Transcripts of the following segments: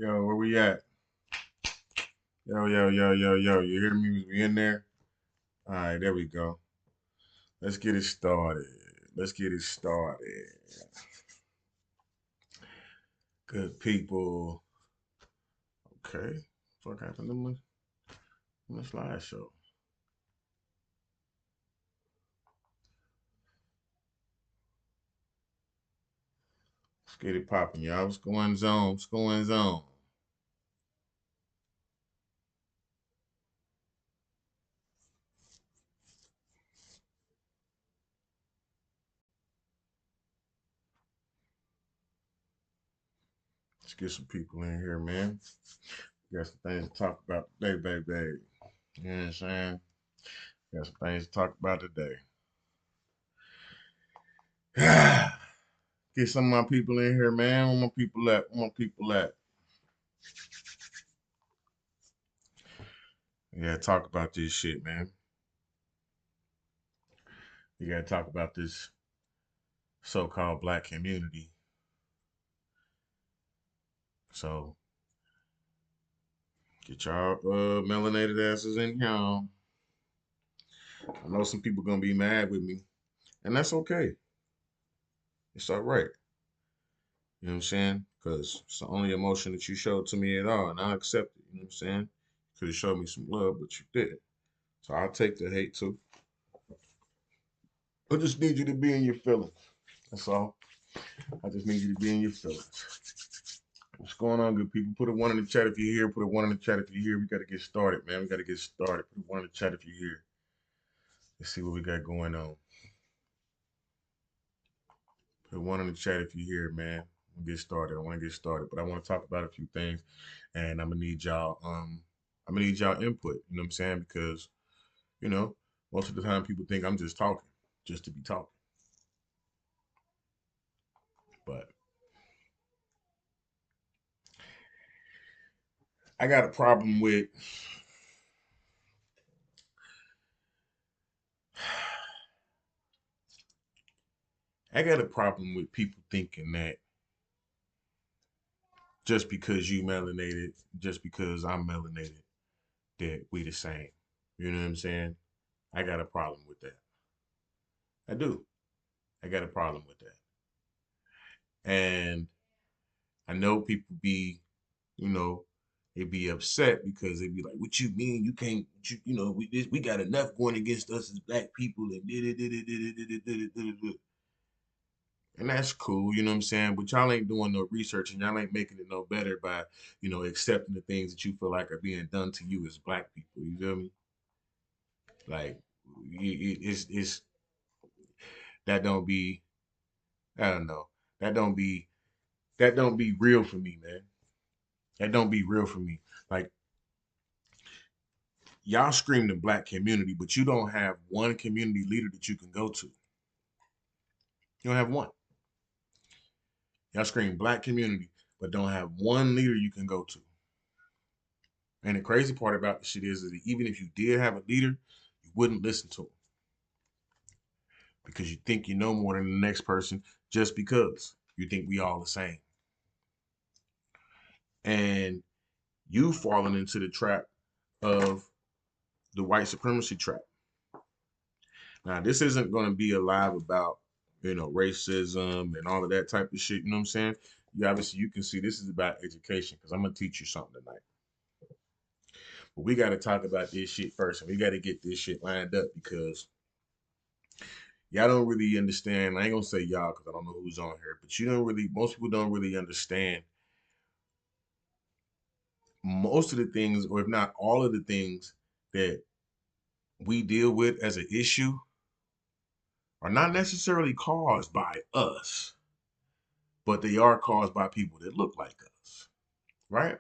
Yo, where we at? Yo, yo, yo, yo, yo. You hear me? We in there? All right, there we go. Let's get it started. Let's get it started. Good people. Okay. What happened to my slideshow? Let's get it popping, y'all. What's going on? What's going on? Let's get some people in here, man. Got some things to talk about today, baby. You know what I'm saying? Got some things to talk about today. Get some of my people in here, man. Where my people at? Where my people at? Yeah, talk about this shit, man. You gotta talk about this so-called black community. So get y'all melanated asses in here. I know some people gonna be mad with me, and that's okay. It's all right. You know what I'm saying? Because it's the only emotion that you showed to me at all, and I accept it. You know what I'm saying? You could have showed me some love, but you didn't. So I'll take the hate too. I just need you to be in your feelings. That's all. I just need you to be in your feelings. What's going on, good people? Put a one in the chat if you're here. Put a one in the chat if you're here. We got to get started, man. We got to get started. Put a one in the chat if you're here. Let's see what we got going on. Put one in the chat if you're here, man. We'll get started. I want to get started, but I want to talk about a few things, and I'm gonna need y'all. I'm gonna need y'all input. You know what I'm saying? Because you know, most of the time people think I'm just talking, just to be talking. But I got a problem with. I got a problem with people thinking that just because you melanated, just because I'm melanated, that we the same. You know what I'm saying? I got a problem with that. I do. I got a problem with that. And I know people be, you know, they be upset because they be like, "What you mean you can't? We got enough going against us as black people and did it, did it, did it, did it, did it, did it, did it." And that's cool, you know what I'm saying? But y'all ain't doing no research and y'all ain't making it no better by, accepting the things that you feel like are being done to you as black people. You feel me? Like, it's that don't be, I don't know, that don't be that don't be real for me, man. That don't be real for me. Like, y'all scream the black community, but you don't have one community leader that you can go to. You don't have one. Y'all scream black community, but don't have one leader you can go to. And the crazy part about the shit is that even if you did have a leader, you wouldn't listen to him because you think you know more than the next person just because you think we all the same. And you fallen into the trap of the white supremacy trap. Now, this isn't going to be a live about, racism and all of that type of shit. You know what I'm saying? You obviously you can see this is about education because I'm gonna teach you something tonight. But we got to talk about this shit first, and we got to get this shit lined up because y'all don't really understand. I ain't gonna say y'all because I don't know who's on here, but you don't really. Most people don't really understand most of the things, or if not all of the things that we deal with as an issue are not necessarily caused by us, but they are caused by people that look like us, right?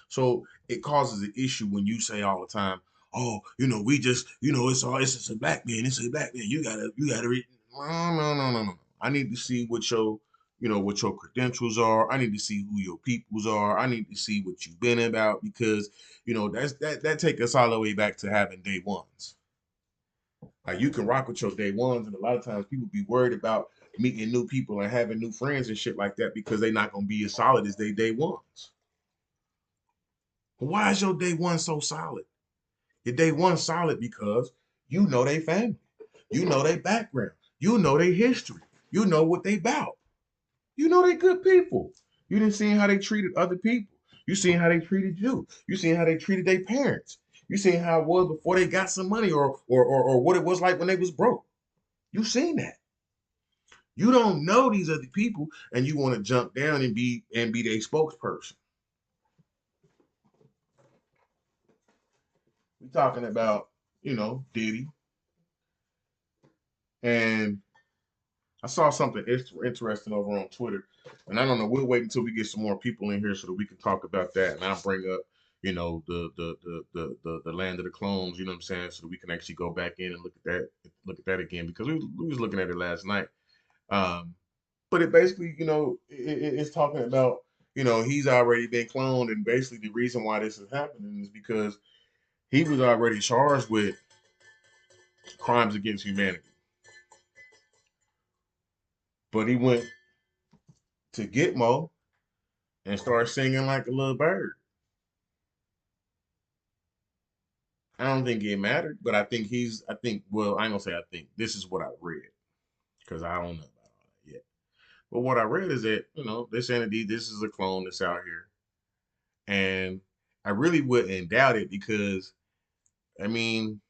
So it causes an issue when you say all the time, "Oh, we just, it's just a black man. It's a black man. You gotta read." No, no, no, no, no. I need to see what your credentials are. I need to see who your peoples are. I need to see what you've been about because, that take us all the way back to having day ones. Like you can rock with your day ones, and a lot of times people be worried about meeting new people and having new friends and shit like that because they're not gonna be as solid as they day ones. Why is your day one so solid? Your day one solid because you know they family. You know their background. You know their history. You know what they about. You know they good people. You didn't see how they treated other people. You seen how they treated you. You seen how they treated their parents. You seen how it was before they got some money or what it was like when they was broke. You seen that. You don't know these other people and you want to jump down and be their spokesperson. We talking about, Diddy. And I saw something interesting over on Twitter, and I don't know. We'll wait until we get some more people in here so that we can talk about that, and I'll bring up, the land of the clones. You know what I'm saying? So that we can actually go back in and look at that again because we was looking at it last night. Um, but it basically, it's talking about, he's already been cloned, and basically the reason why this is happening is because he was already charged with crimes against humanity, but he went to Gitmo and started singing like a little bird. I don't think it mattered, but well, I ain't gonna say I think. This is what I read because I don't know about all that yet. But what I read is that, this entity, this is a clone that's out here. And I really wouldn't doubt it because, I mean,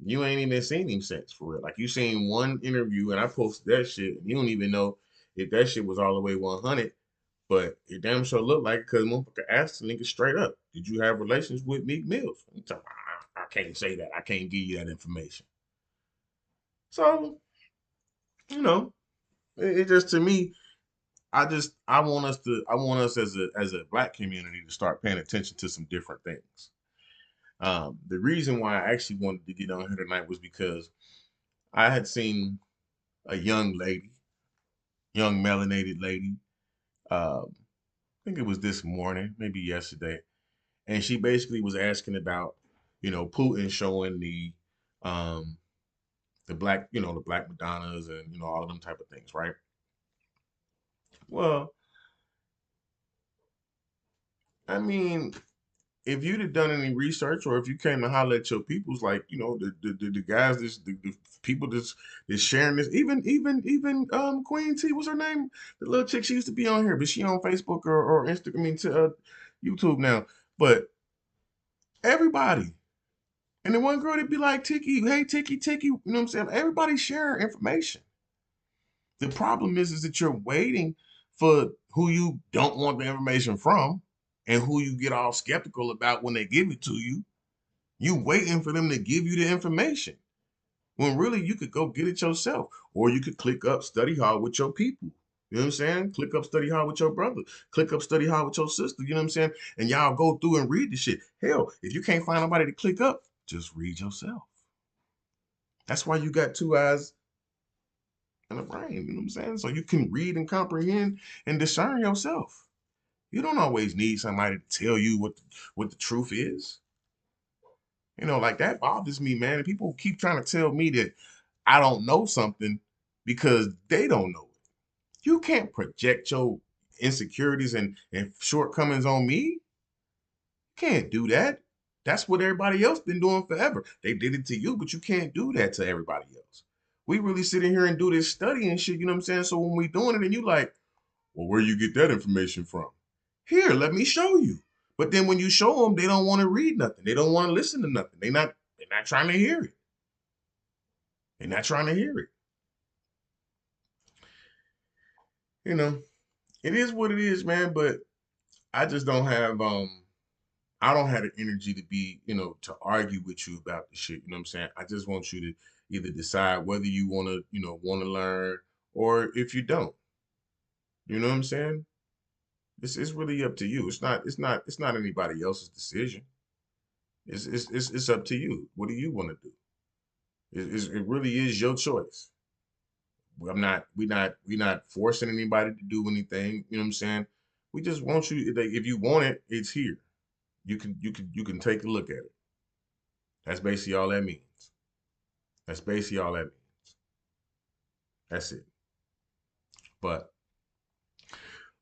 you ain't even seen him since for real. Like, you seen one interview and I posted that shit, and you don't even know if that shit was all the way 100. But it damn sure looked like it because motherfucker asked the nigga straight up, "Did you have relations with Meek Mills?" He talking, I can't say that. I can't give you that information. So, you know, it just to me, I want us as a black community to start paying attention to some different things. The reason why I actually wanted to get on here tonight was because I had seen a young lady, young melanated lady. I think it was this morning, maybe yesterday, and she basically was asking about, Putin showing um, the black Madonnas and all of them type of things, right? Well, I mean, if you'd have done any research or if you came to holler at your peoples, like the guys, the people that's sharing this, even Queen T, what's her name? The little chick she used to be on here, but she on Facebook or Instagram, I mean to YouTube now. But everybody. And the one girl that'd be like, Tiki, hey, Tiki, Tiki, you know what I'm saying? Everybody's sharing information. The problem is that you're waiting for who you don't want the information from and who you get all skeptical about when they give it to you. You waiting for them to give you the information when really you could go get it yourself, or you could click up study hall with your people. You know what I'm saying? Click up study hall with your brother. Click up study hall with your sister. You know what I'm saying? And y'all go through and read the shit. Hell, if you can't find nobody to click up, just read yourself. That's why you got two eyes and a brain. You know what I'm saying? So you can read and comprehend and discern yourself. You don't always need somebody to tell you what the truth is. Like that bothers me, man. And people keep trying to tell me that I don't know something because they don't know it. You can't project your insecurities and shortcomings on me. You can't do that. That's what everybody else been doing forever. They did it to you, but you can't do that to everybody else. We really sit in here and do this study and shit, you know what I'm saying? So when we doing it and you like, well, where you get that information from? Here, let me show you. But then when you show them, they don't want to read nothing. They don't want to listen to nothing. They're not trying to hear it. They're not trying to hear it. You know, it is what it is, man. But I just don't have I don't have the energy to be, to argue with you about the shit. You know what I'm saying? I just want you to either decide whether you want to learn or if you don't. You know what I'm saying? It's really up to you. It's not anybody else's decision. It's up to you. What do you want to do? It really is your choice. We're not forcing anybody to do anything. You know what I'm saying? We just want you. If you want it, it's here. You can take a look at it. That's basically all that means. That's basically all that means. That's it. But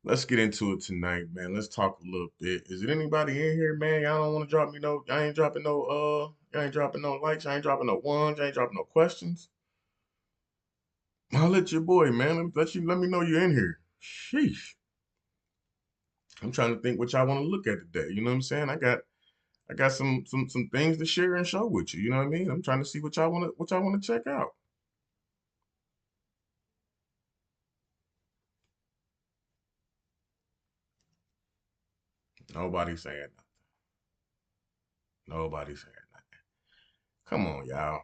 Let's get into it tonight, man. Let's talk a little bit. Is it anybody in here, man? Y'all don't want to drop me no. I ain't dropping no. I ain't dropping no likes. I ain't dropping no ones. I ain't dropping no questions. I'll let your boy, man. Let me know you're in here. Sheesh. I'm trying to think what y'all want to look at today. You know what I'm saying? I got some things to share and show with you. You know what I mean? I'm trying to see what y'all want to check out. Nobody's saying nothing. Nobody's saying nothing. Come on, y'all.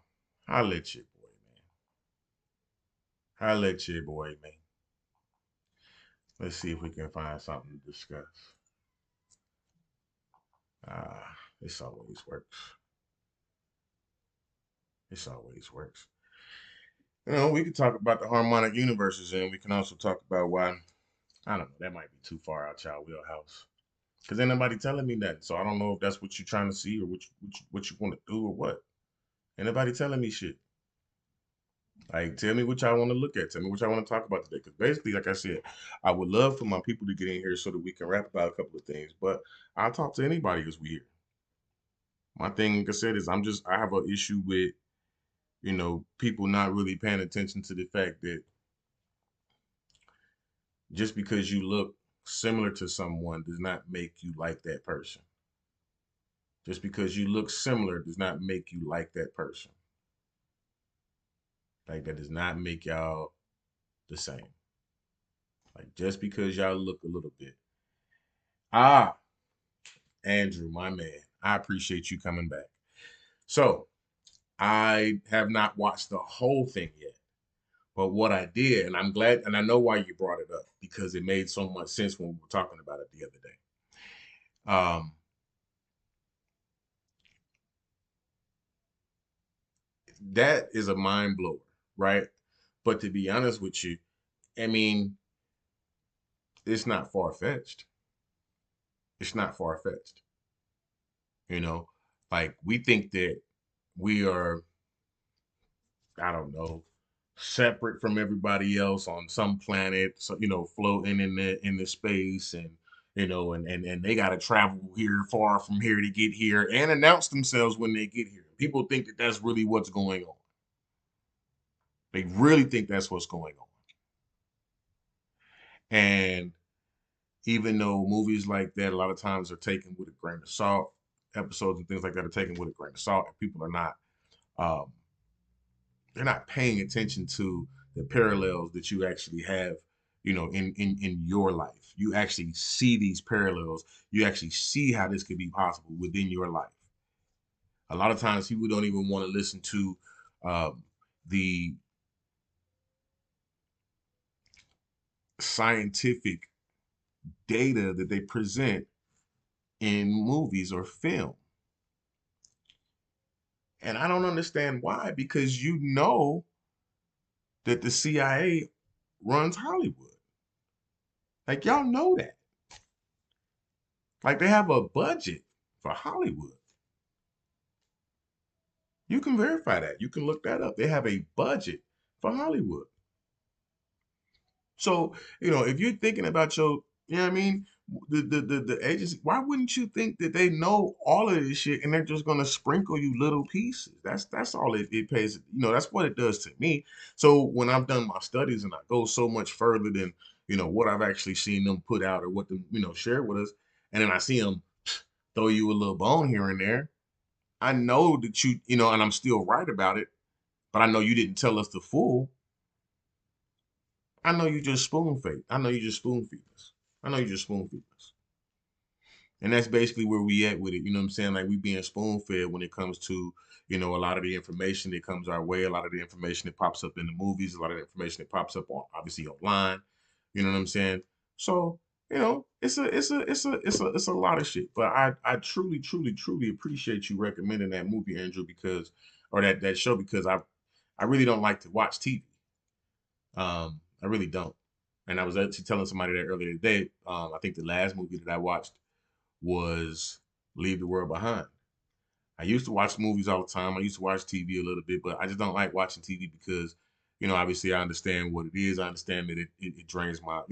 I'll let your boy, man. I'll let your boy, man. Let's see if we can find something to discuss. This always works. This always works. We could talk about the harmonic universes, and we can also talk about why. I don't know. That might be too far out y'all wheelhouse. Cause ain't nobody telling me that, so I don't know if that's what you're trying to see or what you want to do or what. Ain't nobody telling me shit. Like, tell me what y'all want to look at. Tell me what y'all want to talk about today. Because basically, like I said, I would love for my people to get in here so that we can rap about a couple of things. But I'll talk to anybody as we here. My thing, like I said, is I have an issue with, people not really paying attention to the fact that just because you look similar to someone does not make you like that person. Just because you look similar does not make you like that person. Like, that does not make y'all the same. Like, just because y'all look a little bit. Ah, Andrew, my man, I appreciate you coming back. So, I have not watched the whole thing yet. But what I did, and I'm glad, and I know why you brought it up because it made so much sense when we were talking about it the other day. Um, that is a mind blower, right? But to be honest with you, I mean, it's not far fetched. It's not far fetched. You know, like we think that we are, I don't know, separate from everybody else on some planet, so floating in the space, and and they got to travel here far from here to get here and announce themselves when they get here. People think that that's really what's going on. They really think that's what's going on. And even though movies like that a lot of times are taken with a grain of salt, episodes and things like that are taken with a grain of salt, and people are not um, they're not paying attention to the parallels that you actually have, in your life. You actually see these parallels. You actually see how this could be possible within your life. A lot of times, people don't even want to listen to um, the scientific data that they present in movies or film. And I don't understand why, because that the CIA runs Hollywood. Like, y'all know that. Like, they have a budget for Hollywood. You can verify that. You can look that up. They have a budget for Hollywood. So, if you're thinking about you know what I mean, the agency, why wouldn't you think that they know all of this shit and they're just gonna sprinkle you little pieces? That's all it pays. That's what it does to me. So when I've done my studies and I go so much further than what I've actually seen them put out or what them share with us, and then I see them throw you a little bone here and there. I know that and I'm still right about it, but I know you didn't tell us the full. I know you just spoon fed. I know you just spoon feed us. I know you just spoon feed us. And that's basically where we at with it. You know what I'm saying? Like we being spoon fed when it comes to, a lot of the information that comes our way, a lot of the information that pops up in the movies, a lot of the information that pops up on obviously online. You know what I'm saying? So, it's a lot of shit. But I truly, truly, truly appreciate you recommending that movie, Andrew, because or that show because I really don't like to watch TV. I really don't. And I was actually telling somebody that earlier today. I think the last movie that I watched was Leave the World Behind. I used to watch movies all the time. I used to watch TV a little bit, but I just don't like watching TV because Obviously I understand what it is. I understand that it drains my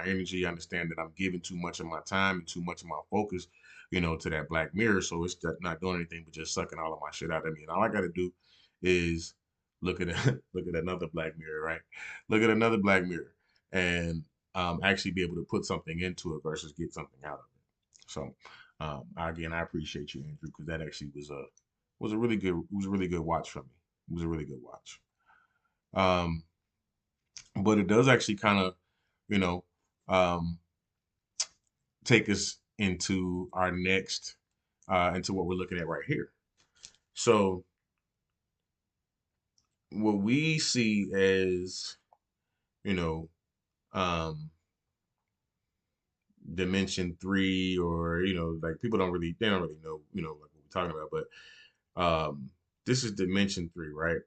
energy. I understand that I'm giving too much of my time and too much of my focus, to that black mirror. So it's not doing anything but just sucking all of my shit out of me. And all I got to do is look at look at another black mirror, right? Look at another black mirror and actually be able to put something into it versus get something out of it. So again, I appreciate you, Andrew, because that actually was a really good watch for me. It was a really good watch. Um, but it does actually kind of, you know, um, take us into our next, into what we're looking at right here. So what we see as, you know, um, dimension three, or like people they don't really know, like what we're talking about, but this is dimension three, right?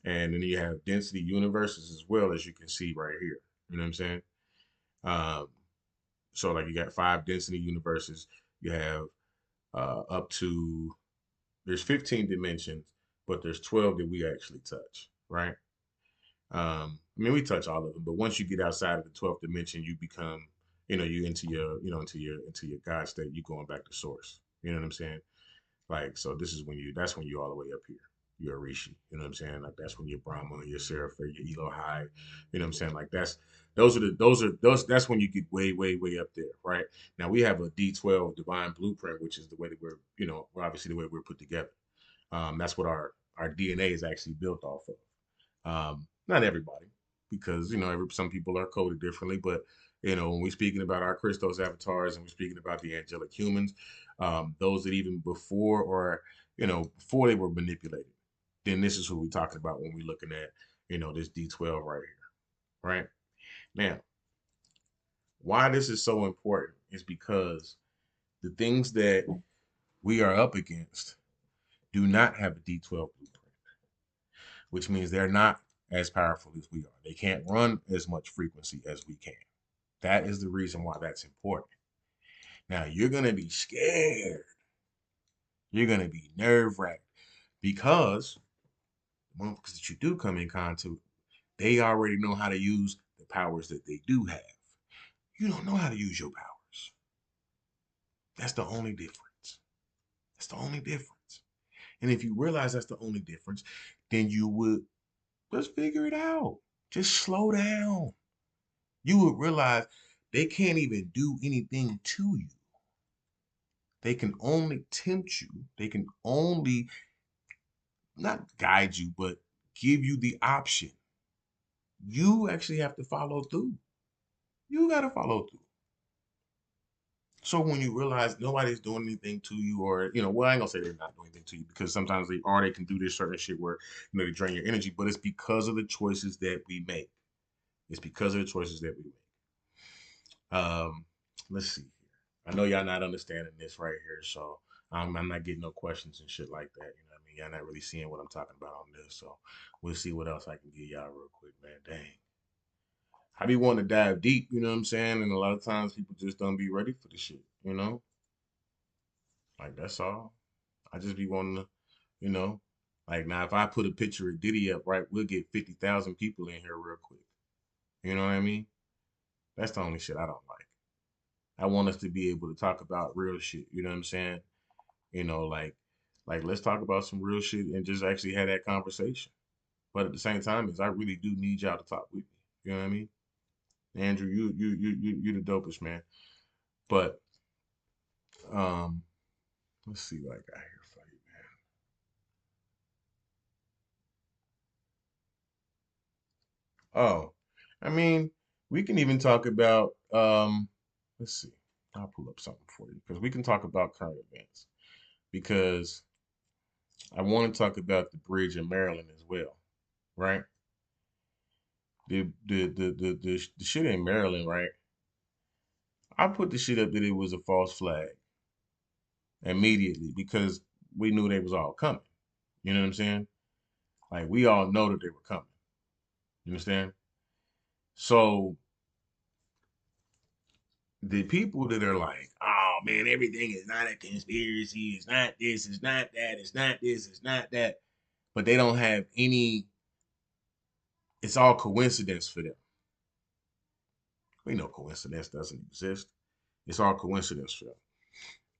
And then you have density universes as well, as you can see right here. You know what I'm saying? Um, so like you got five density universes. You have up to there's 15 dimensions, but there's 12 that we actually touch, right? I mean, we touch all of them, but once you get outside of the 12th dimension, you become, you into your God state. You going back to source. You know what I'm saying? Like, so this is that's when you all the way up here. You're a Rishi. You know what I'm saying? Like that's when you're Brahma, you're Seraphim, you're Elohai. You know what I'm saying? Like that's when you get way, way, way up there, right? Now we have a D12 divine blueprint, which is the way that we're obviously the way we're put together. That's what our DNA is actually built off of. Not everybody, because some people are coded differently, but when we're speaking about our Christos avatars and we're speaking about the angelic humans, those that even before or before they were manipulated, then this is who we're talking about when we're looking at this D12 right here, right? Now, why this is so important is because the things that we are up against do not have a D12 blueprint, which means they're not as powerful as we are. They can't run as much frequency as we can. That is the reason why that's important. Now, you're going to be scared. You're going to be nerve wracked because the motherfuckers that you do come in contact, they already know how to use the powers that they do have. You don't know how to use your powers. That's the only difference. That's the only difference. And if you realize that's the only difference, then you would just figure it out. Just slow down. You would realize they can't even do anything to you. They can only tempt you. They can only not guide you, but give you the option. You actually have to follow through. You got to follow through. So when you realize nobody's doing anything to you, or well, I ain't gonna say they're not doing anything to you, because sometimes they can do this certain shit where they drain your energy, but it's because of the choices that we make. It's because of the choices that we make. Let's see here. I know y'all not understanding this right here, so I'm not getting no questions and shit like that. You know what I mean? Y'all not really seeing what I'm talking about on this, so we'll see what else I can get y'all real quick, man. Dang. I be wanting to dive deep, you know what I'm saying? And a lot of times people just don't be ready for the shit, you know? Like that's all. I just be wanting to, you know, like now if I put a picture of Diddy up, right, we'll get 50,000 people in here real quick. You know what I mean? That's the only shit I don't like. I want us to be able to talk about real shit. You know what I'm saying? Like let's talk about some real shit and just actually have that conversation. But at the same time, is I really do need y'all to talk with me. You know what I mean? Andrew, you the dopest, man. But um, let's see what I got here for you, man. Oh, I mean, we can even talk about let's see. I'll pull up something for you because we can talk about current events because I want to talk about the bridge in Maryland as well, right? The shit in Maryland, right? I put the shit up that it was a false flag immediately because we knew they was all coming. You know what I'm saying? Like we all know that they were coming. You understand? So the people that are like, oh man, everything is not a conspiracy, it's not this, it's not that, it's not this, it's not that, but they don't have any It's all coincidence for them. We know coincidence doesn't exist. It's all coincidence for them.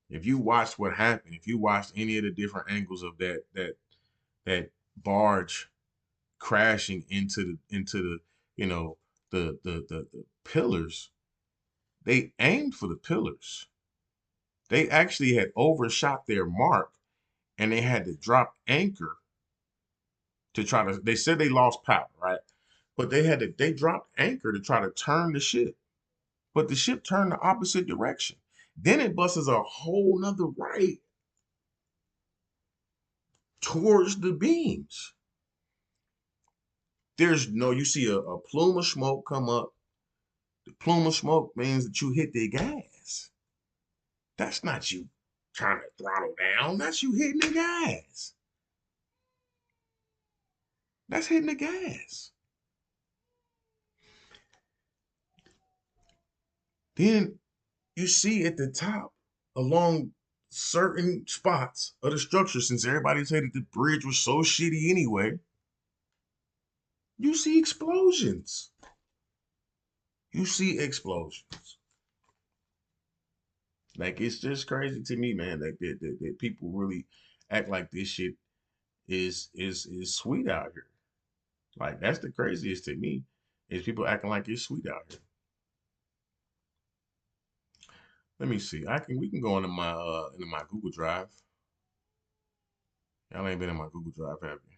If you watch what happened, if you watched any of the different angles of that barge crashing into the the pillars, they aimed for the pillars. They actually had overshot their mark and they had to drop anchor to try to. They said they lost power, right? But they dropped anchor to try to turn the ship. But the ship turned the opposite direction. Then it busts a whole nother right towards the beams. You see a plume of smoke come up. The plume of smoke means that you hit the gas. That's not you trying to throttle down. That's you hitting the gas. That's hitting the gas. Then you see at the top along certain spots of the structure, since everybody said that the bridge was so shitty anyway, you see explosions. You see explosions. Like it's just crazy to me, man. Like that people really act like this shit is sweet out here. Like that's the craziest to me is people acting like it's sweet out here. Let me see. We can go into my Google Drive. Y'all ain't been in my Google Drive, have you?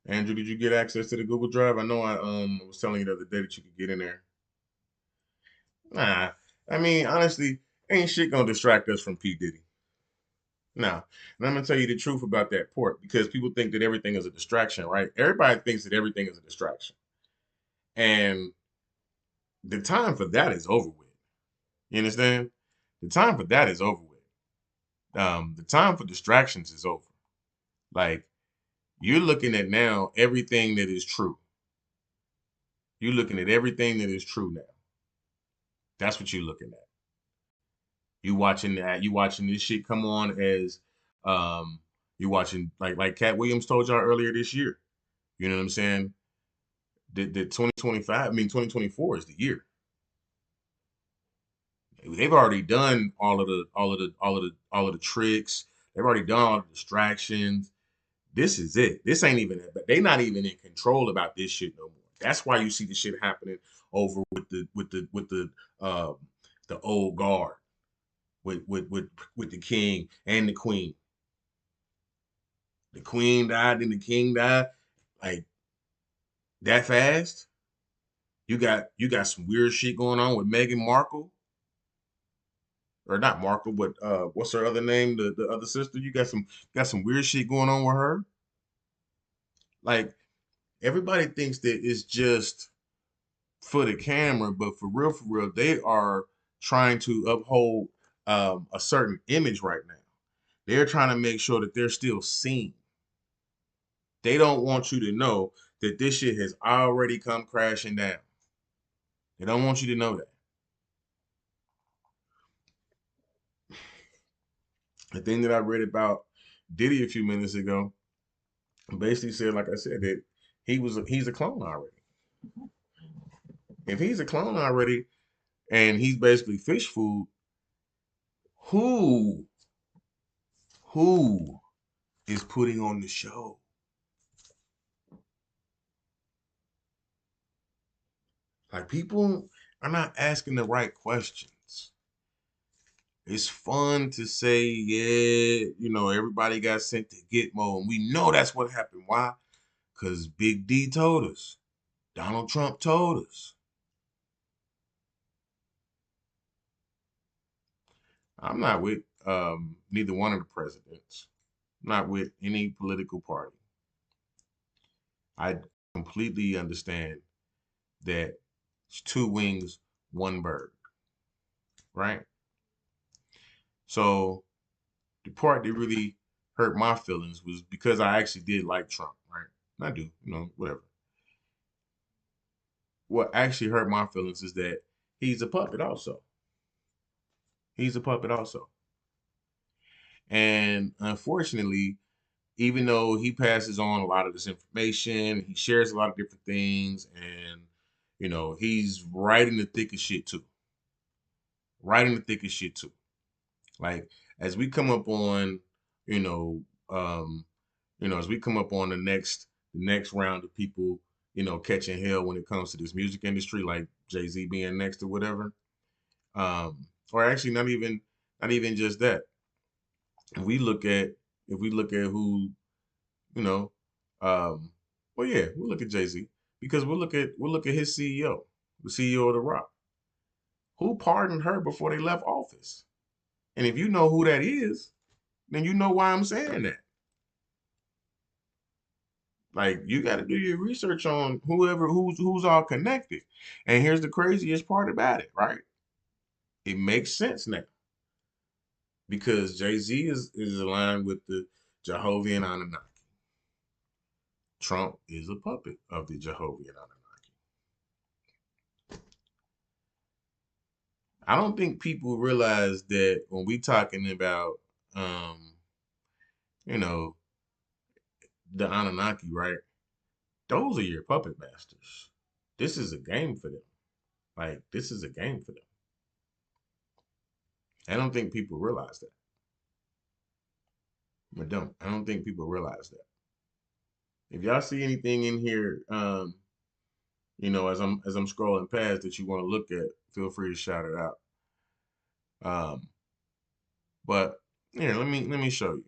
Andrew, did you get access to the Google Drive? I know I was telling you the other day that you could get in there. Nah, I mean honestly, ain't shit gonna distract us from P Diddy. Nah, and I'm gonna tell you the truth about that port because people think that everything is a distraction, right? Everybody thinks that everything is a distraction, and the time for that is over with. You understand? The time for that is over with. The time for distractions is over. Like you're looking at now everything that is true. You're looking at everything that is true now. That's what you're looking at. You watching that. You watching this shit come on as you watching like Cat Williams told y'all earlier this year. You know what I'm saying? The 2025, I mean 2024 is the year. They've already done all of the tricks. They've already done all the distractions. This is it. This ain't even but they not even in control about this shit no more. That's why you see the shit happening over um the old guard with the king and the queen. The queen died, then the king died. Like that fast. You got some weird shit going on with Meghan Markle. Or not Markle, but what's her other name? The other sister. You got some weird shit going on with her. Like everybody thinks that it's just for the camera, but for real, they are trying to uphold a certain image right now. They're trying to make sure that they're still seen. They don't want you to know that this shit has already come crashing down. They don't want you to know that. The thing that I read about Diddy a few minutes ago basically said, like I said, that he's a clone already. If he's a clone already and he's basically fish food, who who is putting on the show? Like people are not asking the right questions. It's fun to say, yeah, everybody got sent to Gitmo, and we know that's what happened. Why? Because Big D told us. Donald Trump told us. I'm not with neither one of the presidents. I'm not with any political party. I completely understand that it's two wings, one bird, right? So the part that really hurt my feelings was because I actually did like Trump, right? I do, whatever. What actually hurt my feelings is that he's a puppet also. He's a puppet also. And unfortunately, even though he passes on a lot of this information, he shares a lot of different things, and he's right in the thick of shit too. Right in the thick of shit too. Like as we come up on, you know, um, as we come up on the next round of people, catching hell when it comes to this music industry, like Jay-Z being next or whatever. Or actually not even just that. If we look at who, you know, um, well yeah, we'll look at Jay-Z because we'll look at his CEO, the CEO of The Rock, who pardoned her before they left office. And if you know who that is, then you know why I'm saying that. Like you got to do your research on who's all connected. And here's the craziest part about it, right? It makes sense now because Jay-Z is aligned with the Jehovah Anunnaki. Trump is a puppet of the Jehovah Anunnaki. I don't think people realize that when we talking about um, you know, the Anunnaki, right? Those are your puppet masters. This is a game for them. Like this is a game for them. I don't think people realize that. I don't think people realize that. If y'all see anything in here, as I'm scrolling past that you want to look at, feel free to shout it out. Um, but yeah, let me show you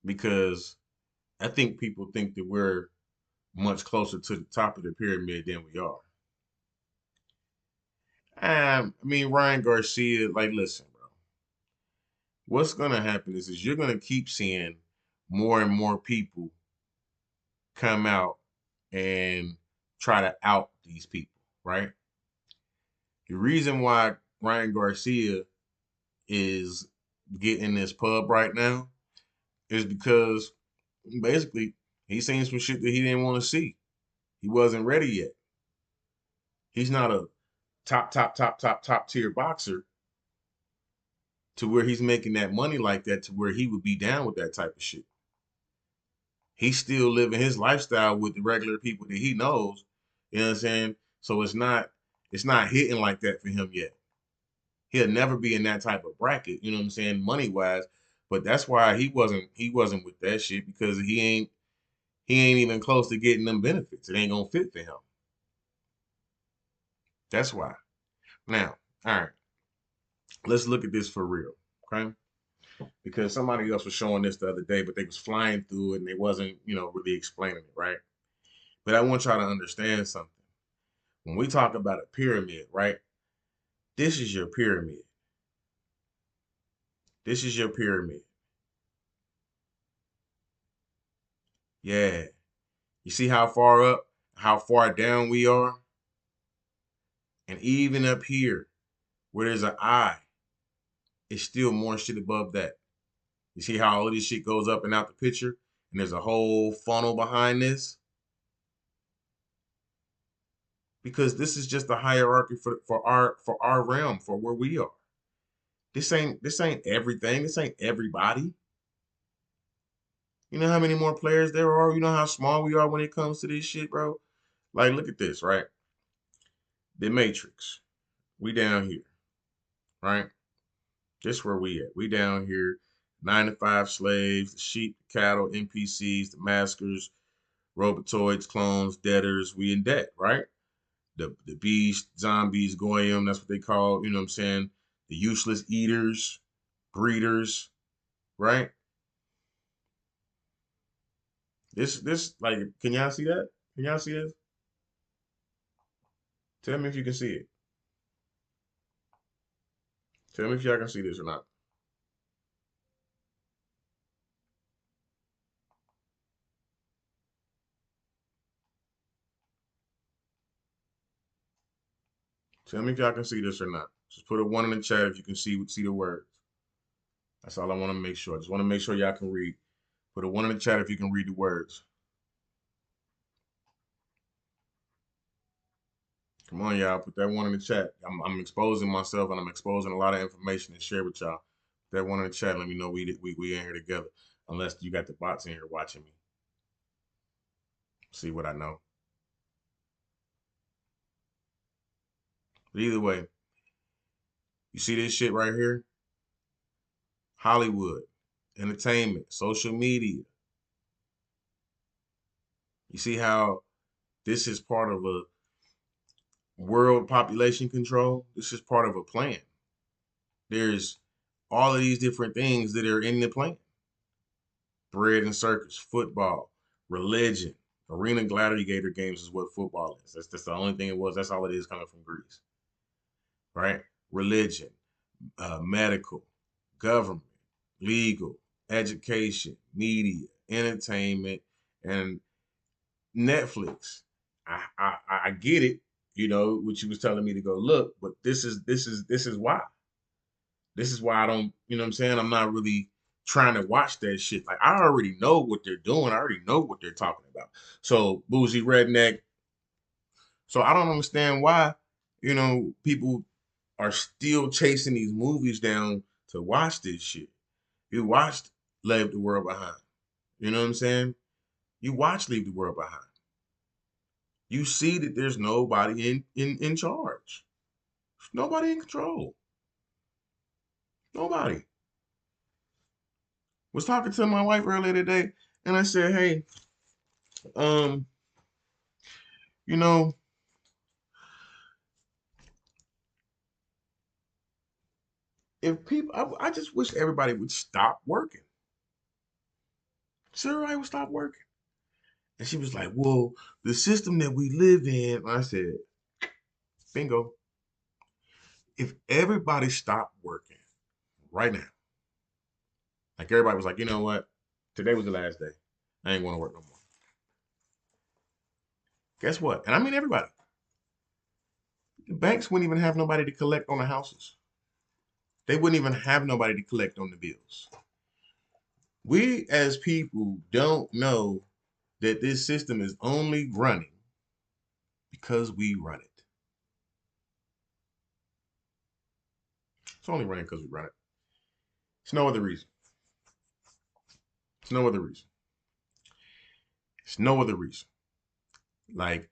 because I think people think that we're much closer to the top of the pyramid than we are. I mean, Ryan Garcia, like, listen, bro, what's gonna happen is you're gonna keep seeing more and more people come out and try to out these people, right? The reason why Ryan Garcia is getting this pub right now is because basically he's seen some shit that he didn't want to see. He wasn't ready yet. He's not a top tier boxer to where he's making that money like that to where he would be down with that type of shit. He's still living his lifestyle with the regular people that he knows. You know what I'm saying? So it's not hitting like that for him yet. He'll never be in that type of bracket, you know what I'm saying, money wise. But that's why he wasn't with that shit because he ain't even close to getting them benefits. It ain't gonna fit for him. That's why. Now, all right, let's look at this for real. Okay. Because somebody else was showing this the other day, but they was flying through it and they wasn't, really explaining it, right? But I want y'all to understand something. When we talk about a pyramid, right? This is your pyramid. This is your pyramid. Yeah. You see how far up, how far down we are? And even up here, where there's an eye, it's still more shit above that. You see how all of this shit goes up and out the picture? And there's a whole funnel behind this? Because this is just the hierarchy for our realm, for where we are. This ain't everything. This ain't everybody. You know how many more players there are? You know how small we are when it comes to this shit, bro? Like, look at this, right? The Matrix. We down here, right? Just where we at. We down here. 9 to 5 slaves, the sheep, the cattle, NPCs, the maskers, robotoids, clones, debtors. We in debt, right? The beast, zombies, goyim. That's what they call. You know what I'm saying? The useless eaters, breeders, right? This like, can y'all see that? Can y'all see this? Tell me if you can see it. Tell me if y'all can see this or not. Tell me if y'all can see this or not. Just put a one in the chat if you can see the words. That's all I want to make sure. I just want to make sure y'all can read. Put a one in the chat if you can read the words. Come on, y'all. Put that one in the chat. I'm exposing myself and I'm exposing a lot of information to share with y'all. That one in the chat, let me know we in here together. Unless you got the bots in here watching me. See what I know. But either way, you see this shit right here? Hollywood, entertainment, social media. You see how this is part of a world population control? This is part of a plan. There's all of these different things that are in the plan. Bread and circus, football, religion, arena gladiator games is what football is. That's the only thing it was. That's all it is coming from Greece, right? Religion, medical, government, legal, education, media, entertainment, and Netflix. I get it, you know, what you was telling me to go look, but this is why. This is why I don't, you know what I'm saying? I'm not really trying to watch that shit. Like I already know what they're doing. I already know what they're talking about. So bougie redneck. So I don't understand why, people are still chasing these movies down to watch this shit. You watched Leave the World Behind. You know what I'm saying? You watch Leave the World Behind. You see that there's nobody in charge. Nobody in control. Nobody. Was talking to my wife earlier today, and I said, hey, um, you know, if people, I just wish everybody would stop working. So everybody would stop working. And she was like, well, the system that we live in, and I said, bingo. If everybody stopped working right now, like everybody was like, you know what? Today was the last day. I ain't going to work no more. Guess what? And I mean everybody. The banks wouldn't even have nobody to collect on the houses. They wouldn't even have nobody to collect on the bills. We as people don't know that this system is only running because we run it. It's only running because we run it. It's no other reason. It's no other reason. It's no other reason. Like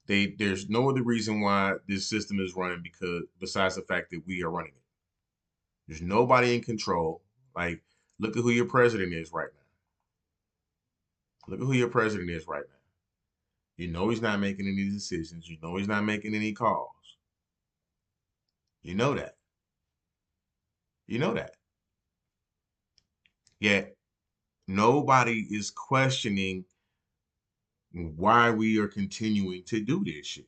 there's no other reason why this system is running because besides the fact that we are running it. There's nobody in control. Like, look at who your president is right now. Look at who your president is right now. You know he's not making any decisions. You know he's not making any calls. You know that. You know that. Yet nobody is questioning why we are continuing to do this shit.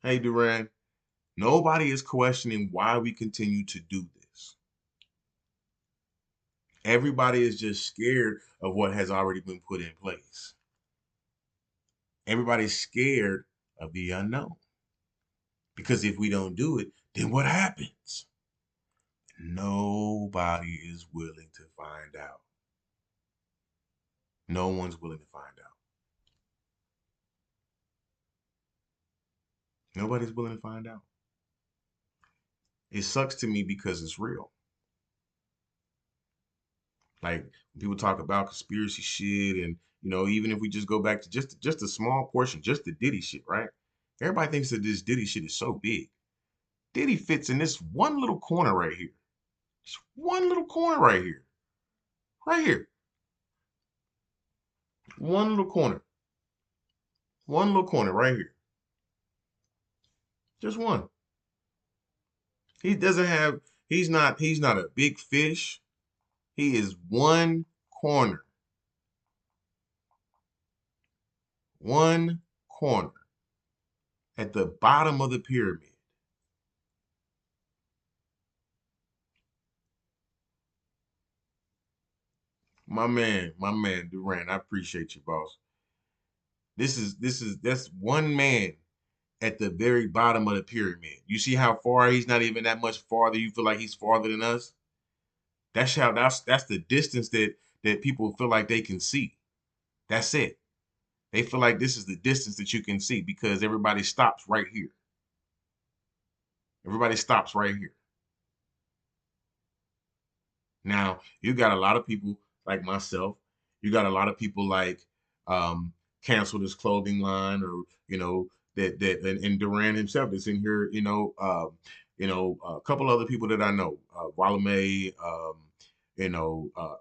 Hey, Duran, nobody is questioning why we continue to do this. Everybody is just scared of what has already been put in place. Everybody's scared of the unknown. Because if we don't do it, then what happens? Nobody is willing to find out. No one's willing to find out. Nobody's willing to find out. It sucks to me because it's real. Like when people talk about conspiracy shit, and even if we just go back to just a small portion, just the Diddy shit, right? Everybody thinks that this Diddy shit is so big. Diddy fits in this one little corner right here. Just one little corner right here. Right here. One little corner. One little corner right here. Just one. He doesn't have, he's not a big fish. He is one corner. One corner at the bottom of the pyramid. My man, Durant. I appreciate you, boss. That's one man at the very bottom of the pyramid. You see how far he's not even that much farther. You feel like he's farther than us. That's the distance that people feel like they can see. That's it. They feel like this is the distance that you can see because everybody stops right here. Everybody stops right here. Now, you got a lot of people like myself. You got a lot of people like um, cancel this clothing line, or and Duran himself that's in here. A couple other people that I know, Walame,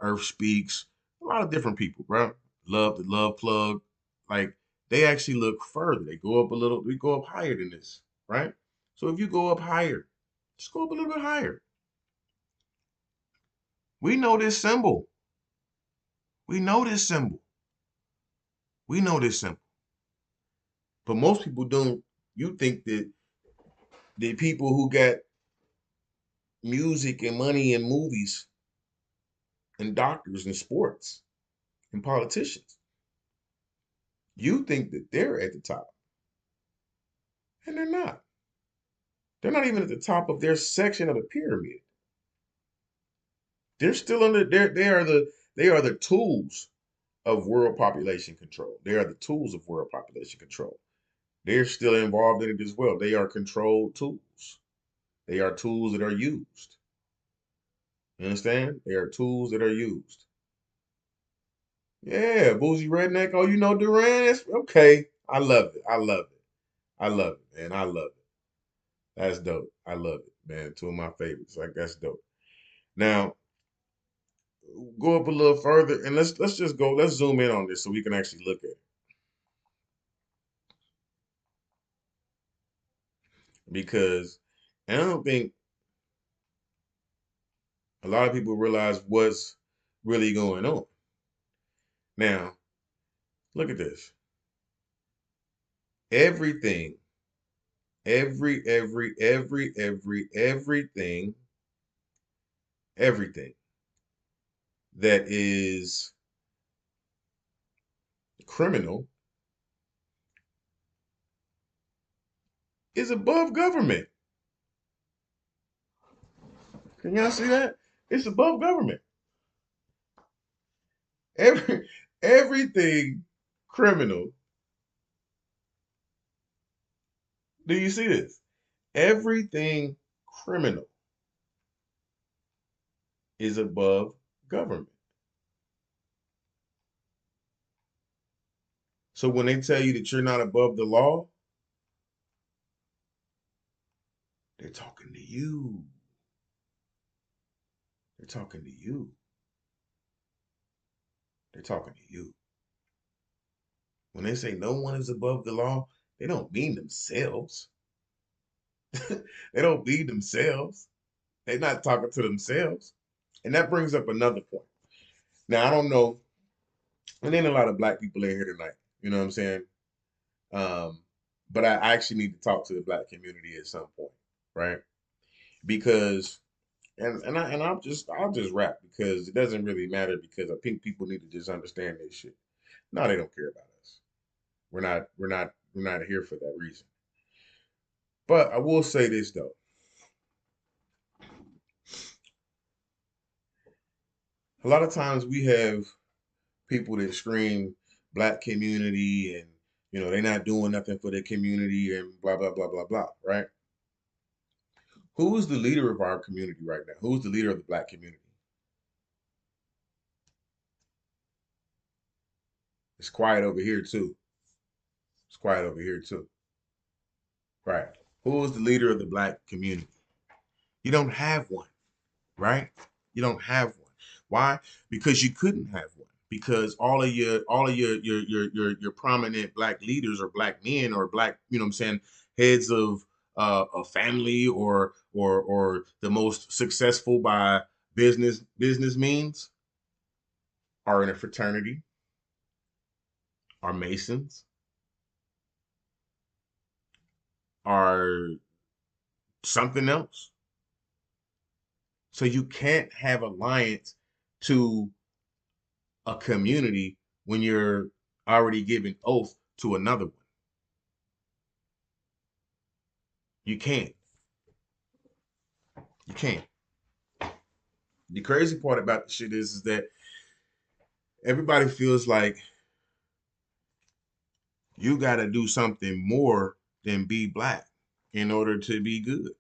Earth Speaks, a lot of different people, bro. Love the Love Plug, like they actually look further. They go up a little. We go up higher than this, right? So if you go up higher, just go up a little bit higher. We know this symbol. We know this symbol. We know this symbol. But most people don't. You think that the people who got music and money and movies and doctors and sports and politicians, you think that they're at the top. And they're not. They're not even at the top of their section of the pyramid. They're still under they are the tools of world population control. They are the tools of world population control. They're still involved in it as well. They are controlled tools. They are tools that are used. You understand? They are tools that are used. Yeah, boozy redneck. Oh, you know Duran? That's okay. I love it. I love it. I love it, man. I love it. That's dope. I love it, man. Two of my favorites. Like that's dope. Now, go up a little further and let's just go. Let's zoom in on this so we can actually look at it. Because I don't think a lot of people realize what's really going on. Now, look at this. Everything, everything that is criminal is above government. Can y'all see that? It's above government. Every everything criminal. Do you see this? Everything criminal is above government. So when they tell you that you're not above the law, they're talking to you. They're talking to you. They're talking to you. When they say no one is above the law, they don't mean themselves. They don't mean themselves. They're not talking to themselves. And that brings up another point. Now, I don't know, and then a lot of black people in here tonight. You know what I'm saying? Um, but I actually need to talk to the black community at some point, right? Because I'll just rap because it doesn't really matter because I think people need to just understand this shit. No, they don't care about us. We're not here for that reason. But I will say this though. A lot of times we have people that scream black community and they're not doing nothing for the community and blah blah blah blah blah, right? Who's the leader of our community right now? Who's the leader of the black community? It's quiet over here too. It's quiet over here too. Right. Who is the leader of the black community? You don't have one, right? You don't have one. Why? Because you couldn't have one. Because all of your prominent black leaders or black men or black, what I'm saying, heads of a family or the most successful by business means are in a fraternity, are Masons, are something else. So you can't have alliance to a community when you're already giving oath to another one. You can't. You can't. The crazy part about the shit is that everybody feels like you got to do something more than be black in order to be good.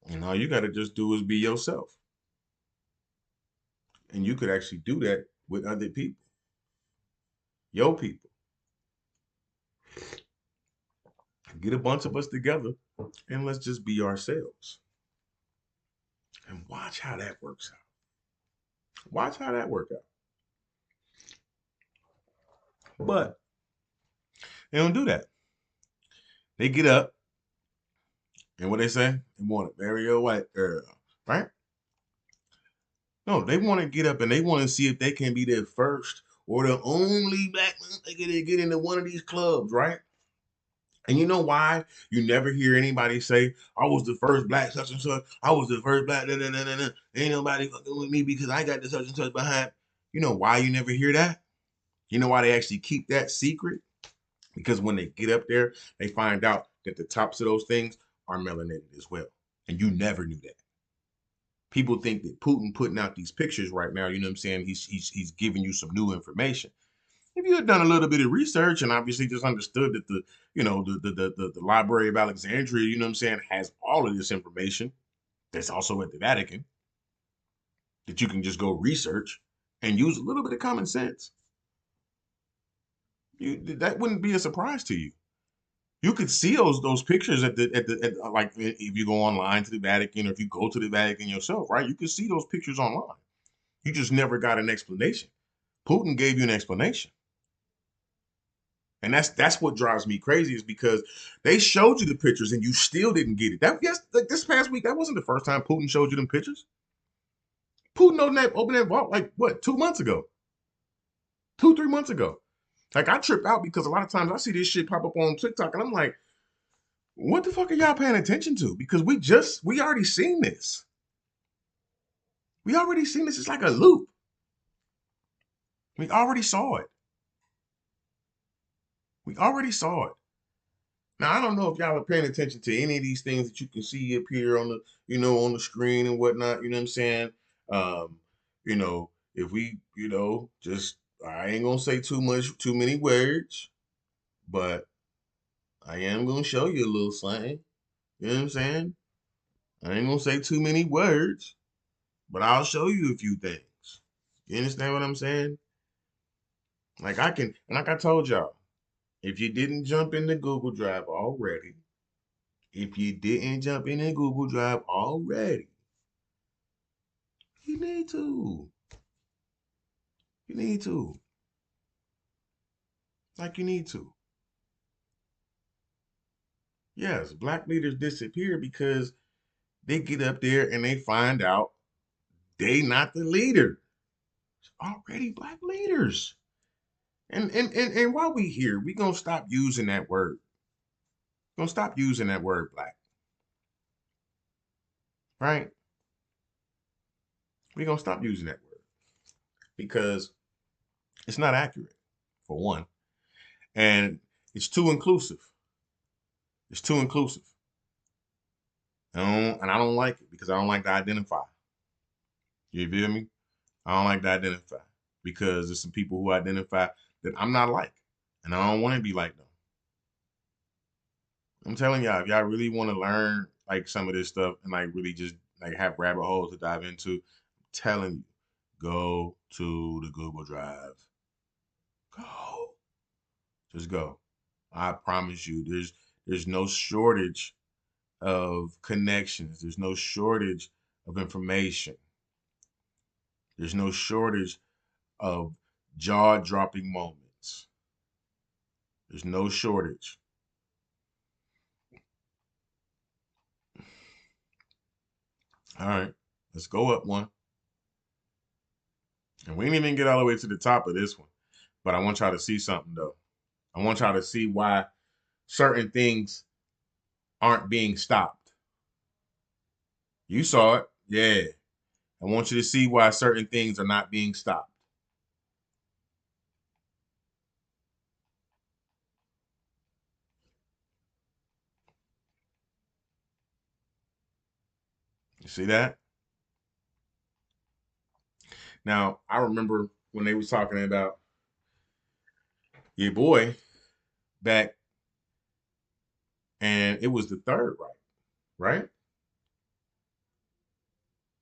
And all you got to just do is be yourself. And you could actually do that with other people, your people. Get a bunch of us together and let's just be ourselves. And watch how that works out. Watch how that works out. But they don't do that. They get up and what they say? They want to marry a white girl, right? No, they want to get up and they want to see if they can be the first or the only black nigga to get into one of these clubs, right? And you know why you never hear anybody say, I was the first black such and such. I was the first black, da, da, da, da, da. Ain't nobody fucking with me because I got the such and such behind. You know why you never hear that? You know why they actually keep that secret? Because when they get up there, they find out that the tops of those things are melanated as well. And you never knew that. People think that Putin putting out these pictures right now, you know what I'm saying? He's giving you some new information. If you had done a little bit of research and obviously just understood that the Library of Alexandria, you know what I'm saying, has all of this information that's also at the Vatican that you can just go research and use a little bit of common sense, that wouldn't be a surprise to you. You could see those pictures at like if you go online to the Vatican or if you go to the Vatican yourself, right? You can see those pictures online. You just never got an explanation. Putin gave you an explanation. And that's what drives me crazy is because they showed you the pictures and you still didn't get it. That yes, like this past week, that wasn't the first time Putin showed you them pictures. Putin opened that vault like what, 2 months ago, 3 months ago. Like I trip out because a lot of times I see this shit pop up on TikTok and I'm like, what the fuck are y'all paying attention to? Because we already seen this. We already seen this. It's like a loop. We already saw it. We already saw it. Now I don't know if y'all are paying attention to any of these things that you can see up here on the, on the screen and whatnot. You know what I'm saying? Um, if we, just I ain't gonna say too many words, but I am gonna show you a little something. You know what I'm saying? I ain't gonna say too many words, but I'll show you a few things. You understand what I'm saying? Like I can, and like I told y'all, if you didn't jump into Google Drive already, if you didn't jump into Google Drive already, you need to. You need to. Like you need to. Yes, black leaders disappear because they get up there and they find out they not the leader. It's already black leaders. And while we here, we gonna stop using that word. Gonna stop using that word black. Right? We gonna stop using that word because it's not accurate, for one. And it's too inclusive. It's too inclusive. And I don't like it because I don't like to identify. You feel me? I don't like to identify because there's some people who identify that I'm not like, and I don't want to be like them. I'm telling y'all, if y'all really want to learn like some of this stuff and like really just like have rabbit holes to dive into, I'm telling you, go to the Google Drive. Go. Just go. I promise you, there's no shortage of connections. There's no shortage of information. There's no shortage of jaw-dropping moments. There's no shortage. All right, let's go up one. And we didn't even get all the way to the top of this one. But I want y'all to see something though. I want y'all to see why certain things aren't being stopped. You saw it. Yeah. I want you to see why certain things are not being stopped. You see that? Now, I remember when they was talking about your boy back, and it was the third right, right?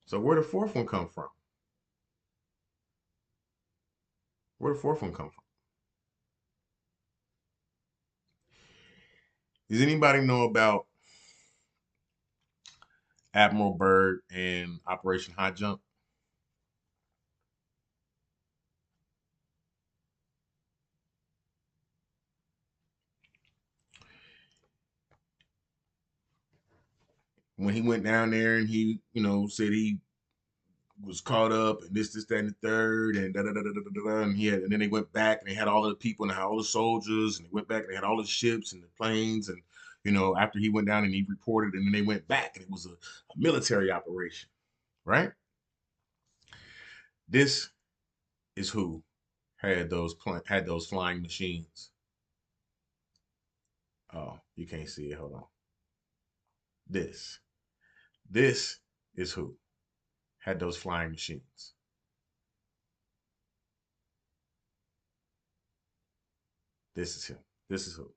So where the fourth one come from? Where the fourth one come from? Does anybody know about Admiral Byrd and Operation High Jump? When he went down there and he, said he was caught up and this, that, and the third, and da da da da da da, da and and then they went back and they had all of the people and they had all the soldiers, and they went back and they had all the ships and the planes, and after he went down and he reported, and then they went back and it was a military operation, right? This is who had those flying machines. Oh, you can't see it. Hold on. This this is who had those flying machines. This is him. This is who.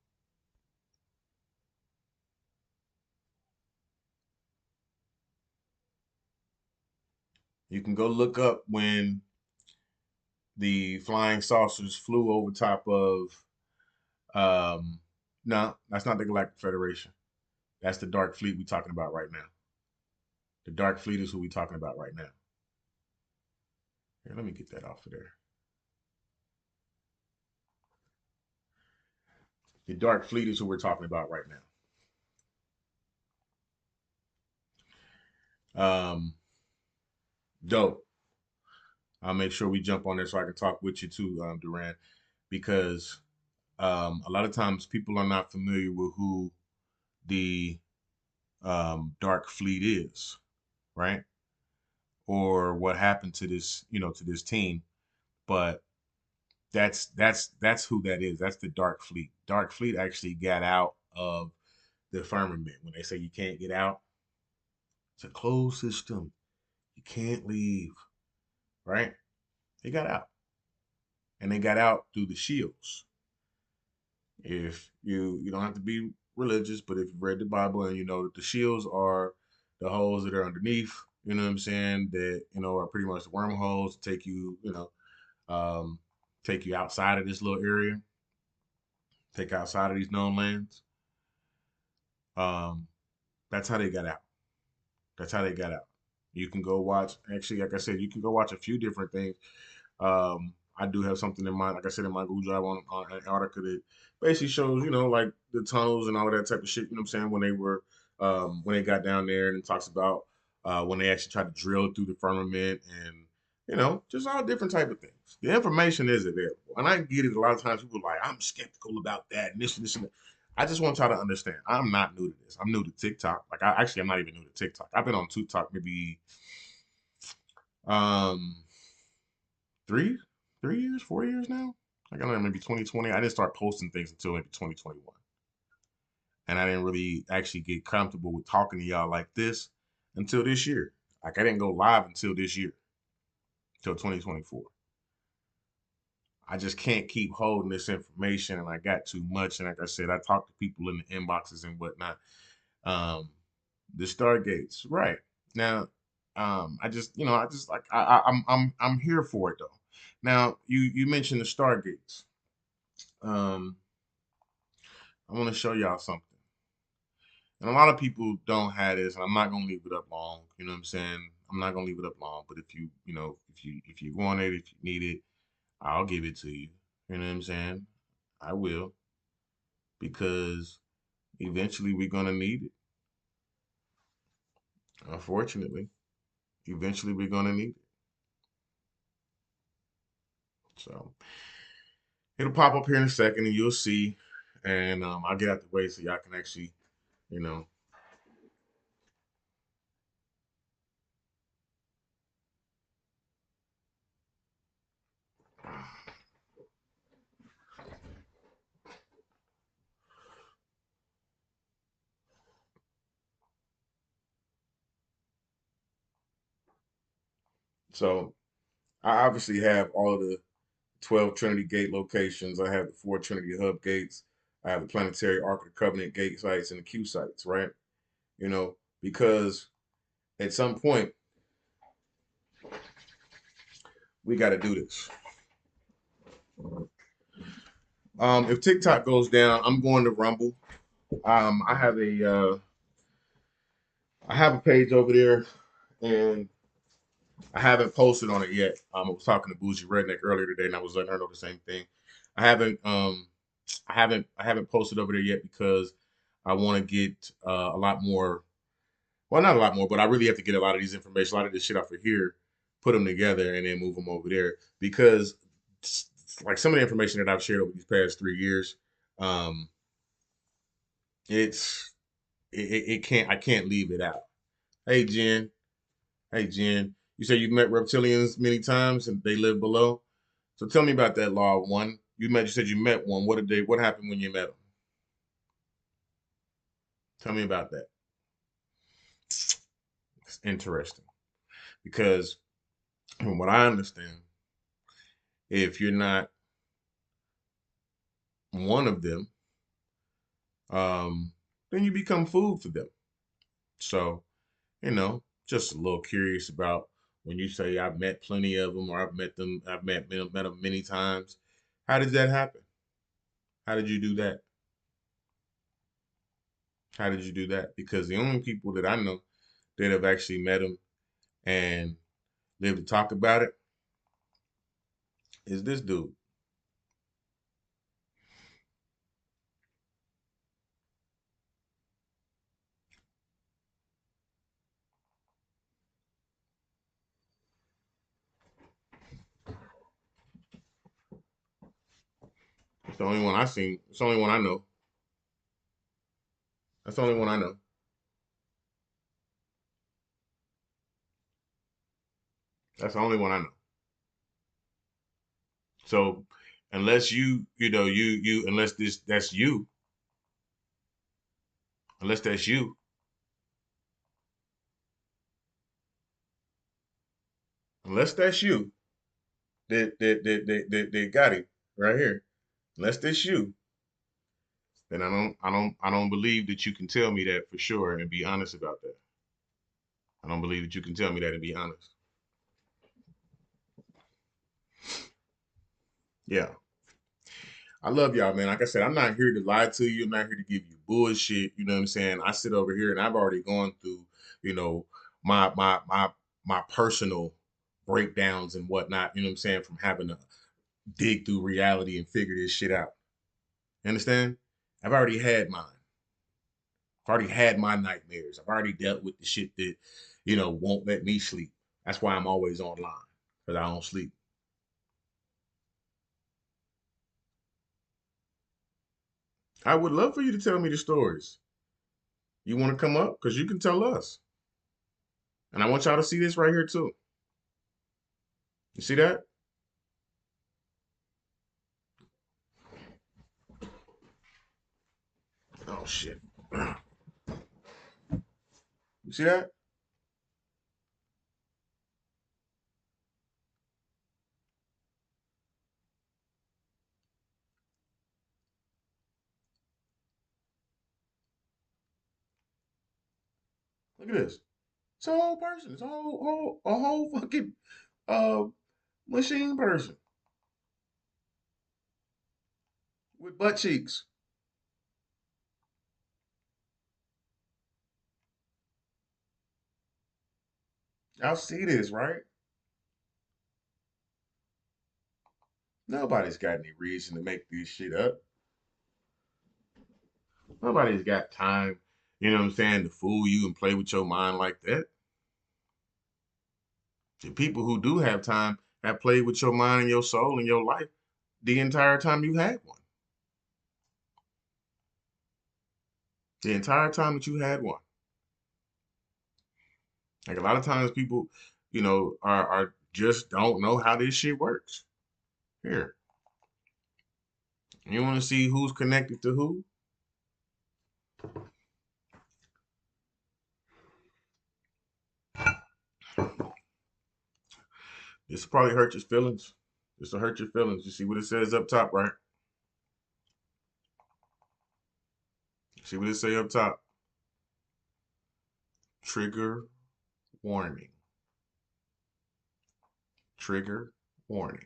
You can go look up when the flying saucers flew over top of. No, that's not the Galactic Federation. That's the Dark Fleet we talking about right now. The Dark Fleet is who we talking about right now. Here, let me get that off of there. The Dark Fleet is who we're talking about right now. Dope. I'll make sure we jump on there so I can talk with you too, Duran, because a lot of times people are not familiar with who the Dark Fleet is, right? Or what happened to this, to this team. But that's who that is. That's the Dark Fleet. Dark Fleet actually got out of the firmament. When they say you can't get out, it's a closed system. You can't leave, right? They got out, and they got out through the shields. If you don't have to be religious, but if you've read the Bible and you know that the shields are the holes that are underneath, you know what I'm saying, that are pretty much the wormholes to take you, um, take you outside of this little area, take outside of these known lands. Um, that's how they got out. That's how they got out. You can go watch. Actually, like I said, you can go watch a few different things. I do have something in mind, like I said, in my Google Drive on Antarctica that basically shows, like the tunnels and all of that type of shit. You know what I'm saying? When they got down there, and it talks about when they actually tried to drill through the firmament, and just all different type of things. The information is available, and I get it. A lot of times people are like, I'm skeptical about that and this and this and that. I just want y'all to understand. I'm not new to this. I'm new to TikTok. Like I'm not even new to TikTok. I've been on TikTok maybe um three, 3 years, 4 years now. I got maybe 2020. I didn't start posting things until maybe 2021, and I didn't really actually get comfortable with talking to y'all like this until this year. Like I didn't go live until this year, until 2024. I just can't keep holding this information, and I got too much. And like I said, I talk to people in the inboxes and whatnot. Um, the Stargates, right now. I just like I'm here for it though. Now, you mentioned the Stargates. Um, I want to show y'all something. And a lot of people don't have this, and I'm not gonna leave it up long. You know what I'm saying? I'm not gonna leave it up long. But if you want it, if you need it, I'll give it to you. You know what I'm saying? I will, because eventually we're gonna need it. Unfortunately, eventually we're gonna need it. So it'll pop up here in a second, and you'll see. And I'll get out the way so y'all can actually, you know. So I obviously have all of the 12 Trinity Gate locations. I have the 4 Trinity Hub gates. I have the Planetary Ark of the Covenant gate sites and the Q sites, right? Because at some point, We got to do this. If TikTok goes down, I'm going to Rumble. I have a page over there, and I haven't posted on it yet. I was talking to Bougie Redneck earlier today, and I was letting her know the same thing. I haven't I haven't posted over there yet because I want to get a lot more. Well, not a lot more, but I really have to get a lot of these information, a lot of this shit off of here, put them together, and then move them over there because like some of the information that I've shared over these past 3 years, um, it's it can't I can't leave it out. Hey Jen, hey Jen, you say you've met reptilians many times and they live below. So tell me about that law one. You said you met one. What happened when you met them? Tell me about that. It's interesting because from what I understand, if you're not one of them, then you become food for them. So, just a little curious about when you say I've met plenty of them or I've met them many times. How did that happen? How did you do that? How did you do that? Because the only people that I know that have actually met them and lived to talk about it is this dude. It's the only one I seen. It's the only one I know. That's the only one I know. That's the only one I know. So unless unless that's you, unless that's you, unless that's you that got him right here. Unless that's you, then I don't believe that you can tell me that for sure and be honest about that. I don't believe that you can tell me that and be honest. Yeah. I love y'all, man. Like I said, I'm not here to lie to you. I'm not here to give you bullshit. You know what I'm saying? I sit over here and I've already gone through, you know, my personal breakdowns and whatnot, you know what I'm saying, from having to dig through reality and figure this shit out. You understand? I've already had mine. I've already had my nightmares. I've already dealt with the shit that, won't let me sleep. That's why I'm always online, because I don't sleep. I would love for you to tell me the stories. You want to come up? Because you can tell us. And I want y'all to see this right here too. You see that? Oh shit. You see that? Look at this. It's a whole person. It's a whole fucking uh machine person with butt cheeks. Y'all see this, right? Nobody's got any reason to make this shit up. Nobody's got time, you know what I'm saying, to fool you and play with your mind like that. The people who do have time have played with your mind and your soul and your life the entire time you had one. The entire time that you had one. Like a lot of times people, are just don't know how this shit works. Here, you want to see who's connected to who? This will probably hurt your feelings. This will hurt your feelings. You see what it says up top, right? See what it say up top? Trigger warning. Trigger warning.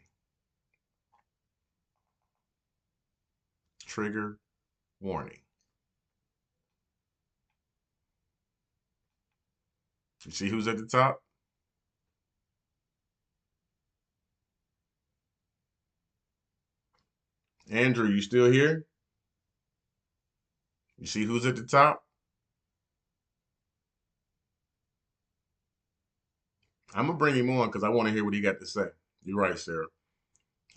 Trigger warning. You see who's at the top? Andrew, you still here? You see who's at the top? I'm gonna bring him on because I want to hear what he got to say. You're right, Sarah.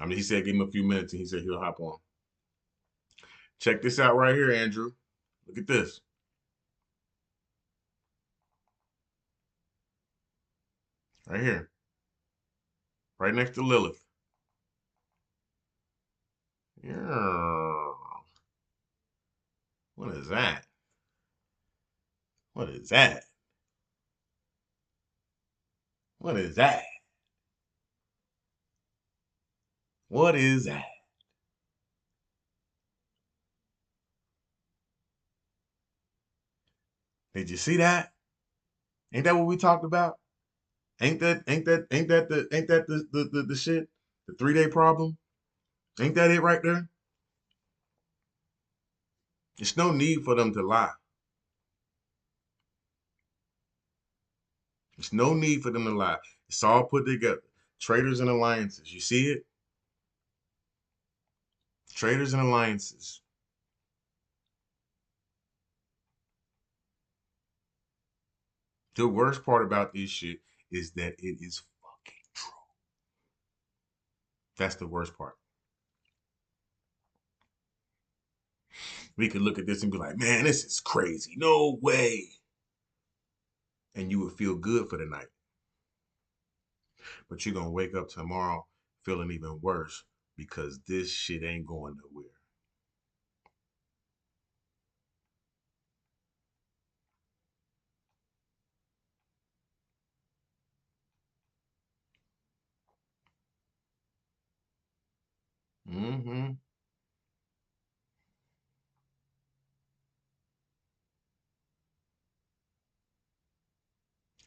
I mean, he said give him a few minutes and he said he'll hop on. Check this out right here, Andrew. Look at this. Right here. Right next to Lilith. Yeah. What is that? What is that? What is that? What is that? Did you see that? Ain't that what we talked about? Ain't that the shit? The 3-day problem? Ain't that it right there? There's no need for them to lie. There's no need for them to lie. It's all put together. Traders and alliances. You see it? Traders and alliances. The worst part about this shit is that it is fucking true. That's the worst part. We could look at this and be like, man, this is crazy. No way. And you would feel good for the night. But you're going to wake up tomorrow feeling even worse because this shit ain't going nowhere. Mm-hmm.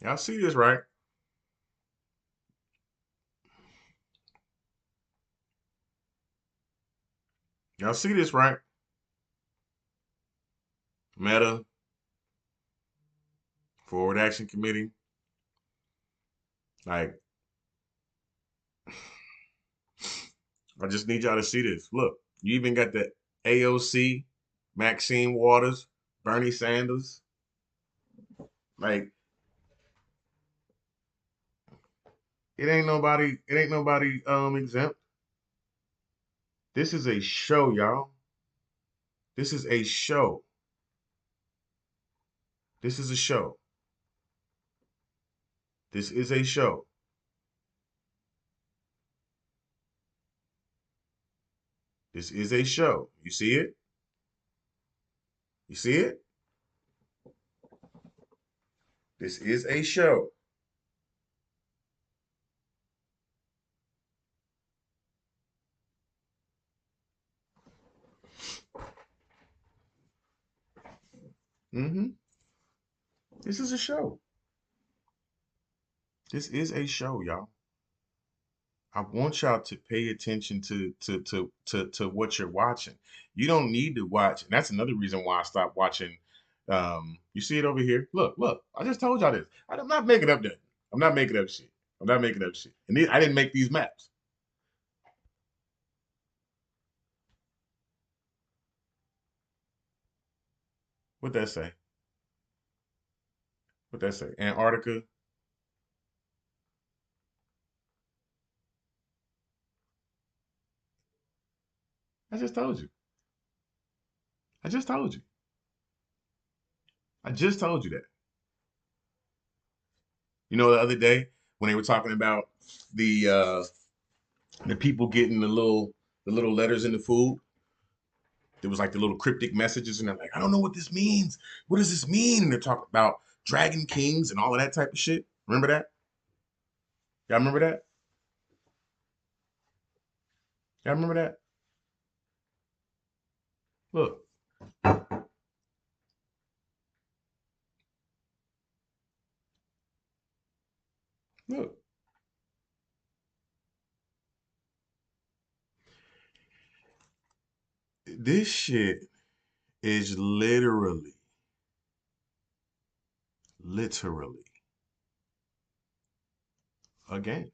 Y'all see this, right? Y'all see this, right? Meta, Forward Action Committee. Like, I just need y'all to see this. Look, you even got the AOC, Maxine Waters, Bernie Sanders. Like, it ain't nobody exempt. This is a show, y'all. This is a show. This is a show. This is a show. This is a show. You see it? You see it? This is a show. Mm-hmm. This is a show. This is a show, y'all. I want y'all to pay attention to what you're watching. You don't need to watch, and that's another reason why I stopped watching. You see it over here? Look, look. I just told y'all this. I'm not making up that. I'm not making up shit. I'm not making up shit. And I didn't make these maps. What that say? What that say? Antarctica. I just told you. I just told you. I just told you that. You know, the other day when they were talking about the uh the people getting the little letters in the food, there was like the little cryptic messages, and they're like, I don't know what this means. What does this mean? And they're talking about dragon kings and all of that type of shit. Remember that? Y'all remember that? Y'all remember that? Look, look. This shit is literally a game.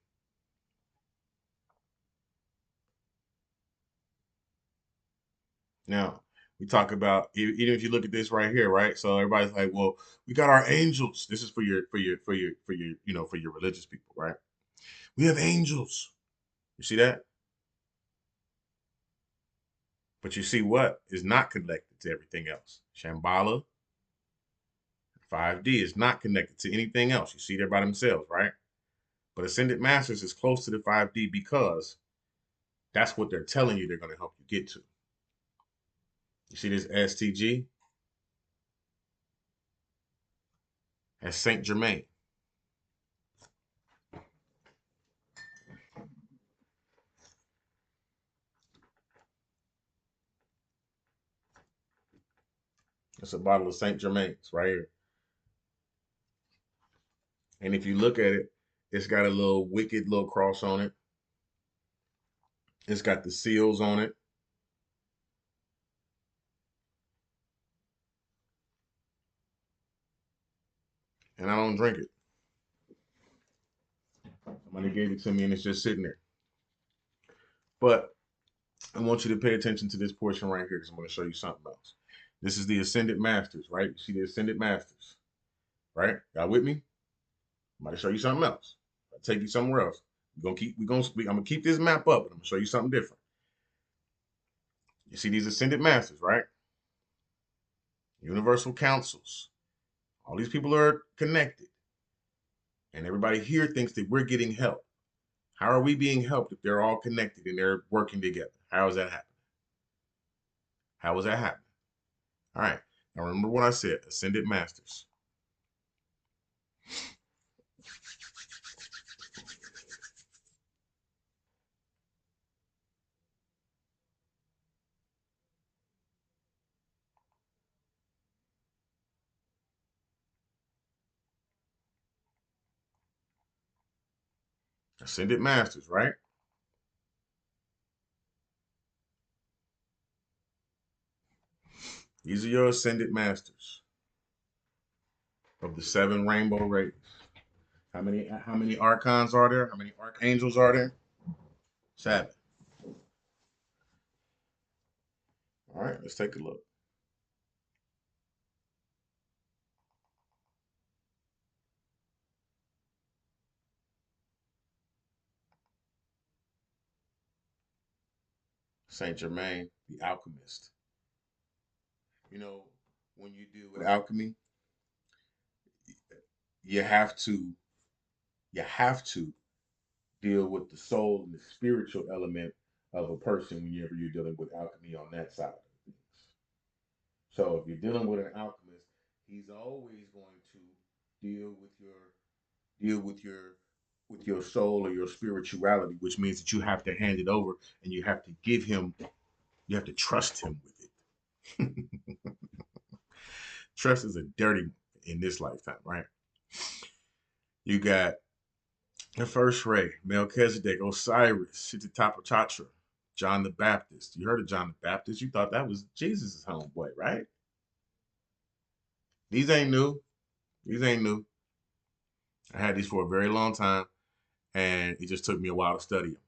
Now, we talk about even if you look at this right here, right? So everybody's like, "Well, we got our angels." This is for your religious people, right? We have angels. You see that? But you see what is not connected to everything else. Shambhala, 5D is not connected to anything else. You see, they're by themselves, right? But Ascended Masters is close to the 5D because that's what they're telling you they're going to help you get to. You see this STG? That's Saint Germain. It's a bottle of Saint Germain's right here. And if you look at it, it's got a little wicked little cross on it. It's got the seals on it. And I don't drink it. Somebody gave it to me and it's just sitting there. But I want you to pay attention to this portion right here because I'm going to show you something else. This is the Ascended Masters, right? You see the Ascended Masters, right? Y'all with me? I'm going to show you something else. I'll take you somewhere else. I'm gonna keep this map up, and I'm gonna show you something different. You see these Ascended Masters, right? Universal Councils. All these people are connected, and everybody here thinks that we're getting help. How are we being helped if they're all connected and they're working together? How is that happening? How is that happening? All right. Now remember what I said, Ascended Masters. Ascended Masters, right? These are your Ascended Masters of the seven rainbow rays. How many archons are there? How many archangels are there? Seven. All right, let's take a look. Saint Germain, the alchemist. You know, when you deal with alchemy, you have to you have to deal with the soul and the spiritual element of a person whenever you're dealing with alchemy on that side of things. So if you're dealing with an alchemist, he's always going to deal with your soul or your spirituality, which means that you have to hand it over and you have to give him, you have to trust him with it. Trust is a dirty one in this lifetime, right? You got the first ray, Melchizedek, Osiris, Chitra, John the Baptist. You heard of John the Baptist? You thought that was Jesus' homeboy, right? These ain't new. These ain't new. I had these for a very long time, and it just took me a while to study them.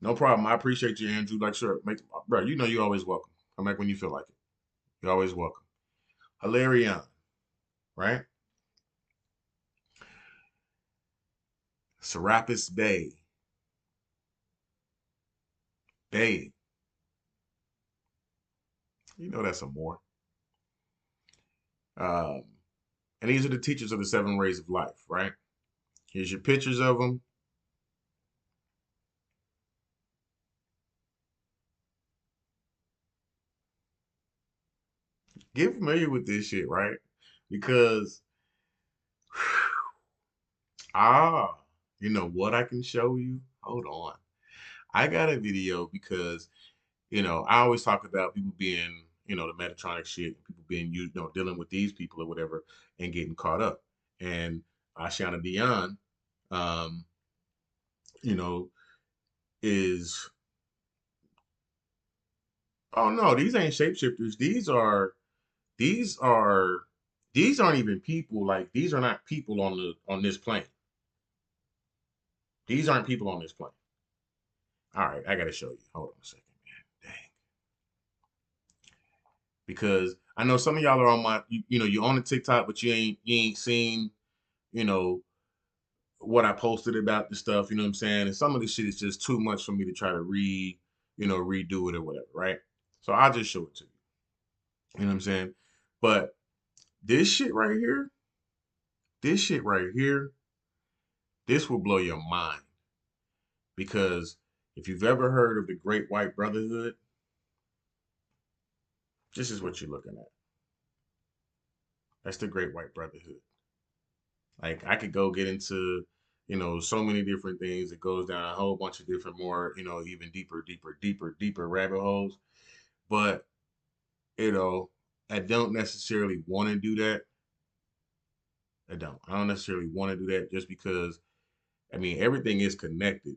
No problem. I appreciate you, Andrew. Like, sure, bro. You know you're always welcome. Come back when you feel like it. You're always welcome. Hilarion, right? Serapis Bay. You know that's some more. Um, and these are the teachers of the seven rays of life, right? Here's your pictures of them. Get familiar with this shit, right? Because ah, you know what I can show you? Hold on. I got a video because, I always talk about people being, the Metatronic shit, people being, dealing with these people or whatever and getting caught up. And Ashana Dion, um, you know, is Oh no, these ain't shapeshifters. These are these aren't even people. Like these are not people on this plane. These aren't people on this plane. All right, I gotta show you. Hold on a second, man. Dang. Because I know some of y'all are on my you know, you're on the TikTok, but you ain't seen, you know, what I posted about the stuff, you know what I'm saying? And some of this shit is just too much for me to try to redo it or whatever, right? So I'll just show it to you. You know what I'm saying? But this shit right here, this shit right here, this will blow your mind. Because if you've ever heard of the Great White Brotherhood, this is what you're looking at. That's the Great White Brotherhood. Like I could go get into, you know, so many different things. It goes down a whole bunch of different more, you know, even deeper rabbit holes. But, you know, I don't necessarily want to do that. I don't. I don't necessarily want to do that just because I mean everything is connected.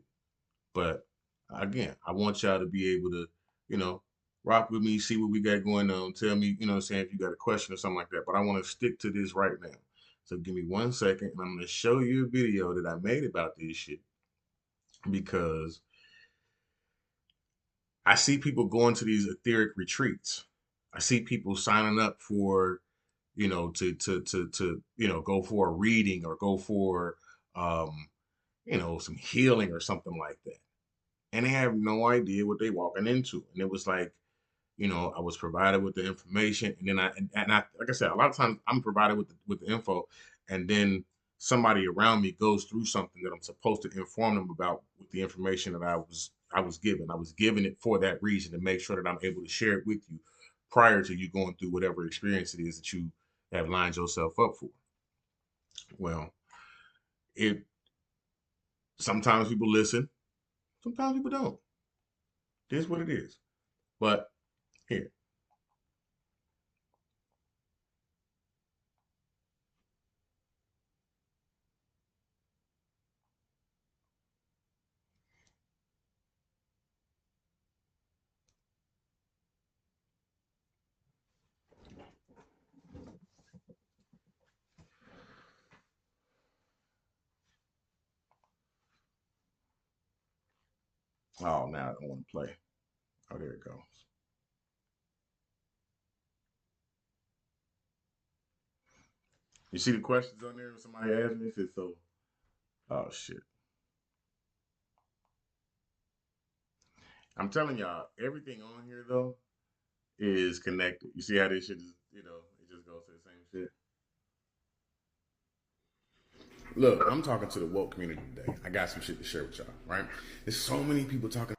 But again, I want y'all to be able to, you know, rock with me, see what we got going on. Tell me, you know what I'm saying, if you got a question or something like that. But I want to stick to this right now. So give me 1 second and I'm going to show you a video that I made about this shit because I see people going to these etheric retreats. I see people signing up for, you know, to you know, go for a reading or go for, um, you know, some healing or something like that. And they have no idea what they walking into. And it was like, you know, I was provided with the information, and then I like I said, a lot of times I'm provided with the info, and then somebody around me goes through something that I'm supposed to inform them about with the information that I was given. I was given it for that reason to make sure that I'm able to share it with you prior to you going through whatever experience it is that you have lined yourself up for. Well, it sometimes people listen, sometimes people don't. It is what it is. But here, oh, now I don't want to play. Oh, there it goes. You see the questions on there? Somebody asked me. It said so. Oh shit! I'm telling y'all, everything on here though is connected. You see how this shit is? You know, it just goes to the same shit. Look, I'm talking to the woke community today. I got some shit to share with y'all. Right? There's so many people talking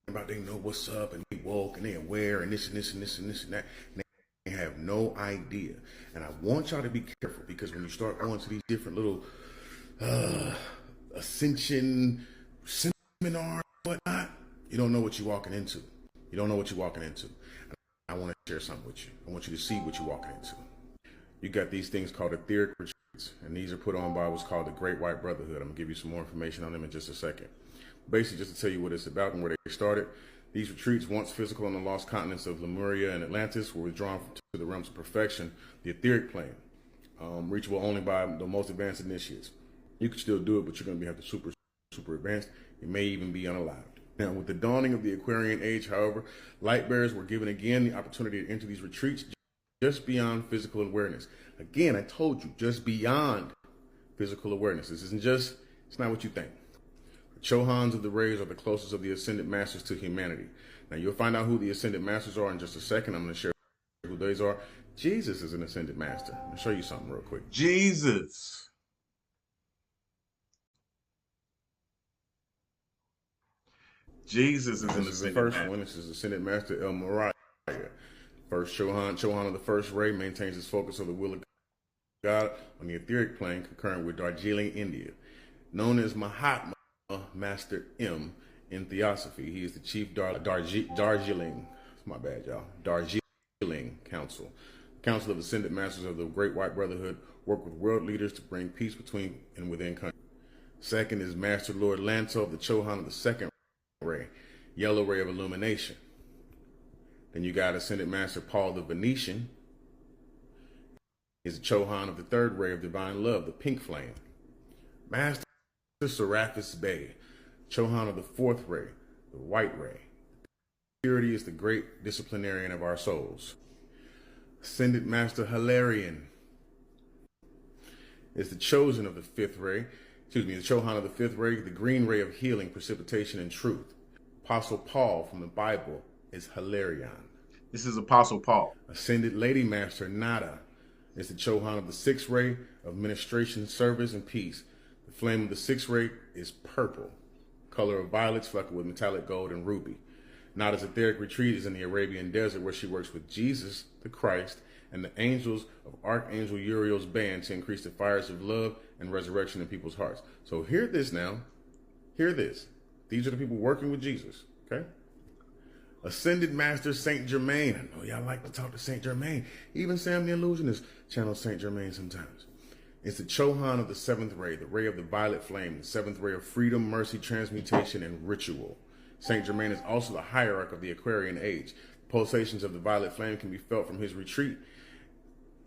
about they know what's up and they woke and they aware and this and this and this and this and that. And they have no idea. And I want y'all to be careful because when you start going to these different little uh, ascension seminars, whatnot, you don't know what you're walking into. You don't know what you're walking into. I want to share something with you. I want you to see what you're walking into. You got these things called etheric retreats, and these are put on by what's called the Great White Brotherhood. I'm gonna give you some more information on them in just a second. Basically, just to tell you what it's about and where they started. These retreats, once physical on the lost continents of Lemuria and Atlantis, were withdrawn to the realms of perfection, the etheric plane, reachable only by the most advanced initiates. You can still do it, but you're going to have to super advanced. You may even be unalived. Now, with the dawning of the Aquarian age, however, light bearers were given again the opportunity to enter these retreats just beyond physical awareness. Again, I told you, just beyond physical awareness. This isn't just, it's not what you think. The Chohans of the rays are the closest of the ascended masters to humanity. Now, you'll find out who the ascended masters are in just a second. I'm going to share who those are. Jesus is an ascended master. I'll show you something real quick. Jesus. Jesus is an ascended first master. One. This is ascended master El Moriah. First Chohan of the first ray maintains his focus on the will of God on the etheric plane, concurrent with Darjeeling, India. Known as Mahatma Master M in Theosophy, he is the chief Darjeeling. My bad, y'all. Darjeeling Council. Council of Ascended Masters of the Great White Brotherhood work with world leaders to bring peace between and within countries. Second is Master Lord Lanto of the Chohan of the second ray, yellow ray of illumination. Then you got Ascended Master Paul the Venetian. He's the Chohan of the third ray of divine love, the pink flame. Master Serapis Bey, Chohan of the fourth ray, the white ray. Purity is the great disciplinarian of our souls. Ascended Master Hilarion is the chosen of the fifth ray, the Chohan of the fifth ray, the green ray of healing, precipitation, and truth. Apostle Paul from the Bible is Hilarion. This is Apostle Paul. Ascended Lady Master Nada is the Chohan of the sixth ray of ministration, service, and peace. The flame of the sixth ray is purple, color of violets fleckered with metallic gold and ruby. Nada's etheric retreat is in the Arabian desert, where she works with Jesus, the Christ, and the angels of Archangel Uriel's band to increase the fires of love and resurrection in people's hearts. So hear this now. Hear this. These are the people working with Jesus, okay? Ascended Master Saint Germain. I know y'all like to talk to Saint Germain. Even Sam the Illusionist channels Saint Germain sometimes. It's the Chohan of the seventh ray, the ray of the violet flame, the seventh ray of freedom, mercy, transmutation, and ritual. Saint Germain is also the hierarch of the Aquarian age. Pulsations of the violet flame can be felt from his retreat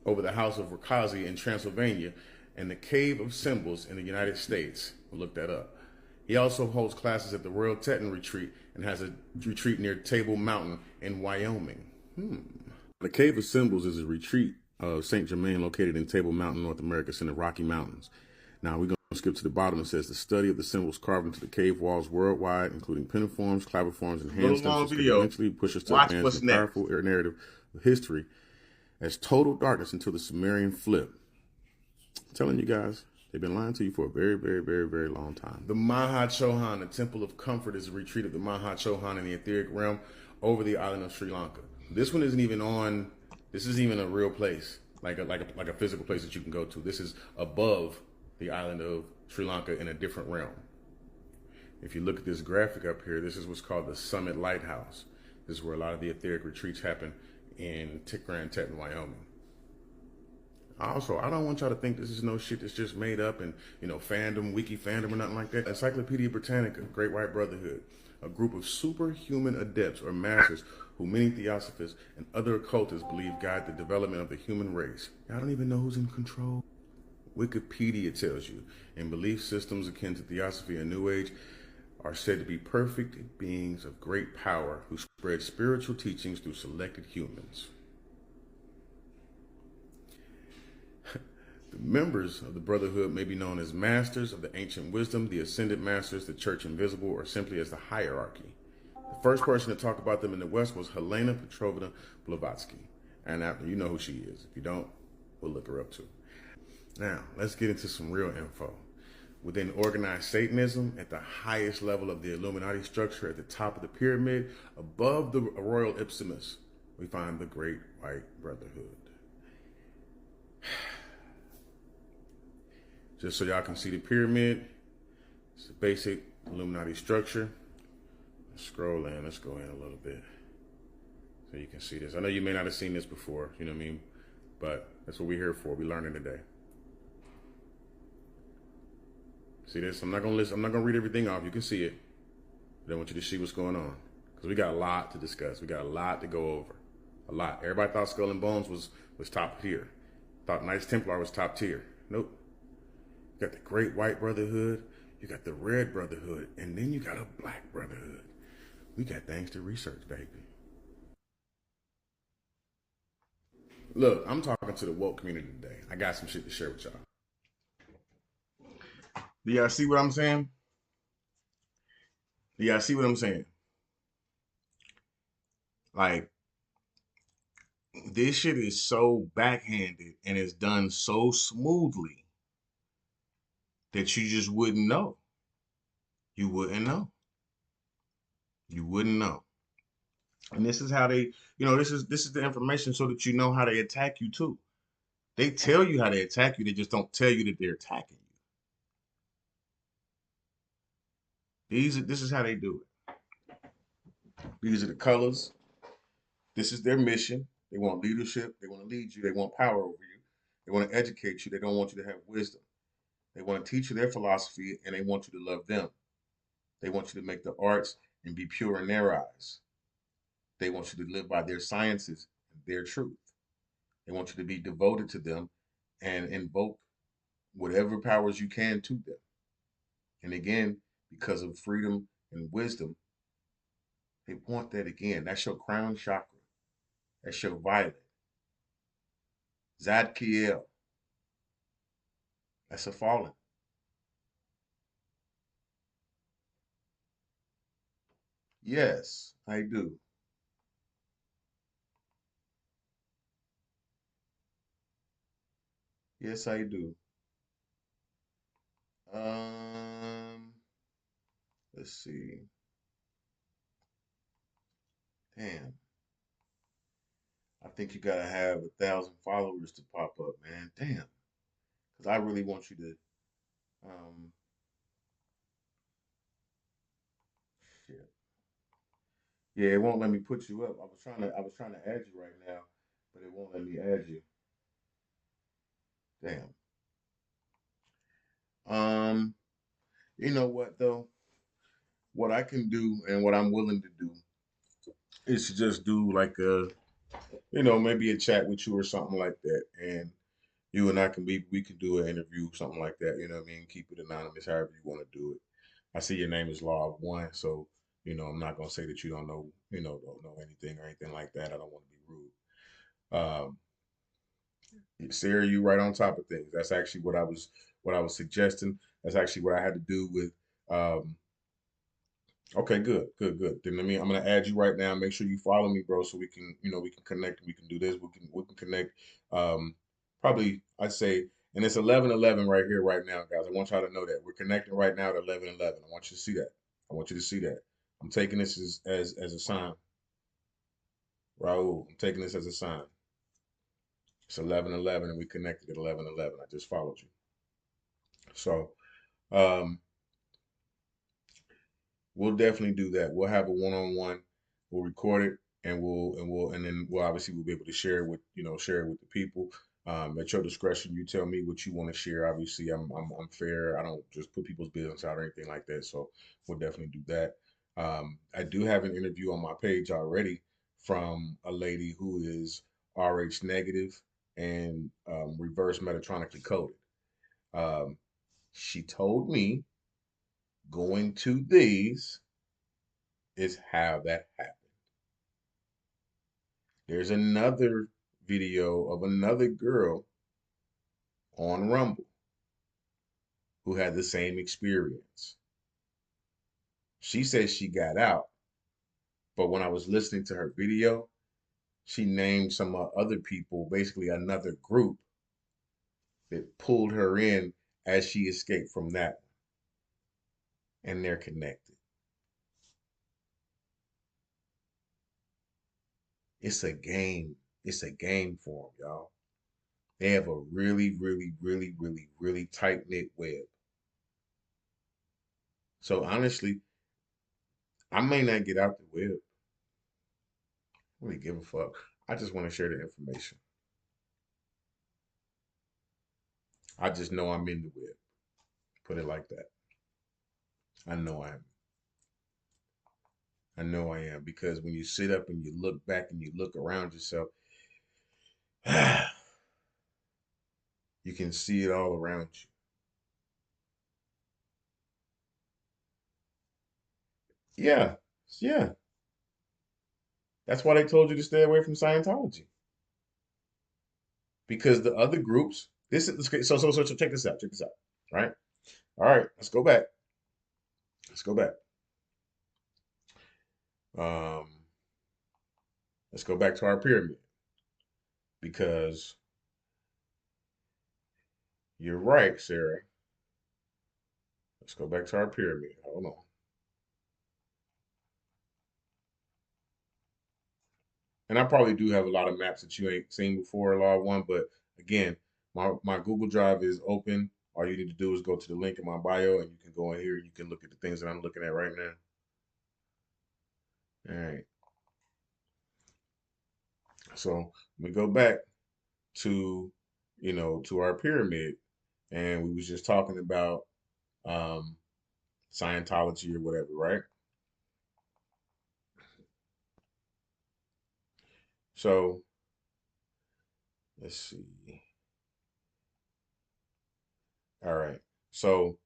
over the house of Rakazi in Transylvania and the Cave of Symbols in the United States. We'll look that up. He also holds classes at the Royal Teton Retreat and has a retreat near Table Mountain in Wyoming. The Cave of Symbols is a retreat of Saint Germain located in Table Mountain, North America. It's in the Rocky Mountains. Now we're going to skip to the bottom. It says the study of the symbols carved into the cave walls worldwide, including peniforms, claviforms, and hand stencils, eventually push us to advance the powerful narrative of history as total darkness until the Sumerian flip. I'm telling you guys, they've been lying to you for a very, very, very, very long time. The Maha Chohan, the Temple of Comfort, is a retreat of the Maha Chohan in the etheric realm over the island of Sri Lanka. This one isn't even on. This isn't even a real place, like a physical place that you can go to. This is above the island of Sri Lanka in a different realm. If you look at this graphic up here, this is what's called the Summit Lighthouse. This is where a lot of the etheric retreats happen in Grand Teton, Wyoming. Also, I don't want y'all to think this is no shit that's just made up and, fandom, wiki fandom or nothing like that. Encyclopedia Britannica, Great White Brotherhood, a group of superhuman adepts or masters who many theosophists and other occultists believe guide the development of the human race. Y'all don't even know who's in control. Wikipedia tells you, in belief systems akin to theosophy and New Age, are said to be perfect beings of great power who spread spiritual teachings through selected humans. The members of the Brotherhood may be known as Masters of the Ancient Wisdom, the Ascended Masters, the Church Invisible, or simply as the Hierarchy. The first person to talk about them in the West was Helena Petrovna Blavatsky. And after, you know who she is. If you don't, we'll look her up too. Now, let's get into some real info. Within organized Satanism, at the highest level of the Illuminati structure, at the top of the pyramid, above the Royal Ipsimus, we find the Great White Brotherhood. Just so y'all can see the pyramid, it's a basic Illuminati structure. Let's scroll in, let's go in a little bit so you can see this. I know you may not have seen this before, you know what I mean? But that's what we're here for. We're learning today. See this? I'm not gonna read everything off. You can see it. But I want you to see what's going on, because we got a lot to discuss. We got a lot to go over. A lot. Everybody thought Skull and Bones was top tier. Thought Knights Templar was top tier. Nope. You got the Great White Brotherhood. You got the Red Brotherhood, and then you got a Black Brotherhood. We got things to research, baby. Look, I'm talking to the woke community today. I got some shit to share with y'all. Do y'all see what I'm saying? Do y'all see what I'm saying? Like, this shit is so backhanded and it's done so smoothly that you just wouldn't know. You wouldn't know. You wouldn't know. And this is how they, this is the information so that you know how they attack you too. They tell you how they attack you, they just don't tell you that they're attacking you. This is how they do it. These are the colors. This is their mission. They want leadership. They want to lead you. They want power over you. They want to educate you. They don't want you to have wisdom. They want to teach you their philosophy, and they want you to love them. They want you to make the arts and be pure in their eyes. They want you to live by their sciences, their truth. They want you to be devoted to them and invoke whatever powers you can to them. And again, because of freedom and wisdom, they want that again. That's your crown chakra. That's your violet. Zadkiel. That's a fallen. Yes, I do. Yes, I do. Um, let's see. Damn. I think you gotta have 1,000 followers to pop up, man. Damn. Because I really want you to um shit. Yeah, it won't let me put you up. I was trying to add you right now, but it won't let me add you. Damn. Um, you know what though? What I can do and what I'm willing to do is to just do like maybe a chat with you or something like that. And you and I can we can do an interview, something like that, you know what I mean? Keep it anonymous, however you want to do it. I see your name is Law of One, so I'm not gonna say that you don't know, don't know anything or anything like that. I don't want to be rude. Sarah, you right on top of things. That's actually what I was suggesting. That's actually what I had to do with um okay, good, good, good. Then I'm gonna add you right now. Make sure you follow me, bro, so we can connect. We can do this. We can connect. Um, probably I'd say, and it's 11:11 right here, right now, guys. I want y'all to know that we're connecting right now at 11:11. I want you to see that. I want you to see that. I'm taking this as a sign, Raul. I'm taking this as a sign. It's 11:11, and we connected at 11:11. I just followed you. So, um, we'll definitely do that. We'll have a one-on-one. We'll record it, and then we'll obviously we'll be able to share it with share it with the people. At your discretion, you tell me what you want to share. Obviously, I'm fair. I don't just put people's business out or anything like that. So we'll definitely do that. I do have an interview on my page already from a lady who is RH negative and reverse metatronically coded. Um, she told me going to these is how that happened. There's another video of another girl on Rumble who had the same experience. She says she got out, but when I was listening to her video, she named some other people, basically another group that pulled her in as she escaped from that one, and they're connected. It's a game. It's a game for them, y'all. They have a really, really, really, really, really tight knit web. So honestly, I may not get out the web. I really give a fuck. I just want to share the information. I just know I'm in the web. Put it like that. I know I am. I know I am because when you sit up and you look back and you look around yourself, you can see it all around you. Yeah, yeah. That's why they told you to stay away from Scientology because the other groups. This is so. Check this out. Check this out. Right. All right. Let's go back. Let's go back. Um, let's go back to our pyramid because you're right, Sarah. Let's go back to our pyramid. Hold on. And I probably do have a lot of maps that you ain't seen before, Law One. But again, my Google Drive is open. All you need to do is go to the link in my bio, and you can go in here. You can look at the things that I'm looking at right now. All right. So we go back to to our pyramid, and we was just talking about um, Scientology or whatever, right? So let's see. All right. So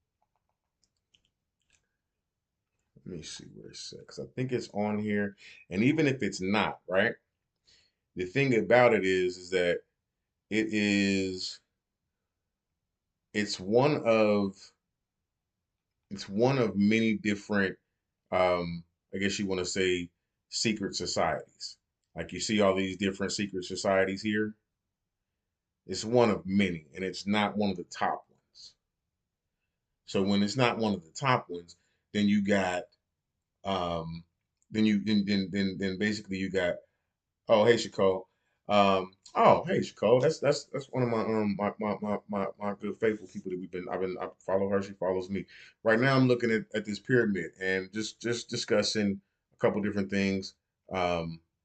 let me see where it's at because I think it's on here. And even if it's not, right? The thing about it is that it is it's one of it's one of many different I guess you want to say secret societies. Like you see all these different secret societies here. It's one of many, and it's not one of the top ones. So when it's not one of the top ones, then you got um then basically you got. Oh, hey, Shakol. Oh, hey, Shakol. That's one of my good faithful people that I follow her. She follows me. Right now, I'm looking at this pyramid and just discussing a couple different things.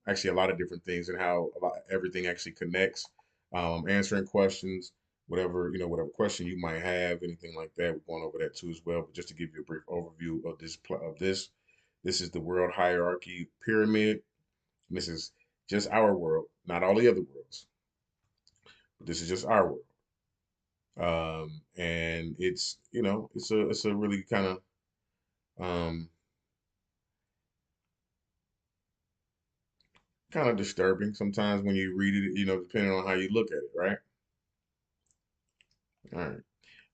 Actually, a lot of different things and how everything actually connects. Answering questions, whatever question you might have, anything like that. We're going over that too as well. But just to give you a brief overview of this is the world hierarchy pyramid. This is just our world, not all the other worlds. But this is just our world. And it's a really um, kind of disturbing sometimes when you read it. Depending on how you look at it, right? All right.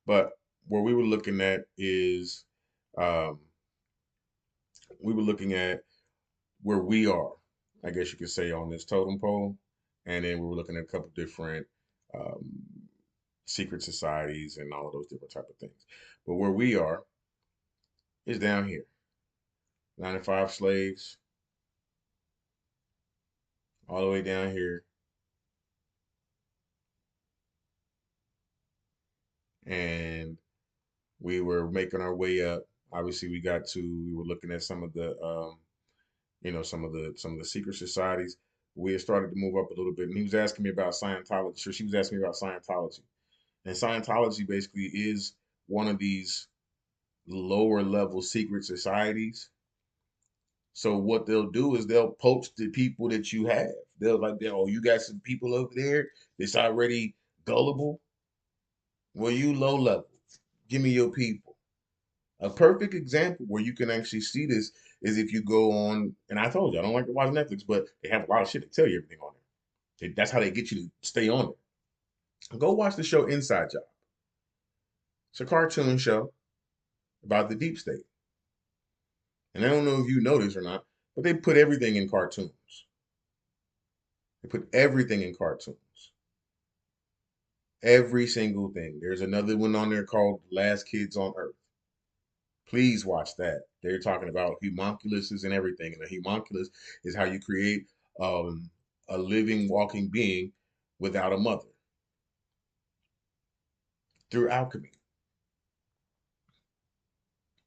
But what we were looking at is um, we were looking at where we are, I guess you could say, on this totem pole, and then we were looking at a couple different um, secret societies and all of those different type of things. But where we are is down here. 95 slaves all the way down here. And we were making our way up. Obviously, we were looking at some of some of the secret societies. We had started to move up a little bit. And he was asking me about Scientology. So she was asking me about Scientology. And Scientology basically is one of these lower level secret societies. So what they'll do is they'll poach the people that you have. Oh, you got some people over there that's already gullible. Well, you low level. Give me your people. A perfect example where you can actually see this is if you go on, and I told you I don't like to watch Netflix, but they have a lot of shit to tell you everything on there. That's how they get you to stay on it. Go watch the show Inside Job. It's a cartoon show about the deep state. And I don't know if you know this or not, but they put everything in cartoons. They put everything in cartoons. Every single thing. There's another one on there called Last Kids on Earth. Please watch that. They're talking about homunculuses and everything. And a homunculus is how you create um, a living, walking being without a mother through alchemy.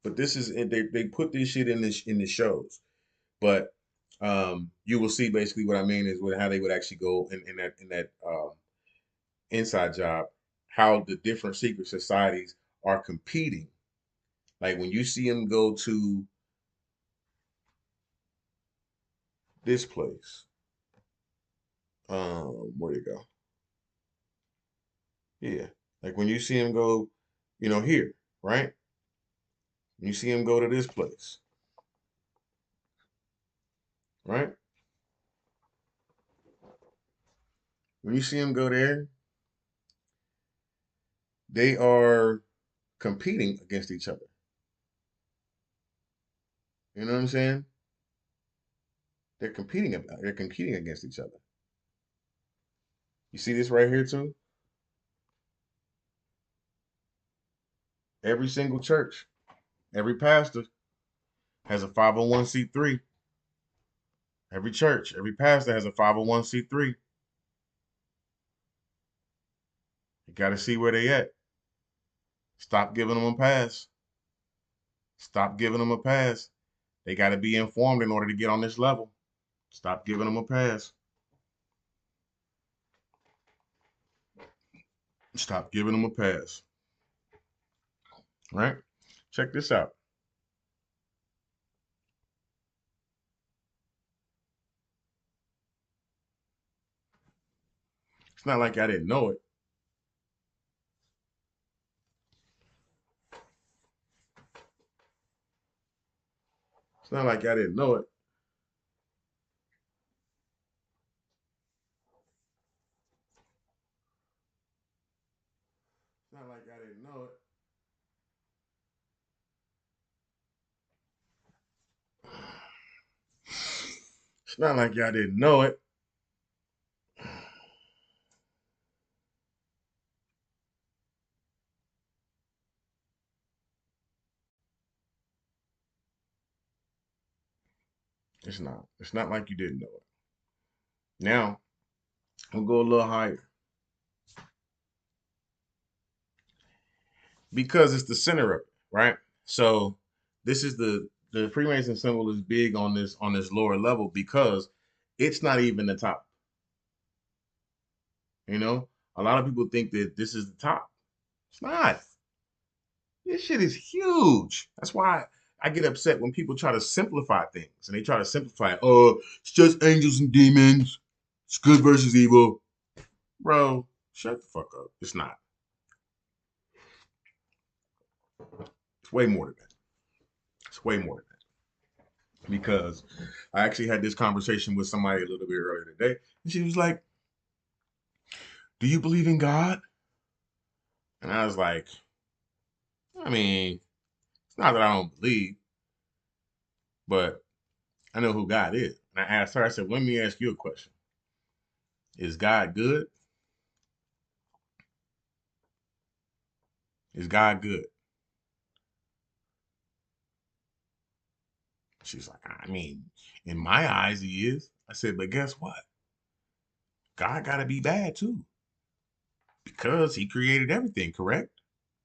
But this is they put this shit in the shows. But you will see basically what I mean is how they would actually go in that inside job, how the different secret societies are competing. Like when you see them go to this place, where you go? Yeah. Like when you see him go, here, right? When you see him go to this place, right? When you see him go there, they are competing against each other. You know what I'm saying? They're competing against each other. You see this right here too? Every single church, every pastor has a 501c3. Every church, every pastor has a 501c3. You got to see where they at. Stop giving them a pass. Stop giving them a pass. They got to be informed in order to get on this level. Stop giving them a pass. Stop giving them a pass. Right? Check this out. It's not like I didn't know it. It's not like I didn't know it. It's not like I didn't know it. It's not like I didn't know it. It's not. It's not like you didn't know it. Now, we'll go a little higher because it's the center of it, right? So this is the Freemason symbol is big on this lower level because it's not even the top. You know, a lot of people think that this is the top. It's not. This shit is huge. That's why I get upset when people try to simplify things and they try to simplify it. Oh, it's just angels and demons. It's good versus evil. Bro, shut the fuck up. It's not. It's way more than that. It's way more than that. Because I actually had this conversation with somebody a little bit earlier today, and she was like, "Do you believe in God?" And I was like, "I mean, it's not that I don't believe, but I know who God is." And I asked her, I said, "Let me ask you a question. Is God good? Is God good?" She's like, "I mean, in my eyes, he is." I said, "But guess what? God got to be bad too, because he created everything, correct?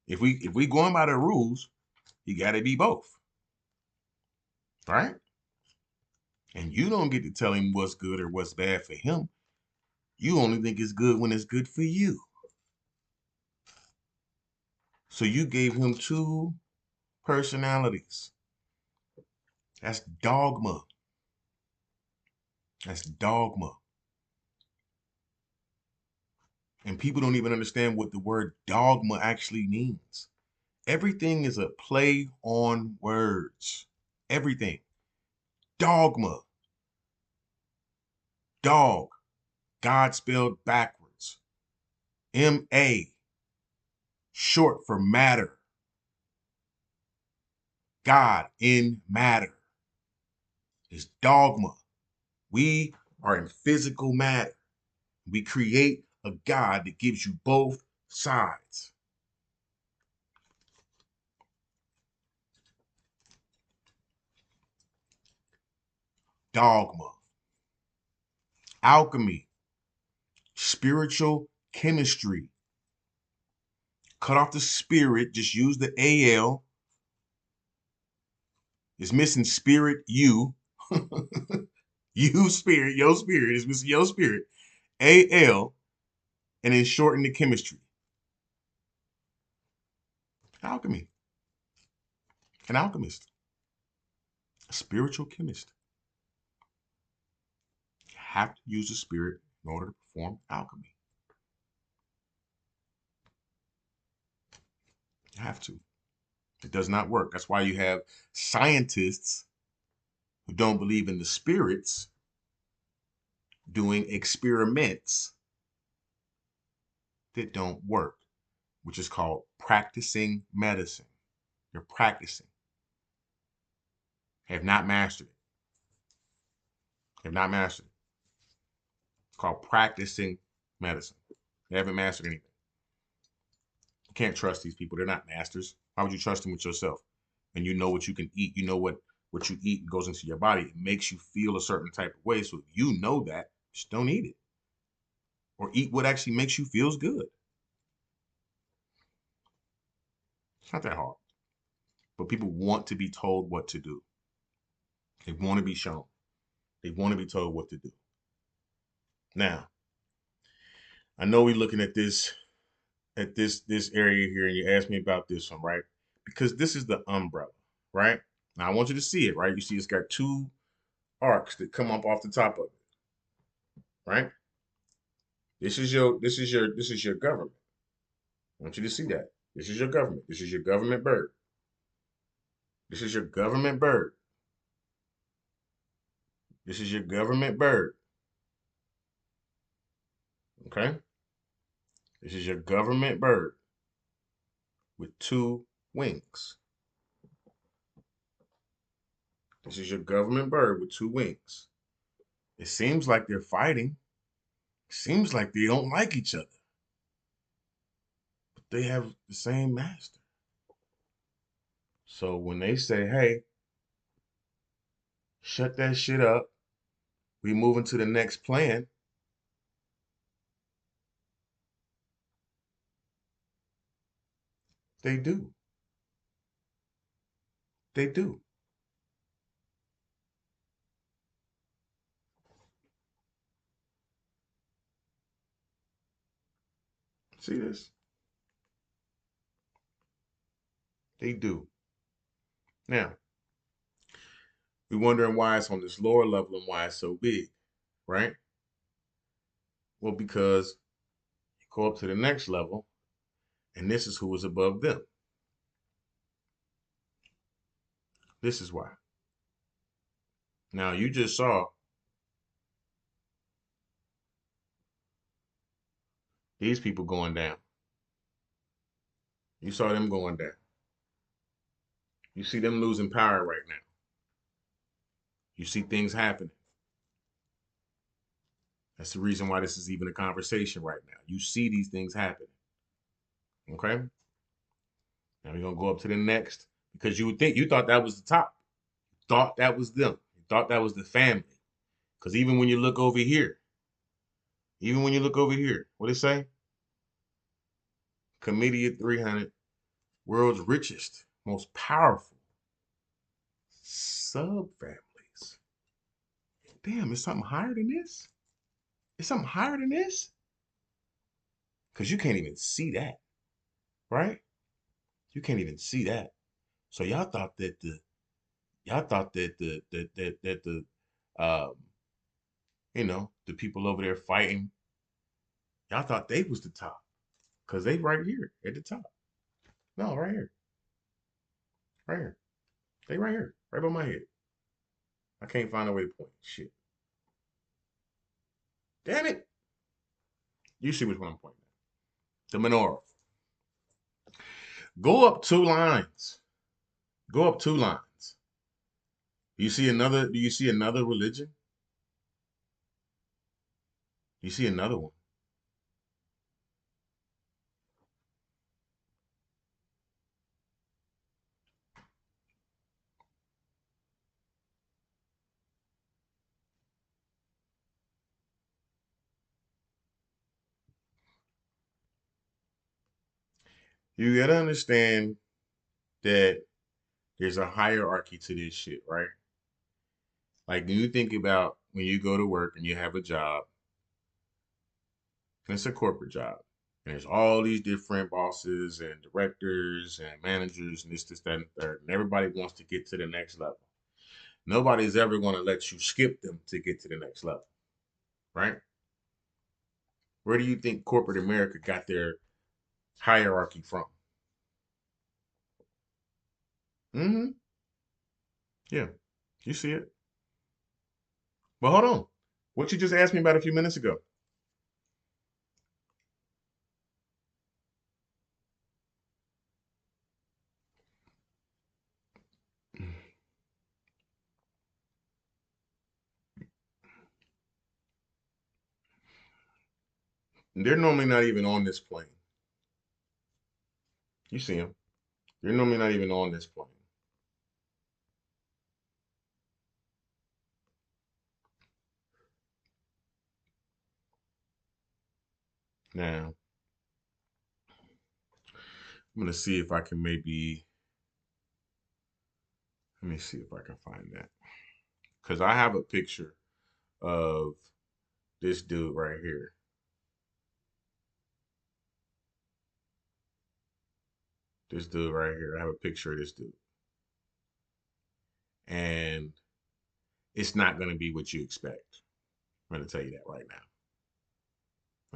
If we going by the rules, he got to be both, right? And you don't get to tell him what's good or what's bad for him. You only think it's good when it's good for you. So you gave him two personalities. That's dogma. That's dogma. And people don't even understand what the word dogma actually means. Everything is a play on words. Everything. Dogma. Dog. God spelled backwards. M-A. Short for matter. God in matter is dogma. We are in physical matter. We create a God that gives you both sides. Dogma. Alchemy. Spiritual chemistry. Cut off the spirit, just use the AL. It's missing spirit, you. You spirit, your spirit. It's missing your spirit. AL, and then shorten the chemistry. Alchemy. An alchemist. A spiritual chemist. You have to use the spirit in order to perform alchemy. You have to. It does not work. That's why you have scientists who don't believe in the spirits doing experiments that don't work, which is called practicing medicine. You're practicing. Have not mastered it. Have not mastered it. It's called practicing medicine. You haven't mastered anything. You can't trust these people. They're not masters. Why would you trust them with yourself? And you know what you can eat. You know what you eat goes into your body. It makes you feel a certain type of way. So if you know that, just don't eat it. Or eat what actually makes you feels good. It's not that hard. But people want to be told what to do. They want to be shown. They want to be told what to do. Now, I know we're looking at this area here, and you asked me about this one, right? Because this is the umbrella, right? Now I want you to see it, right? You see it's got two arcs that come up off the top of it, right? This is your government. I want you to see that. This is your government. This is your government bird. This is your government bird. This is your government bird. Okay? This is your government bird with two wings. This is your government bird with two wings. It seems like they're fighting. It seems like they don't like each other, but they have the same master. So when they say, hey, shut that shit up, we moving to the next plan, they do. They do. See this? They do. Now, we're wondering why it's on this lower level and why it's so big, right? Well, because you go up to the next level, and this is who is above them. This is why. Now, you just saw these people going down. You saw them going down. You see them losing power right now. You see things happening. That's the reason why this is even a conversation right now. You see these things happening. Okay? Now we're gonna go up to the next because you would think you thought that was the top. You thought that was them. You thought that was the family. Because even when you look over here, what it say? Committee of 300, world's richest, most powerful subfamilies. Damn, is something higher than this? Is something higher than this? Because you can't even see that, right? You can't even see that. So y'all thought that the um the people over there fighting, y'all thought they was the top because they right here at the top. No, right here, right here. They right here, right by my head. I can't find a way to point. Shit, damn it! You see which one I'm pointing at? The menorah. Go up two lines. Go up two lines. Do you see another? Do you see another religion? You see another one. You gotta understand that there's a hierarchy to this shit, right? Like, when you think about when you go to work and you have a job, and it's a corporate job, and there's all these different bosses and directors and managers and this, that, and third, and everybody wants to get to the next level. Nobody's ever going to let you skip them to get to the next level, right? Where do you think corporate America got their hierarchy from? Mm-hmm. Yeah, you see it. But hold on. What you just asked me about a few minutes ago. They're normally not even on this plane. You see them. They're normally not even on this plane. Now, I'm going to see if I can maybe, let me see if I can find that. Because I have a picture of this dude right here. This dude right here. I have a picture of this dude. And it's not going to be what you expect. I'm going to tell you that right now.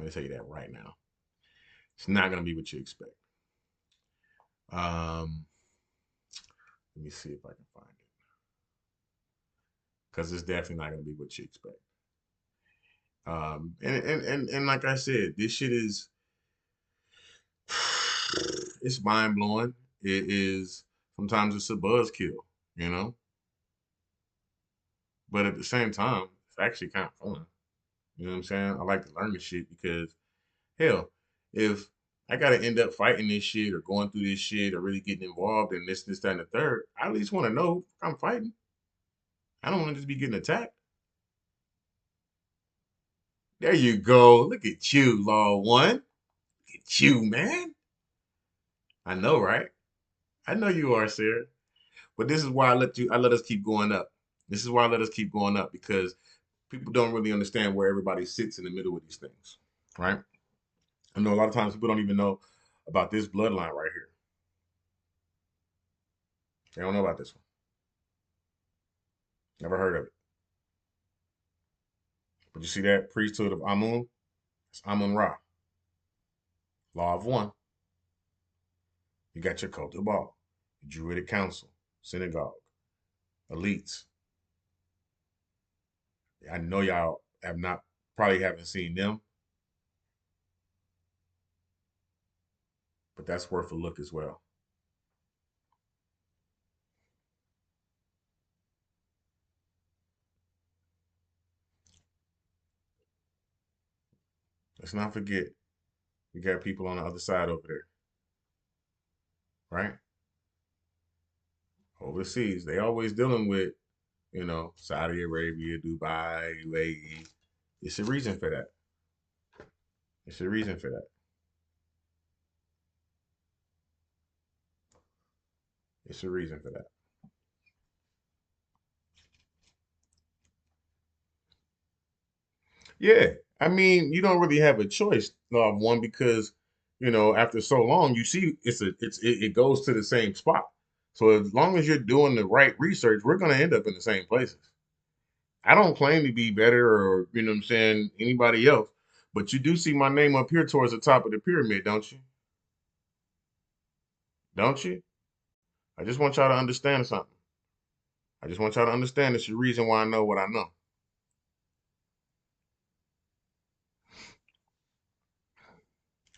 Let me tell you that right now. It's not gonna be what you expect. Um, Let me see if I can find it because it's definitely not gonna be what you expect. And like I said, this shit is it's mind blowing. It is sometimes it's a buzzkill, you know, but at the same time, it's actually kind of fun. You know what I'm saying? I like to learn this shit because hell, if I gotta end up fighting this shit or going through this shit or really getting involved in this, that, and the third, I at least want to know I'm fighting. I don't want to just be getting attacked. There you go. Look at you, Law One. Look at you, man. I know, right? I know you are, Sarah. But this is why I let us keep going up. This is why I let us keep going up because people don't really understand where everybody sits in the middle of these things, right? I know a lot of times people don't even know about this bloodline right here. They don't know about this one. Never heard of it. But you see that priesthood of Amun? It's Amun Ra. Law of one. You got your cult of Baal, Druidic Council, synagogue, elites. I know y'all have not probably haven't seen them, but that's worth a look as well. Let's not forget we got people on the other side over there, right? Overseas, they always dealing with, Saudi Arabia, Dubai, UAE. It's a reason for that. It's a reason for that. It's a reason for that. Yeah, I mean, you don't really have a choice, one, because after so long, you see, it goes to the same spot. So as long as you're doing the right research, we're gonna end up in the same places. I don't claim to be better or what I'm saying anybody else, but you do see my name up here towards the top of the pyramid, don't you? Don't you? I just want y'all to understand something. I just want y'all to understand it's the reason why I know what I know.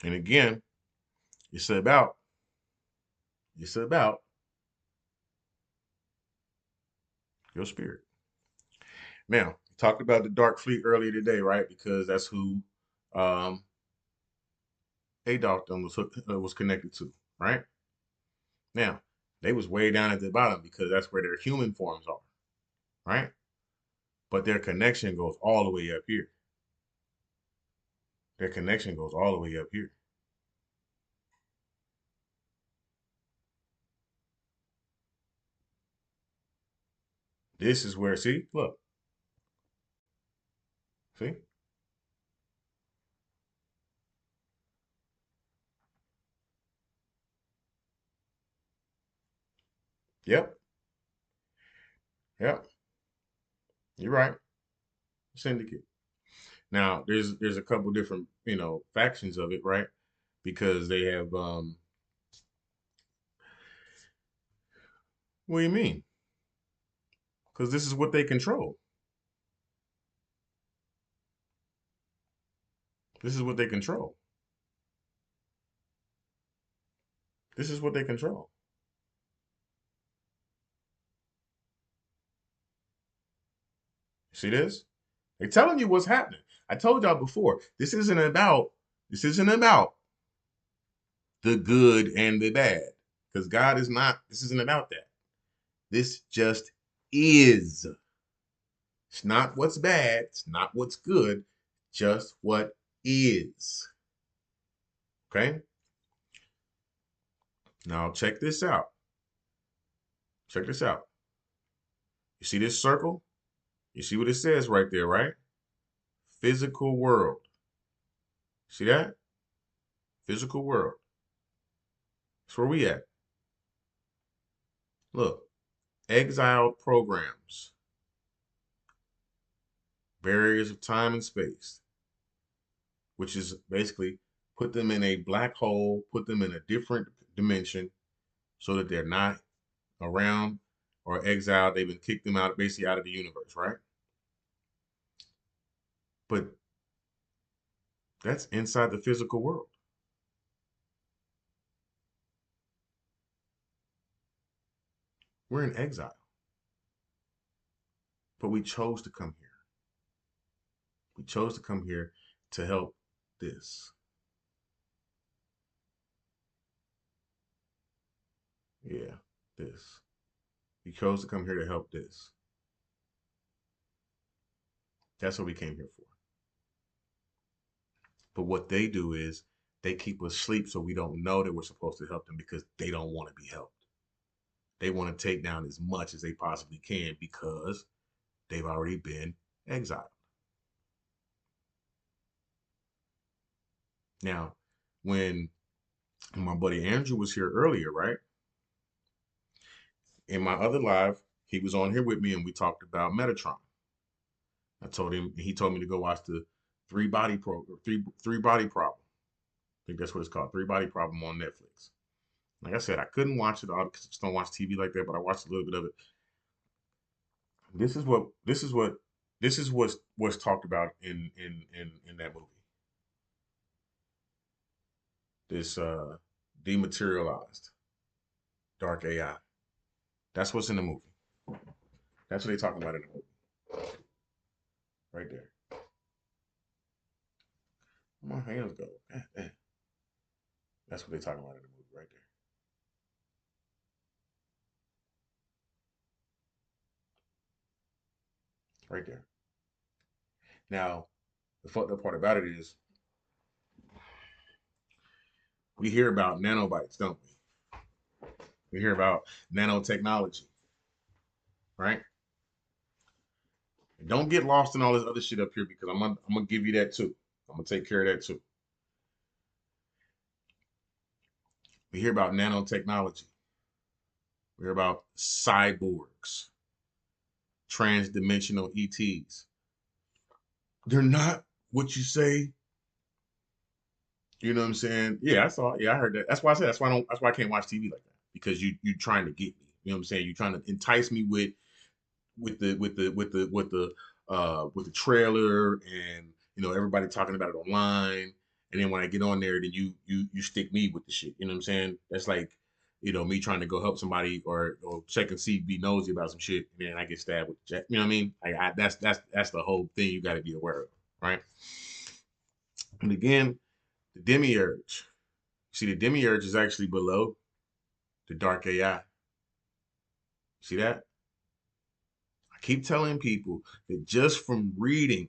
And again, it's about it's about your spirit. Now, we talked about the Dark Fleet earlier today, right? Because that's who um, Adolf was connected to, right? Now, they was way down at the bottom because that's where their human forms are, right? But their connection goes all the way up here. Their connection goes all the way up here. This is where, see, look, see, yep, yep, you're right. Syndicate. Now, there's a couple different factions of it, right? Because they have what do you mean? Because this is what they control. This is what they control. This is what they control. See this? They're telling you what's happening. I told y'all before. This isn't about the good and the bad. Because God is not, this isn't about that. This just is. It's not what's bad. It's not what's good. Just what is. Okay? Now check this out. Check this out. You see this circle? You see what it says right there, right? Physical world. See that? Physical world. That's where we at. Look, exiled programs, barriers of time and space, which is basically put them in a black hole, put them in a different dimension so that they're not around or exiled. They've been kicked them out, basically out of the universe, right? But that's inside the physical world. We're in exile, but we chose to come here. We chose to come here to help this. Yeah, this. We chose to come here to help this. That's what we came here for. But what they do is they keep us asleep so we don't know that we're supposed to help them because they don't want to be helped. They want to take down as much as they possibly can because they've already been exiled. Now, when my buddy Andrew was here earlier, right? In my other live, he was on here with me and we talked about Metatron. I told him, he told me to go watch the three body problem. I think that's what it's called, Three Body Problem on Netflix. Like I said, I couldn't watch it all because I just don't watch TV like that, but I watched a little bit of it. This is what this is what this is what's talked about in that movie. This dematerialized dark AI. That's what's in the movie. That's what they're talking about in the movie. Right there. Where my hands go. God damn. That's what they're talking about in the movie right there. Right there. Now, the fucked up part about it is we hear about nanobites, don't we? We hear about nanotechnology, right? And don't get lost in all this other shit up here because I'm gonna give you that too. I'm gonna take care of that too. We hear about nanotechnology. We hear about cyborgs, transdimensional ETs. They're not what you say. You know what I'm saying? Yeah, I saw. Yeah, I heard that. That's why I said. That's why I don't. That's why I can't watch TV like that because you trying to get me. You know what I'm saying? You're trying to entice me with the trailer and everybody talking about it online. And then when I get on there, then you stick me with the shit. You know what I'm saying? That's like me trying to go help somebody or check and see, be nosy about some shit, and then I get stabbed with the jack. You know what I mean? Like that's the whole thing you got to be aware of, right? And again, the demiurge. See, the demiurge is actually below the dark AI. See that? I keep telling people that just from reading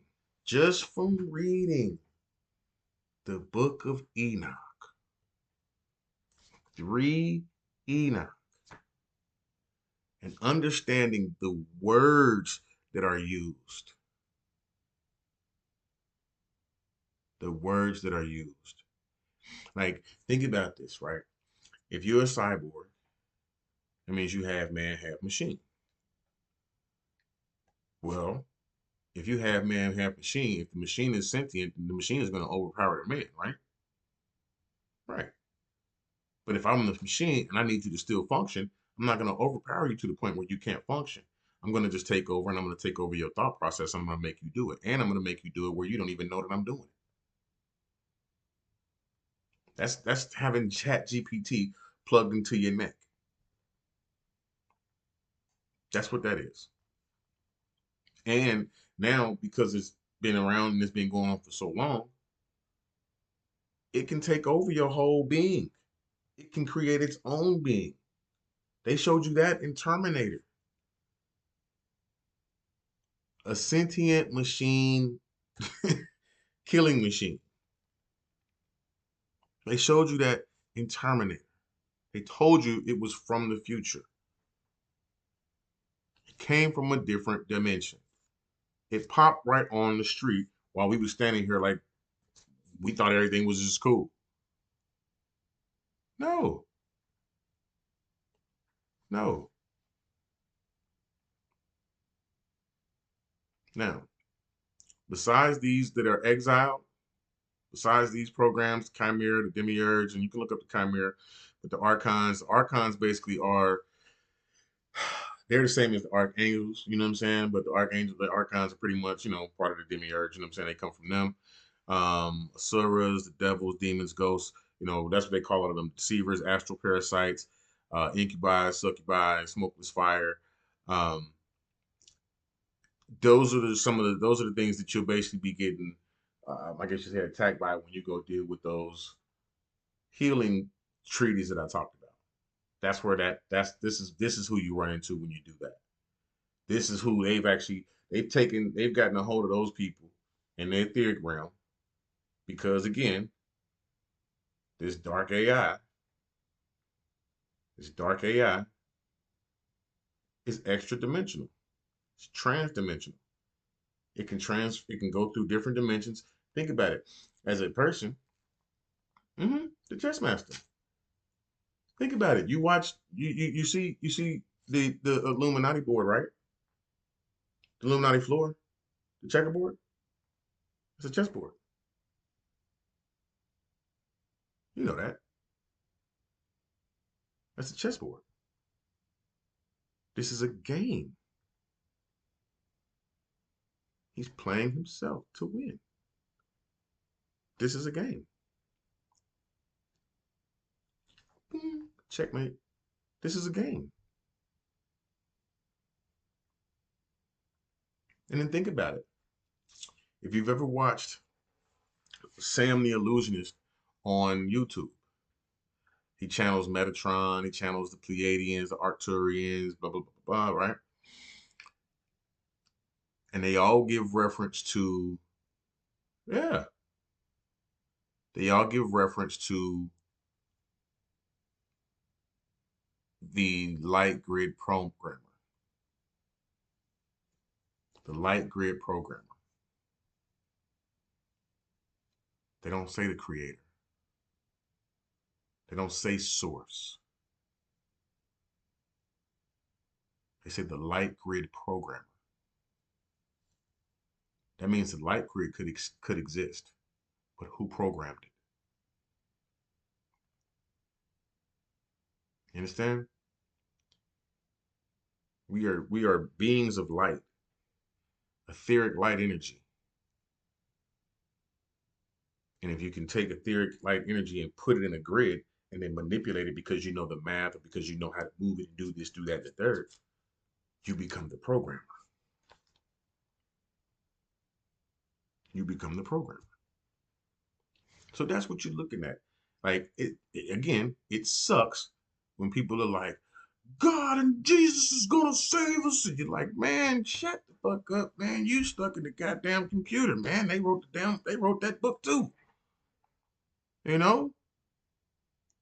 the book of Enoch, 3 Enoch, and understanding the words that are used, the words that are used. Like, think about this, right? If you're a cyborg, that means you have man, have machine. Well, if you have man, have machine, if the machine is sentient, then the machine is going to overpower the man, right? Right. But if I'm the machine and I need you to still function, I'm not going to overpower you to the point where you can't function. I'm going to just take over and I'm going to take over your thought process. I'm going to make you do it. And I'm going to make you do it where you don't even know that I'm doing it. That's having Chat GPT plugged into your neck. That's what that is. And now, because it's been around and it's been going on for so long, it can take over your whole being. It can create its own being. They showed you that in Terminator. A sentient machine, killing machine. They showed you that in Terminator. They told you it was from the future. It came from a different dimension. It popped right on the street while we were standing here like we thought everything was just cool. No, no. Now, besides these that are exiled, Besides these programs, the Chimera, the Demiurge, and you can look up the Chimera, but the Archons basically are they're the same as the archangels, you know what I'm saying? But the archons are pretty much, part of the demiurge, you know what I'm saying? They come from them. Asuras, the devils, demons, ghosts, that's what they call all of them. Deceivers, astral parasites, incubi, succubi, smokeless fire. Um, those are the things that you'll basically be getting, I guess you say attacked by when you go deal with those healing treaties that I talked about. That's where this is who you run into when you do that. This is who they've gotten a hold of those people in the etheric realm because again, this dark AI, this dark AI is extra dimensional. It's trans-dimensional. It can go through different dimensions. Think about it. As a person, the chess master. Think about it. You see the Illuminati board, right? The Illuminati floor, the checkerboard. It's a chessboard. You know that. That's a chessboard. This is a game. He's playing himself to win. This is a game. Checkmate. This is a game. And then think about it. If you've ever watched Sam the Illusionist on YouTube, he channels Metatron, he channels the Pleiadians, the Arcturians, blah, blah, blah, blah, right? And they all give reference to, yeah, they all give reference to the light grid programmer. The light grid programmer. They don't say the creator. They don't say source. They say the light grid programmer. That means the light grid could exist, but who programmed it? You understand? We are beings of light, etheric light energy. And if you can take etheric light energy and put it in a grid and then manipulate it because you know the math or because you know how to move it and do this, do that, and the third, you become the programmer. You become the programmer. So that's what you're looking at. Like again, it sucks when people are like, God and Jesus is gonna save us. And you're like, man, shut the fuck up, man. You stuck in the goddamn computer, man. They wrote that book too. You know?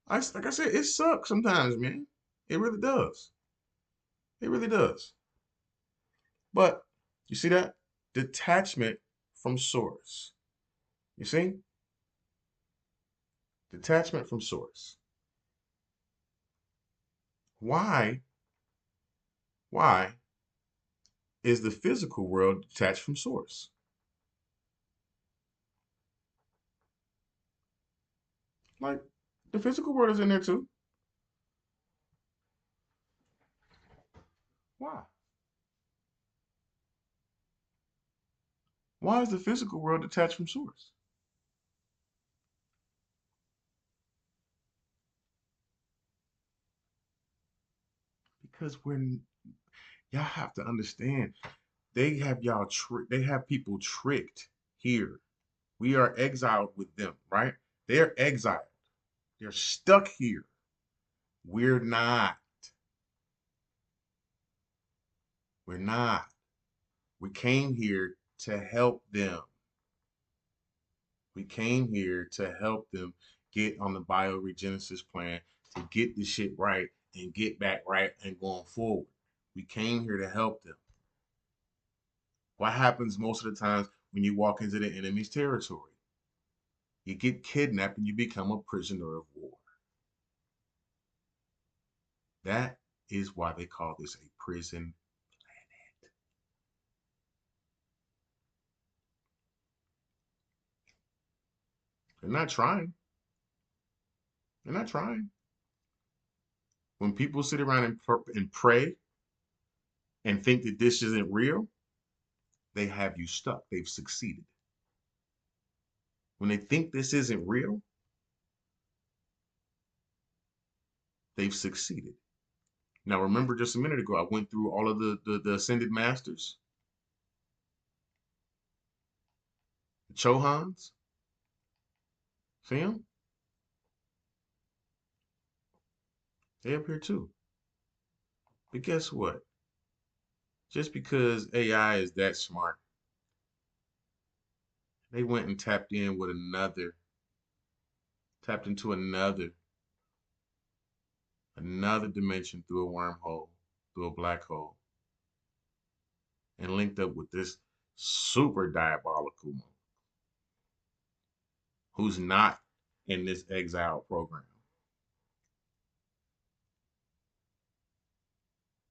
Like I said, it sucks sometimes, man. It really does. It really does. But you see that? Detachment from source. You see? Detachment from source. Why? Why is the physical world detached from source? Like the physical world is in there too. Why? Why is the physical world detached from source? Because y'all have to understand, they have people tricked here. We are exiled with them, right? They're exiled. They're stuck here. We're not. We're not. We came here to help them. We came here to help them get on the bioregenesis plan to get the shit right and get back right and going forward. We came here to help them. What happens most of the times when you walk into the enemy's territory? You get kidnapped and you become a prisoner of war. That is why they call this a prison planet. They're not trying. They're not trying. When people sit around and pray and think that this isn't real, they have you stuck. They've succeeded. When they think this isn't real, they've succeeded. Now, remember just a minute ago, I went through all of the ascended masters, the Chohans. See them? They up here too. But guess what? Just because AI is that smart, they went and tapped into another dimension through a wormhole, through a black hole, and linked up with this super diabolical monk who's not in this exile program,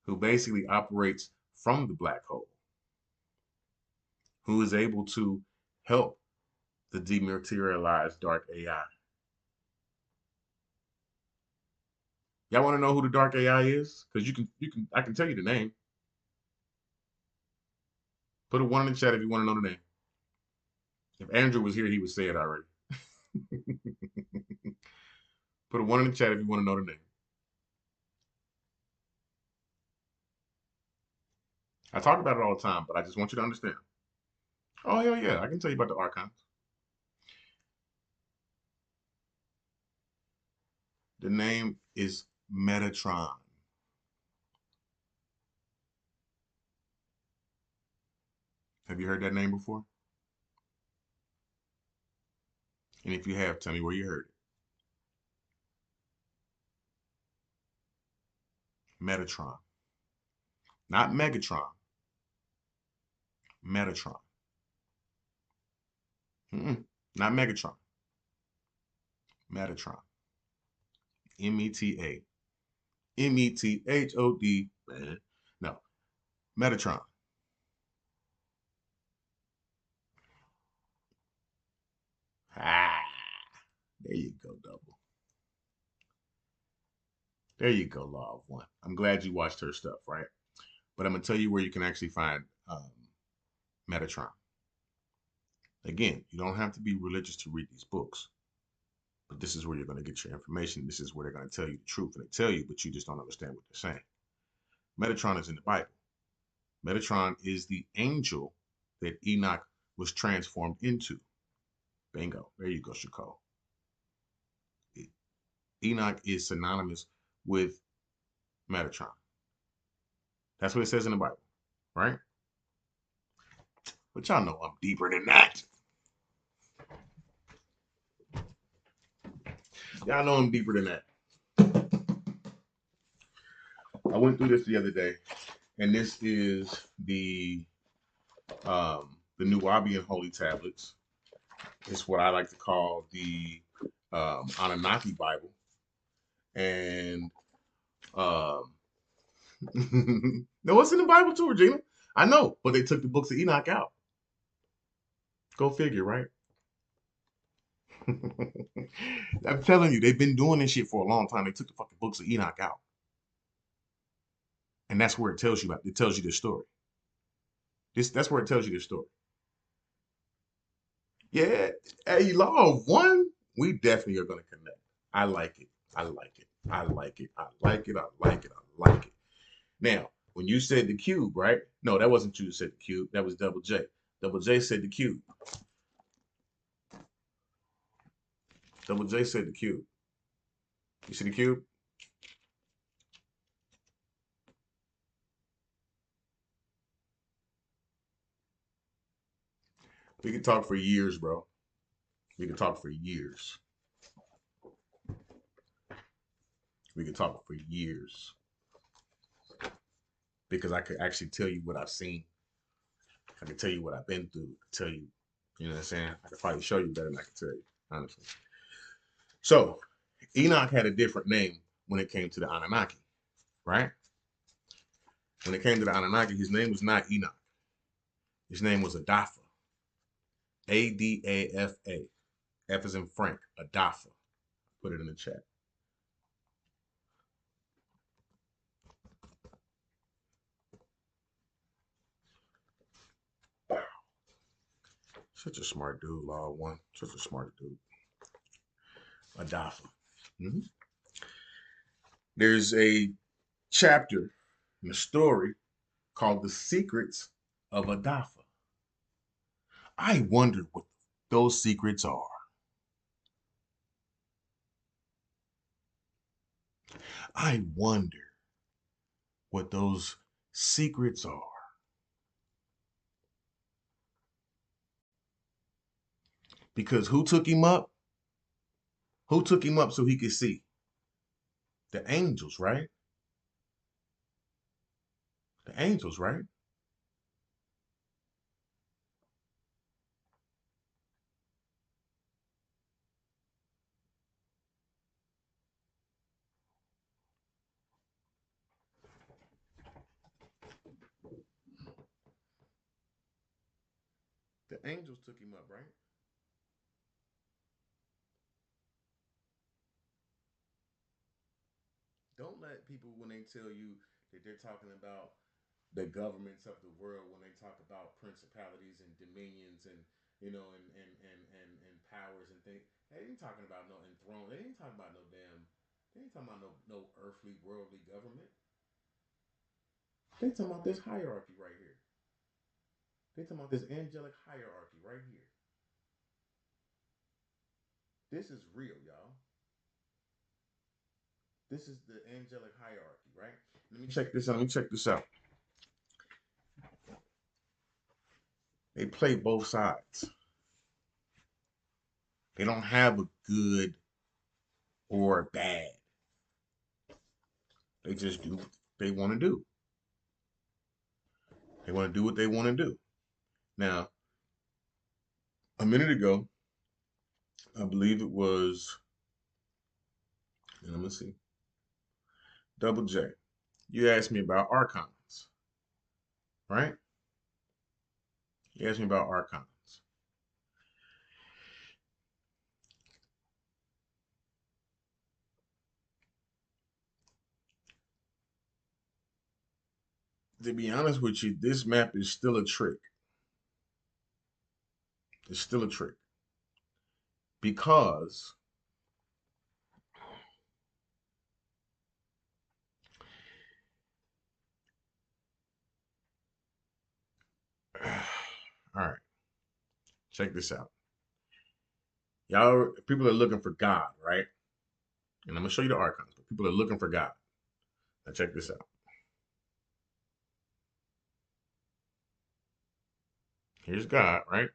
who basically operates from the black hole, who is able to help the dematerialized dark AI. Y'all want to know who the dark AI is? Because I can tell you the name. Put a one in the chat if you want to know the name. If Andrew was here, he would say it already. Put a one in the chat if you want to know the name. I talk about it all the time, but I just want you to understand. Oh, hell yeah, I can tell you about the archons. The name is Metatron. Have you heard that name before? And if you have, tell me where you heard it. Metatron. Not Megatron. Metatron. Not Megatron. Metatron. META. METHOD. No. Metatron. Ah, there you go, double. There you go, Law of One. I'm glad you watched her stuff, right? But I'm gonna tell you where you can actually find Metatron. Again, you don't have to be religious to read these books, but this is where you're going to get your information. This is where they're going to tell you the truth, and they tell you, but you just don't understand what they're saying. Metatron is in the Bible. Metatron is the angel that Enoch was transformed into. Bingo. There you go, Shako. Enoch is synonymous with Metatron. That's what it says in the Bible, right? But y'all know I'm deeper than that. Y'all know I'm deeper than that. I went through this the other day, and this is the Nubian Holy Tablets. It's what I like to call the Anunnaki Bible. And no, it's in the Bible too, Regina. I know, but they took the books of Enoch out. Go figure, right? I'm telling you, they've been doing this shit for a long time. They took the fucking books of Enoch out. And that's where it tells you about it tells you this story. That's where it tells you this story. Yeah, hey, Law of One, we definitely are gonna connect. I like it. I like it. I like it. I like it. I like it. I like it. Now, when you said the cube, right? No, that wasn't you who said the cube. That was Double J. Double J said the cube. Double J said the cube. You see the cube? We could talk for years, bro. We could talk for years. We could talk for years because I could actually tell you what I've seen. I can tell you what I've been through. Tell you, you know what I'm saying? I could probably show you better than I can tell you, honestly. So Enoch had a different name when it came to the Anunnaki, right? When it came to the Anunnaki, his name was not Enoch. His name was Adafa. Adafa. F is in Frank, Adafa. Put it in the chat. Such a smart dude, Law One. Such a smart dude. Adafa. Mm-hmm. There's a chapter in a story called The Secrets of Adafa. I wonder what those secrets are. I wonder what those secrets are. Because who took him up? Who took him up so he could see? The angels, right? The angels, right? The angels took him up, right? Don't let people, when they tell you that they're talking about the governments of the world, when they talk about principalities and dominions and and powers and things, they ain't talking about no enthroned. They ain't talking about no damn. They ain't talking about no earthly worldly government. They talking about this hierarchy right here. They talking about this angelic hierarchy right here. This is real, y'all. This is the angelic hierarchy, right? Let me check this out. Let me check this out. They play both sides. They don't have a good or a bad. They just do what they want to do. They want to do what they want to do. Now, a minute ago, I believe it was, and let me see, Double J. You asked me about archons, right? You asked me about archons. To be honest with you, this map is still a trick. It's still a trick because all right, check this out. Y'all, people are looking for God, right? And I'm gonna show you the archons, but people are looking for God. Now check this out. Here's God, right?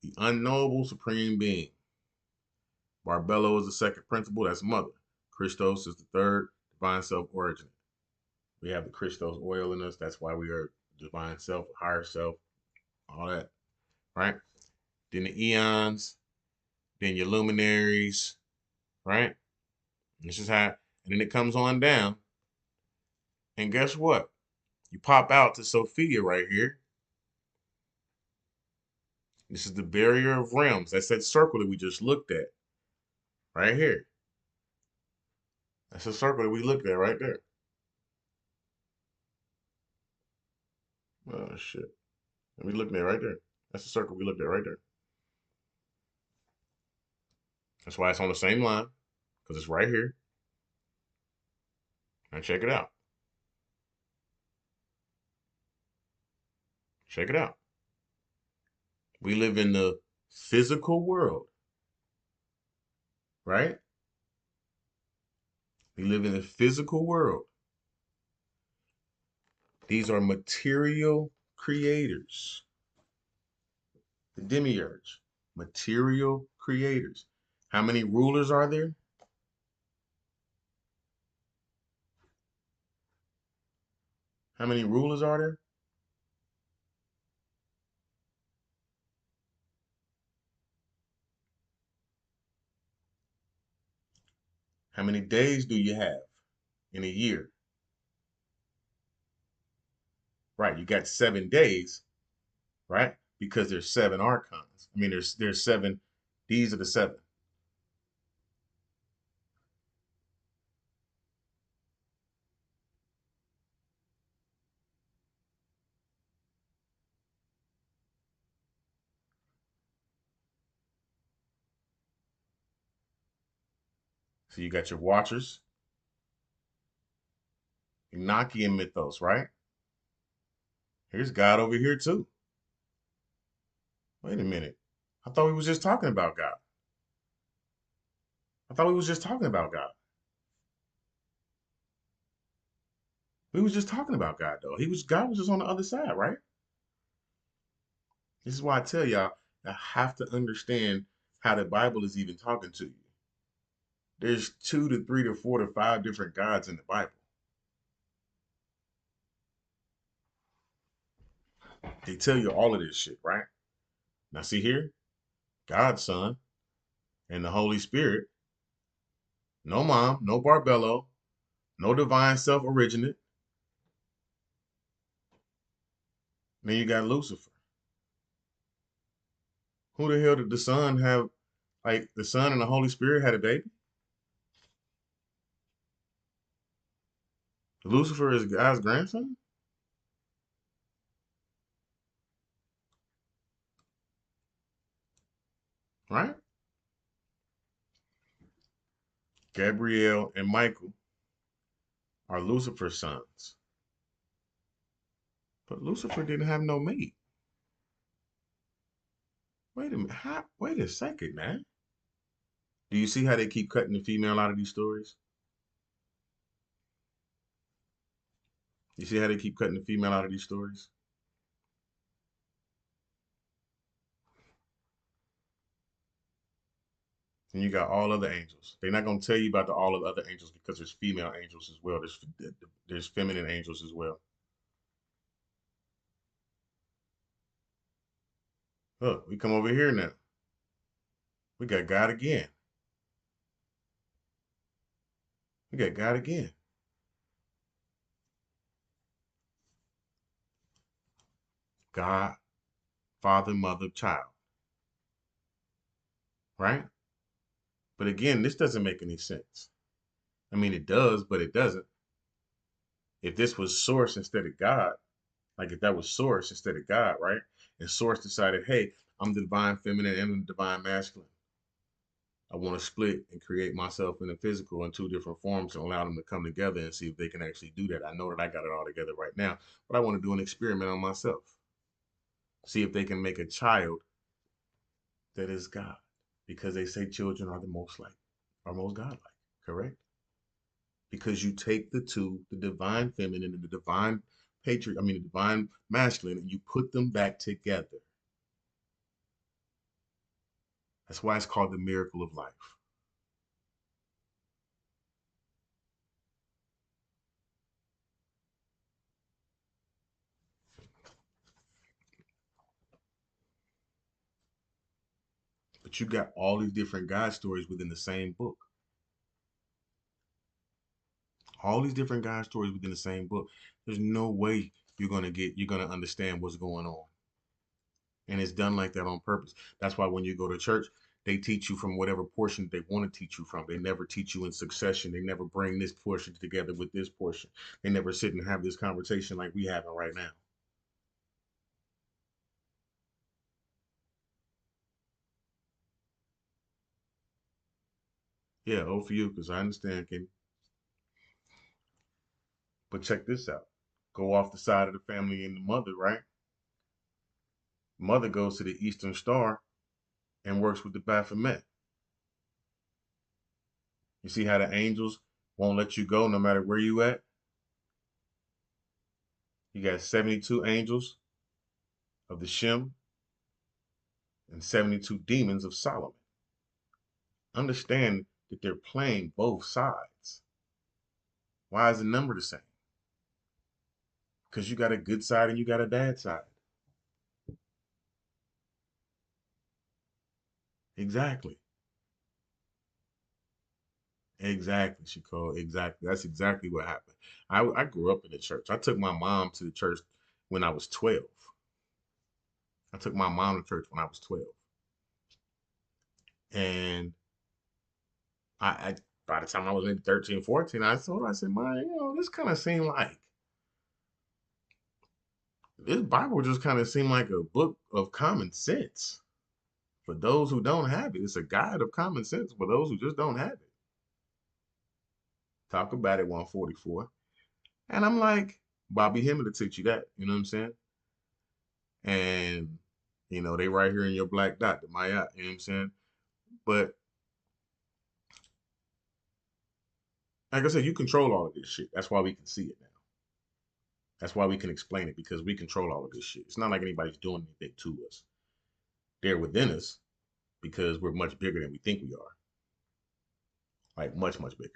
The unknowable supreme being. Barbello is the second principle, that's mother. Christos is the third, divine self origin. We have the Christos oil in us, that's why we are divine self, higher self, all that, right? Then the eons, then your luminaries, right? This is how, and then it comes on down. And guess what? You pop out to Sophia right here. This is the barrier of realms. That's that circle that we just looked at right here. That's the circle that we looked at right there. Oh, shit. We looking at right there. That's the circle we looked at right there. That's why it's on the same line, because it's right here. Now check it out. Check it out. We live in the physical world, right? We live in the physical world. These are material creators. The demiurge, material creators. How many rulers are there? How many rulers are there? How many days do you have in a year? Right, you got 7 days, right? Because there's seven archons. I mean, there's seven. These are the seven. So you got your watchers, Enochian mythos, right? Here's God over here too. Wait a minute. I thought we was just talking about God. I thought we was just talking about God. We was just talking about God though. God was just on the other side, right? This is why I tell y'all, I have to understand how the Bible is even talking to you. There's two to three to four to five different gods in the Bible. They tell you all of this shit, right? Now see here, God's Son and the Holy Spirit. No mom, no Barbello, no divine self-originate. Then you got Lucifer. Who the hell did the Son have? Like the Son and the Holy Spirit had a baby? Lucifer is God's grandson, right? Gabriel and Michael are Lucifer's sons. But Lucifer didn't have no mate. Wait a minute. Wait a second, man. Do you see how they keep cutting the female out of these stories? You see how they keep cutting the female out of these stories? And you got all other angels. They're not going to tell you about all of the other angels because there's female angels as well. There's feminine angels as well. Look, we come over here now. We got God again. We got God again. God, Father, Mother, Child. Right? But again, this doesn't make any sense. I mean, it does, but it doesn't. If this was source instead of God, like if that was source instead of God, right? And source decided, hey, I'm the divine feminine and the divine masculine. I want to split and create myself in the physical in two different forms and allow them to come together and see if they can actually do that. I know that I got it all together right now, but I want to do an experiment on myself. See if they can make a child that is God. Because they say children are the most like, are most godlike, correct? Because you take the two, the divine feminine and the divine the divine masculine, and you put them back together. That's why it's called the miracle of life. But you got all these different God stories within the same book. All these different God stories within the same book. There's no way you're gonna understand what's going on. And it's done like that on purpose. That's why when you go to church, they teach you from whatever portion they want to teach you from. They never teach you in succession. They never bring this portion together with this portion. They never sit and have this conversation like we having right now. Yeah, oh for you, because I understand, Kenny. But check this out. Go off the side of the family and the mother, right? Mother goes to the Eastern Star and works with the Baphomet. You see how the angels won't let you go no matter where you at? You got 72 angels of the Shem and 72 demons of Solomon. Understand that they're playing both sides. Why is the number the same? Because you got a good side and you got a bad side. Exactly. Exactly, Chico. Exactly. That's exactly what happened. I grew up in the church. I took my mom to the church when I was 12. I took my mom to church when I was 12. And I by the time I was maybe 13, 14, I said, man, this kind of seemed like this Bible just kind of seemed like a book of common sense for those who don't have it. It's a guide of common sense for those who just don't have it. Talk about it 144. And I'm like, Bobby Hemmett to teach you that. You know what I'm saying? And, they right here in your black dot, the Maya, you know what I'm saying? But like I said, you control all of this shit. That's why we can see it now. That's why we can explain it because we control all of this shit. It's not like anybody's doing anything to us. They're within us because we're much bigger than we think we are. Like much, much bigger.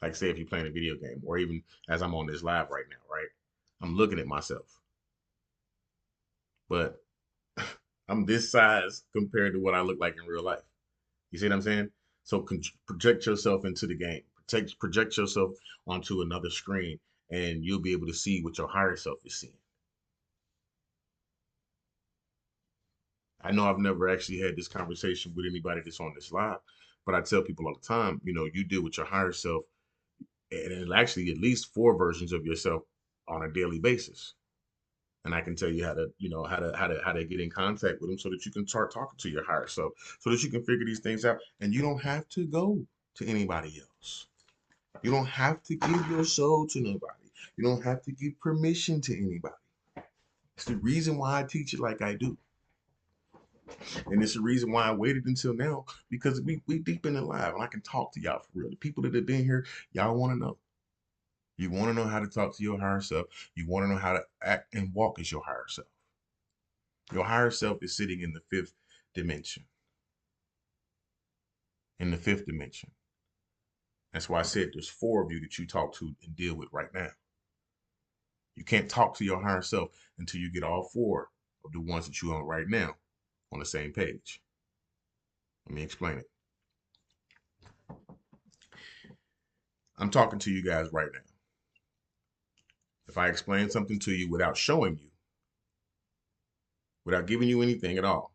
Like say if you're playing a video game, or even as I'm on this live right now, right? I'm looking at myself, but I'm this size compared to what I look like in real life. You see what I'm saying? So project yourself into the game. Project yourself onto another screen, and you'll be able to see what your higher self is seeing. I know I've never actually had this conversation with anybody that's on this live, but I tell people all the time, you deal with your higher self, and it's actually at least four versions of yourself on a daily basis. And I can tell you how to, how to get in contact with them so that you can start talking to your higher self, so that you can figure these things out, and you don't have to go to anybody else. You don't have to give your soul to nobody. You don't have to give permission to anybody. It's the reason why I teach it like I do. And it's the reason why I waited until now, because we deep in the live and I can talk to y'all for real. The people that have been here, y'all want to know. You want to know how to talk to your higher self. You want to know how to act and walk as your higher self. Your higher self is sitting in the fifth dimension. In the fifth dimension. That's why I said there's four of you that you talk to and deal with right now. You can't talk to your higher self until you get all four of the ones that you're on right now on the same page. Let me explain it. I'm talking to you guys right now. If I explain something to you without showing you, without giving you anything at all,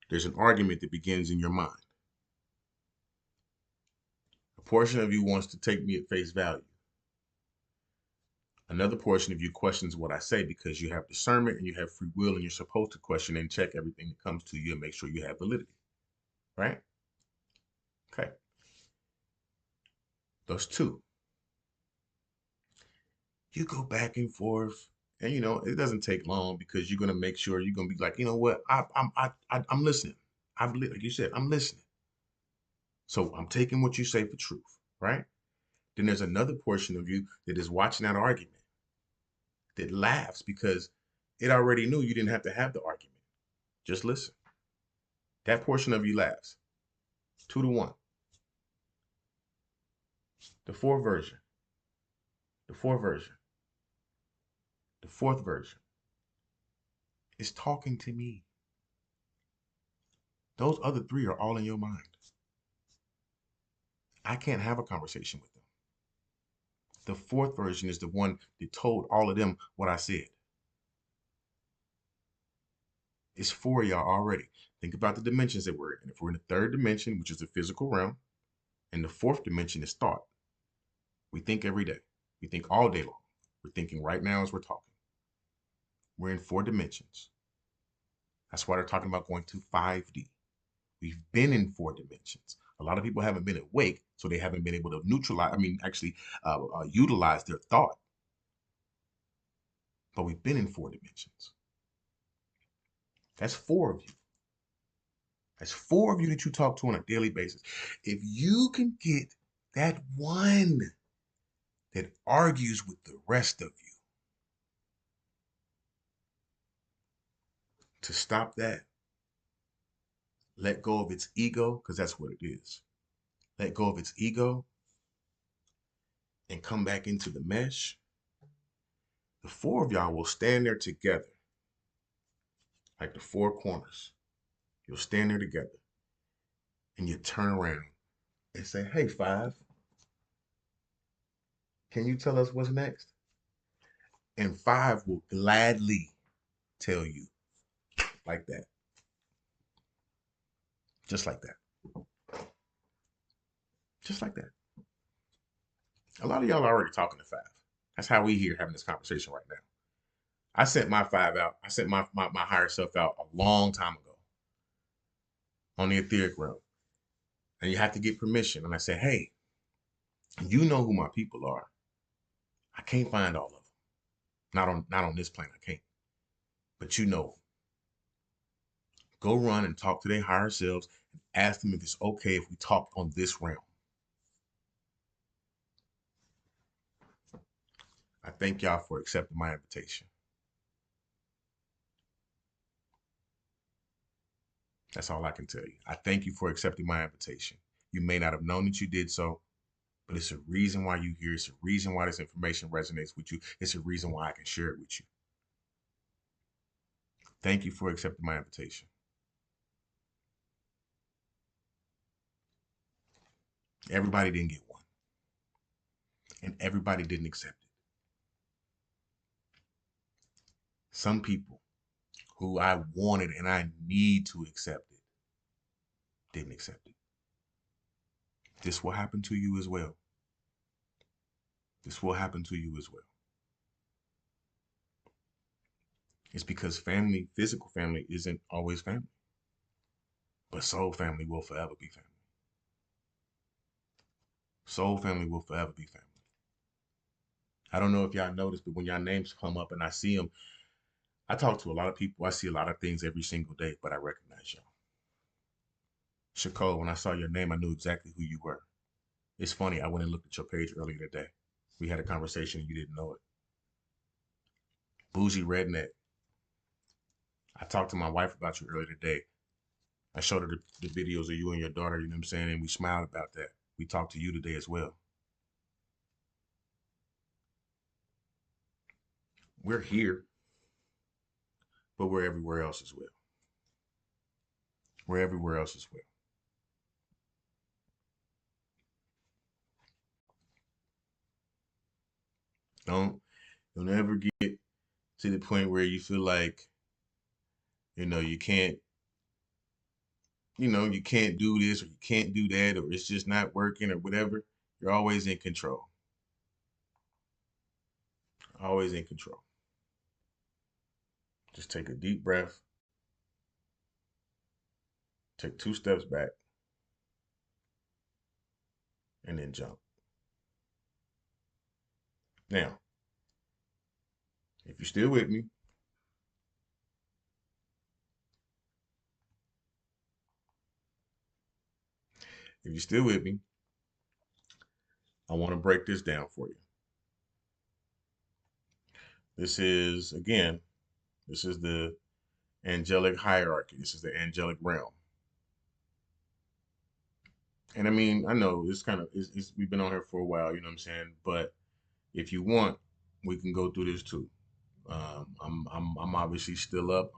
there's an argument that begins in your mind. A portion of you wants to take me at face value. Another portion of you questions what I say because you have discernment and you have free will and you're supposed to question and check everything that comes to you and make sure you have validity. Right? Okay. Those two. You go back and forth, and it doesn't take long because you're gonna make sure you're gonna be like, you know what, I'm listening. Like you said, I'm listening. So I'm taking what you say for truth, right? Then there's another portion of you that is watching that argument that laughs because it already knew you didn't have to have the argument. Just listen. That portion of you laughs. 2 to 1. The fourth version. The fourth version. The fourth version is talking to me. Those other three are all in your mind. I can't have a conversation with them. The fourth version is the one that told all of them what I said. It's for y'all already. Think about the dimensions that we're in. If we're in the third dimension, which is the physical realm, and the fourth dimension is thought. We think every day. We think all day long. We're thinking right now as we're talking. We're in 4 dimensions. That's why they're talking about going to 5D. We've been in 4 dimensions. A lot of people haven't been awake, so they haven't been able to actually utilize their thought. But we've been in 4 dimensions. That's four of you. That's four of you that you talk to on a daily basis. If you can get that one that argues with the rest of you to stop that, let go of its ego, because that's what it is. Let go of its ego and come back into the mesh. The four of y'all will stand there together, like the four corners. You'll stand there together and you turn around and say, hey, five, can you tell us what's next? And five will gladly tell you like that. Just like that. Just like that. A lot of y'all are already talking to five. That's how we here having this conversation right now. I sent my five out. I sent my higher self out a long time ago on the etheric realm. And you have to get permission. And I said, hey, you know who my people are. I can't find all of them. Not on this planet. I can't. But you know, go run and talk to their higher selves and ask them if it's okay if we talk on this realm. I thank y'all for accepting my invitation. That's all I can tell you. I thank you for accepting my invitation. You may not have known that you did so, but it's a reason why you're here. It's a reason why this information resonates with you. It's a reason why I can share it with you. Thank you for accepting my invitation. Everybody didn't get one, and everybody didn't accept it. Some people who I wanted and I need to accept it didn't accept it. This will happen to you as well. This will happen to you as well. It's because family, physical family, isn't always family, but soul family will forever be family. Soul family will forever be family. I don't know if y'all noticed, but when y'all names come up and I see them, I talk to a lot of people. I see a lot of things every single day, but I recognize y'all. Shakol, when I saw your name, I knew exactly who you were. It's funny, I went and looked at your page earlier today. We had a conversation and you didn't know it. Bougie Redneck. I talked to my wife about you earlier today. I showed her the videos of you and your daughter, you know what I'm saying? And we smiled about that. We talked to you today as well. We're here, but we're everywhere else as well. We're everywhere else as well. Don't don't ever get to the point where you feel like, you can't, you can't do this or you can't do that or it's just not working or whatever. You're always in control. Always in control. Just take a deep breath, take 2 steps back, and then jump. Now, if you're still with me, if you're still with me, I want to break this down for you. This is the angelic hierarchy. This is the angelic realm. And I mean, I know we've been on here for a while, you know what I'm saying? But if you want, we can go through this too. I'm obviously still up.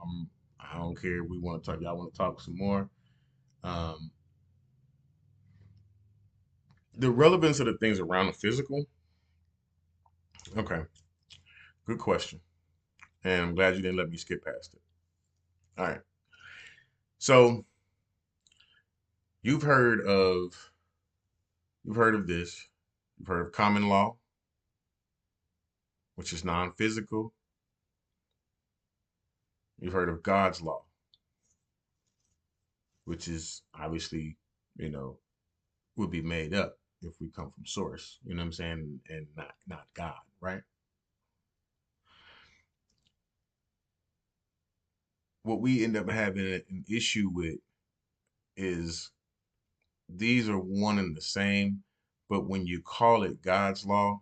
I don't care if we want to talk. Y'all want to talk some more? Um, the relevance of the things around the physical. Okay, good question. And I'm glad you didn't let me skip past it. All right. So you've heard of you've heard of this. You've heard of common law, which is non-physical. You've heard of God's law, which is obviously, you know, would be made up if we come from source, you know what I'm saying, and not God, right? What we end up having an issue with is these are one and the same, but when you call it God's law,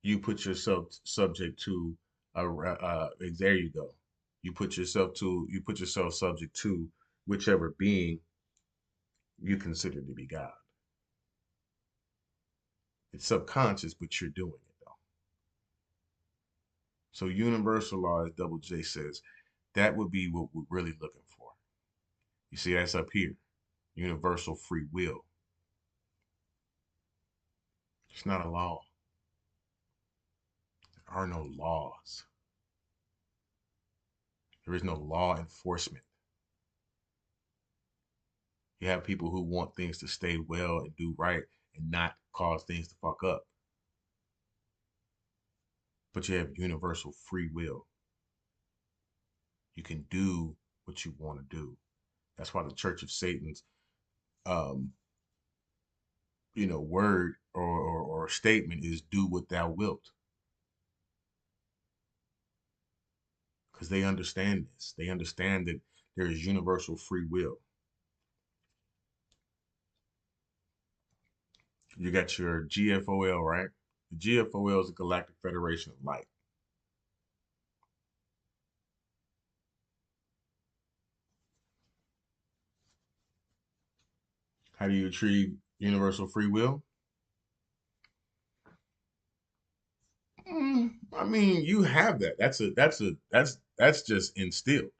you put yourself subject to there you go. You put yourself subject to whichever being you consider to be God. It's subconscious, but you're doing it though. So universal law, as Double J says, that would be what we're really looking for. You see, that's up here. Universal free will. It's not a law. There are no laws. There is no law enforcement. You have people who want things to stay well and do right and not cause things to fuck up. But you have universal free will. You can do what you want to do. That's why the Church of Satan's um, word or statement is do what thou wilt. Because they understand this. They understand that there is universal free will. You got your GFOL, right? The GFOL is the Galactic Federation of Light. How do you achieve universal free will? I mean, you have that. That's just instilled.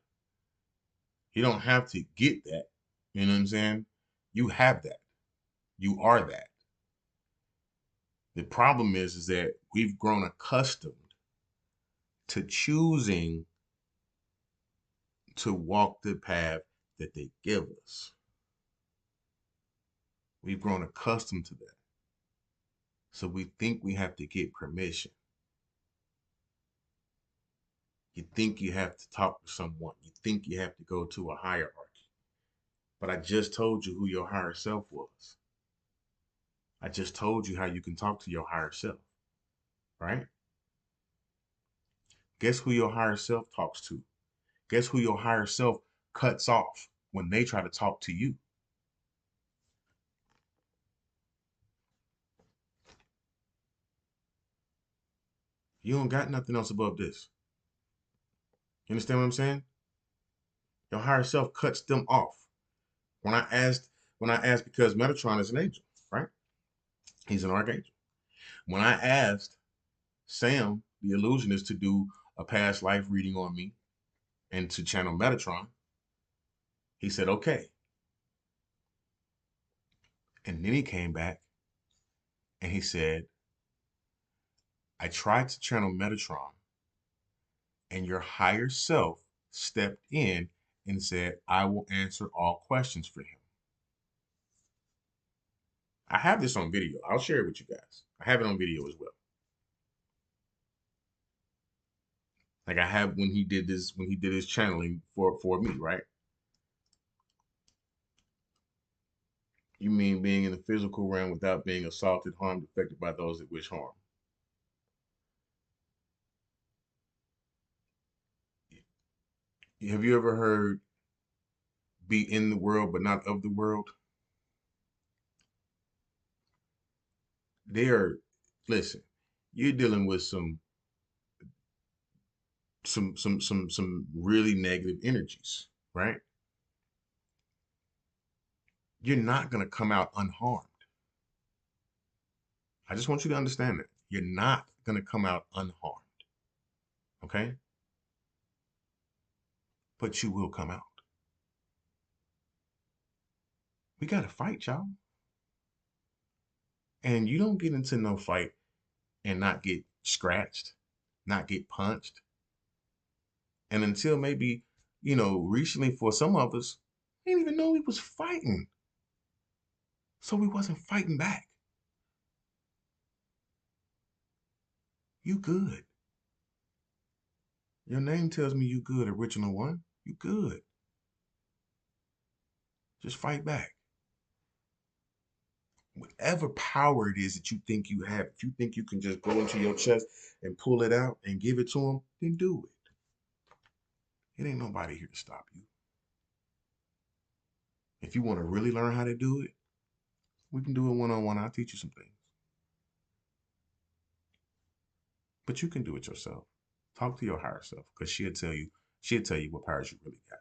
You don't have to get that. You know what I'm saying? You have that. You are that. The problem is that we've grown accustomed to choosing to walk the path that they give us. We've grown accustomed to that. So we think we have to get permission. You think you have to talk to someone. You think you have to go to a hierarchy. But I just told you who your higher self was. I just told you how you can talk to your higher self, right? Guess who your higher self talks to? Guess who your higher self cuts off when they try to talk to you? You don't got nothing else above this. You understand what I'm saying? Your higher self cuts them off. When I asked, because Metatron is an angel, right? He's an archangel. When I asked Sam, the illusionist, to do a past life reading on me and to channel Metatron, he said, okay. And then he came back and he said, I tried to channel Metatron and your higher self stepped in and said, I will answer all questions for him. I have this on video. I'll share it with you guys. I have it on video as well. Like I have when he did his channeling for me, right? You mean being in the physical realm without being assaulted, harmed, affected by those that wish harm. Have you ever heard be in the world but not of the world? They are, listen, you're dealing with some really negative energies, right? You're not gonna come out unharmed. I just want you to understand that. You're not gonna come out unharmed. Okay? But you will come out. We gotta fight, y'all. And you don't get into no fight and not get scratched, not get punched. And until maybe, recently for some of us, we didn't even know we was fighting. So we wasn't fighting back. You good. Your name tells me you good, original one. You good. Just fight back. Whatever power it is that you think you have, if you think you can just go into your chest and pull it out and give it to them, then do it. It ain't nobody here to stop you. If you want to really learn how to do it, we can do it one-on-one. I'll teach you some things. But you can do it yourself. Talk to your higher self because she'll tell you what powers you really got.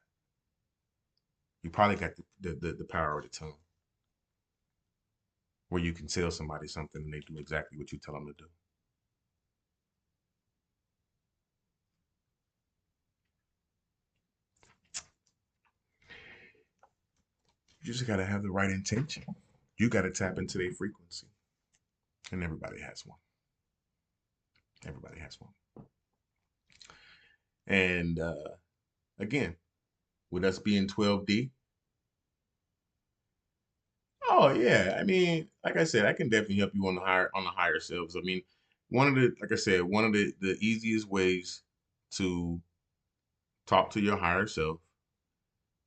You probably got the power of the tongue where you can tell somebody something and they do exactly what you tell them to do. You just got to have the right intention. You got to tap into their frequency. And everybody has one. Everybody has one. And again, with us being 12D, Oh yeah, I mean, like I said, I can definitely help you on the higher selves. I mean, one of the like I said, one of the easiest ways to talk to your higher self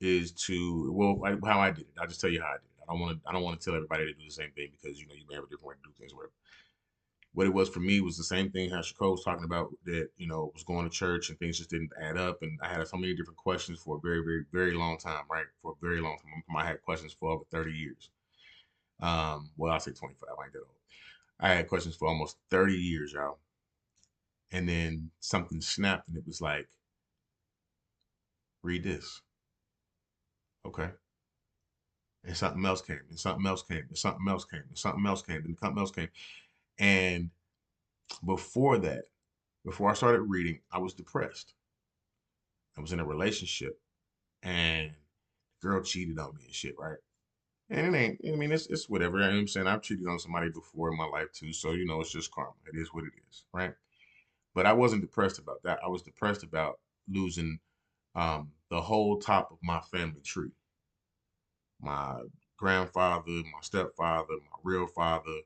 is to well, how I did it. I'll just tell you how I did it. I don't want to tell everybody to do the same thing because you may have a different way to do things. Whatever. What it was for me was the same thing how Chicago was talking about that was going to church and things just didn't add up, and I had so many different questions for a very very very long time. Right, for a very long time. I had questions for over 30 years. Well, I'll say 25. I ain't that old. I had questions for almost 30 years, y'all. And then something snapped and it was like, read this. Okay. And something else came, and something else came, and something else came, and something else came, and something else came. And before that, before I started reading, I was depressed. I was in a relationship and the girl cheated on me and shit, right? And it ain't, I mean, it's whatever. You know what I'm saying? I've cheated on somebody before in my life too. So, it's just karma. It is what it is, right? But I wasn't depressed about that. I was depressed about losing the whole top of my family tree. My grandfather, my stepfather, my real father,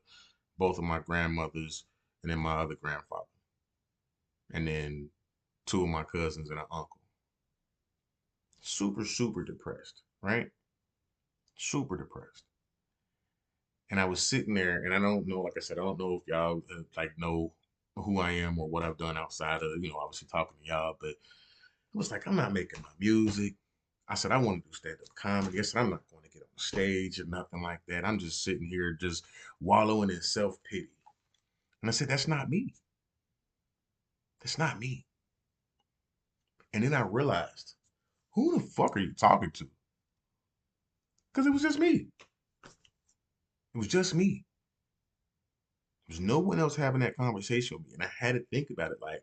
both of my grandmothers, and then my other grandfather, and then two of my cousins and an uncle. Super, super depressed, right? Super depressed. And I was sitting there, and I don't know, like I said, I don't know if y'all like know who I am or what I've done outside of, obviously talking to y'all, but it was like, I'm not making my music. I said, I want to do stand-up comedy. I said, I'm not going to get on stage or nothing like that. I'm just sitting here just wallowing in self-pity. And I said, that's not me. That's not me. And then I realized, who the fuck are you talking to? Because it was just me. It was just me. There was no one else having that conversation with me. And I had to think about it like,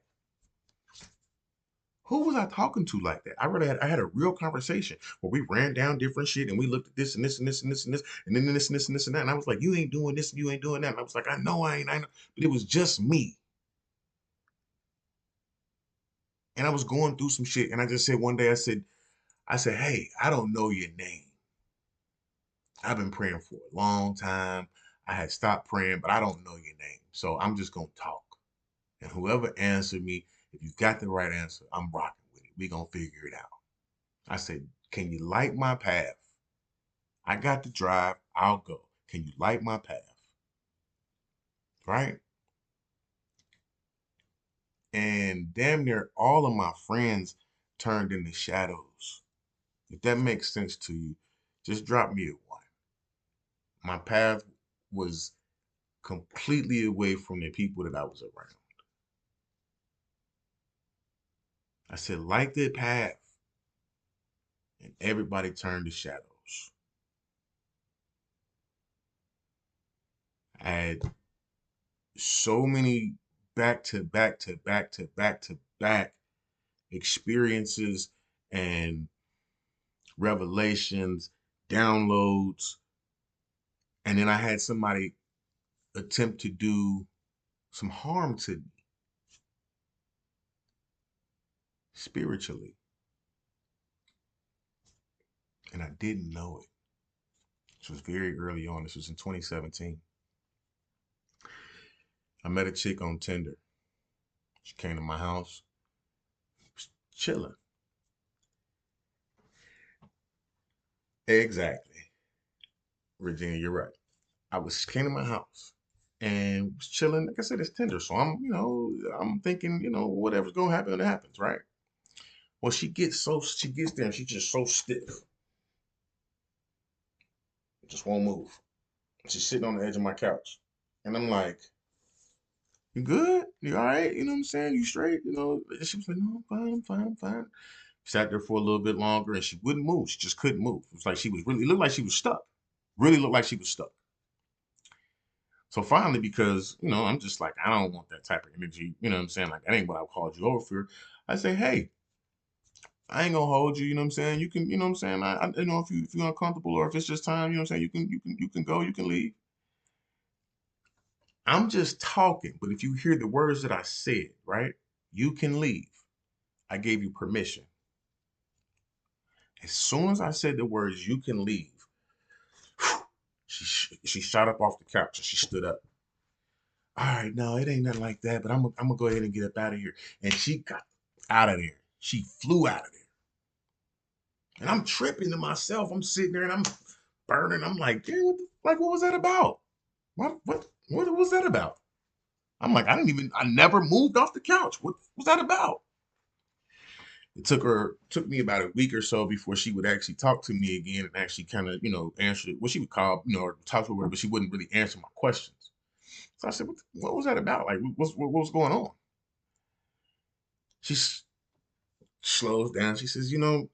who was I talking to like that? I had a real conversation where we ran down different shit and we looked at this and this and this and this and this and then this and this and this and that. And I was like, you ain't doing this and you ain't doing that. And I was like, I know I ain't, I know. But it was just me. And I was going through some shit. And I just said one day, I said, hey, I don't know your name. I've been praying for a long time. I had stopped praying, but I don't know your name. So I'm just gonna talk. And whoever answered me, if you got the right answer, I'm rocking with it. We gonna figure it out. I said, can you light my path? I got the drive. I'll go. Can you light my path? Right? And damn near all of my friends turned into shadows. If that makes sense to you, just drop me a one. My path was completely away from the people that I was around. I said, light the path. And everybody turned to shadows. I had so many back to back to back to back to back experiences and revelations, downloads. And then I had somebody attempt to do some harm to me spiritually. And I didn't know it. This was very early on. This was in 2017. I met a chick on Tinder. She came to my house, chilling. Exactly. Virginia, you're right. I was came to my house and was chilling. Like I said, it's Tinder. So I'm thinking, whatever's gonna happen, it happens, right? Well, she gets there and she's just so stiff. Just won't move. She's sitting on the edge of my couch. And I'm like, you good? You all right? You know what I'm saying? You straight? And she was like, no, I'm fine, I'm fine, I'm fine. Sat there for a little bit longer and she wouldn't move. She just couldn't move. It was like she was really, it looked like she was stuck. Really looked like she was stuck. So finally, because, I'm just like, I don't want that type of energy. You know what I'm saying? Like, that ain't what I called you over for. I say, hey, I ain't gonna hold you, you know what I'm saying? You can, you know what I'm saying? If you're uncomfortable or if it's just time, you know what I'm saying? You can go, you can leave. I'm just talking, but if you hear the words that I said, right? You can leave. I gave you permission. As soon as I said the words, you can leave, She shot up off the couch and she stood up. All right, no, it ain't nothing like that, but I'm gonna go ahead and get up out of here. And she got out of there. She flew out of there. And I'm tripping to myself. I'm sitting there and I'm burning. I'm like, damn, what was that about? What was that about? I'm like, I never moved off the couch. What was that about? Took me about a week or so before she would actually talk to me again and actually kind of, answer what she would call, or talk to her, but she wouldn't really answer my questions. So I said, what was that about? Like, what was going on? She slows down. She says, a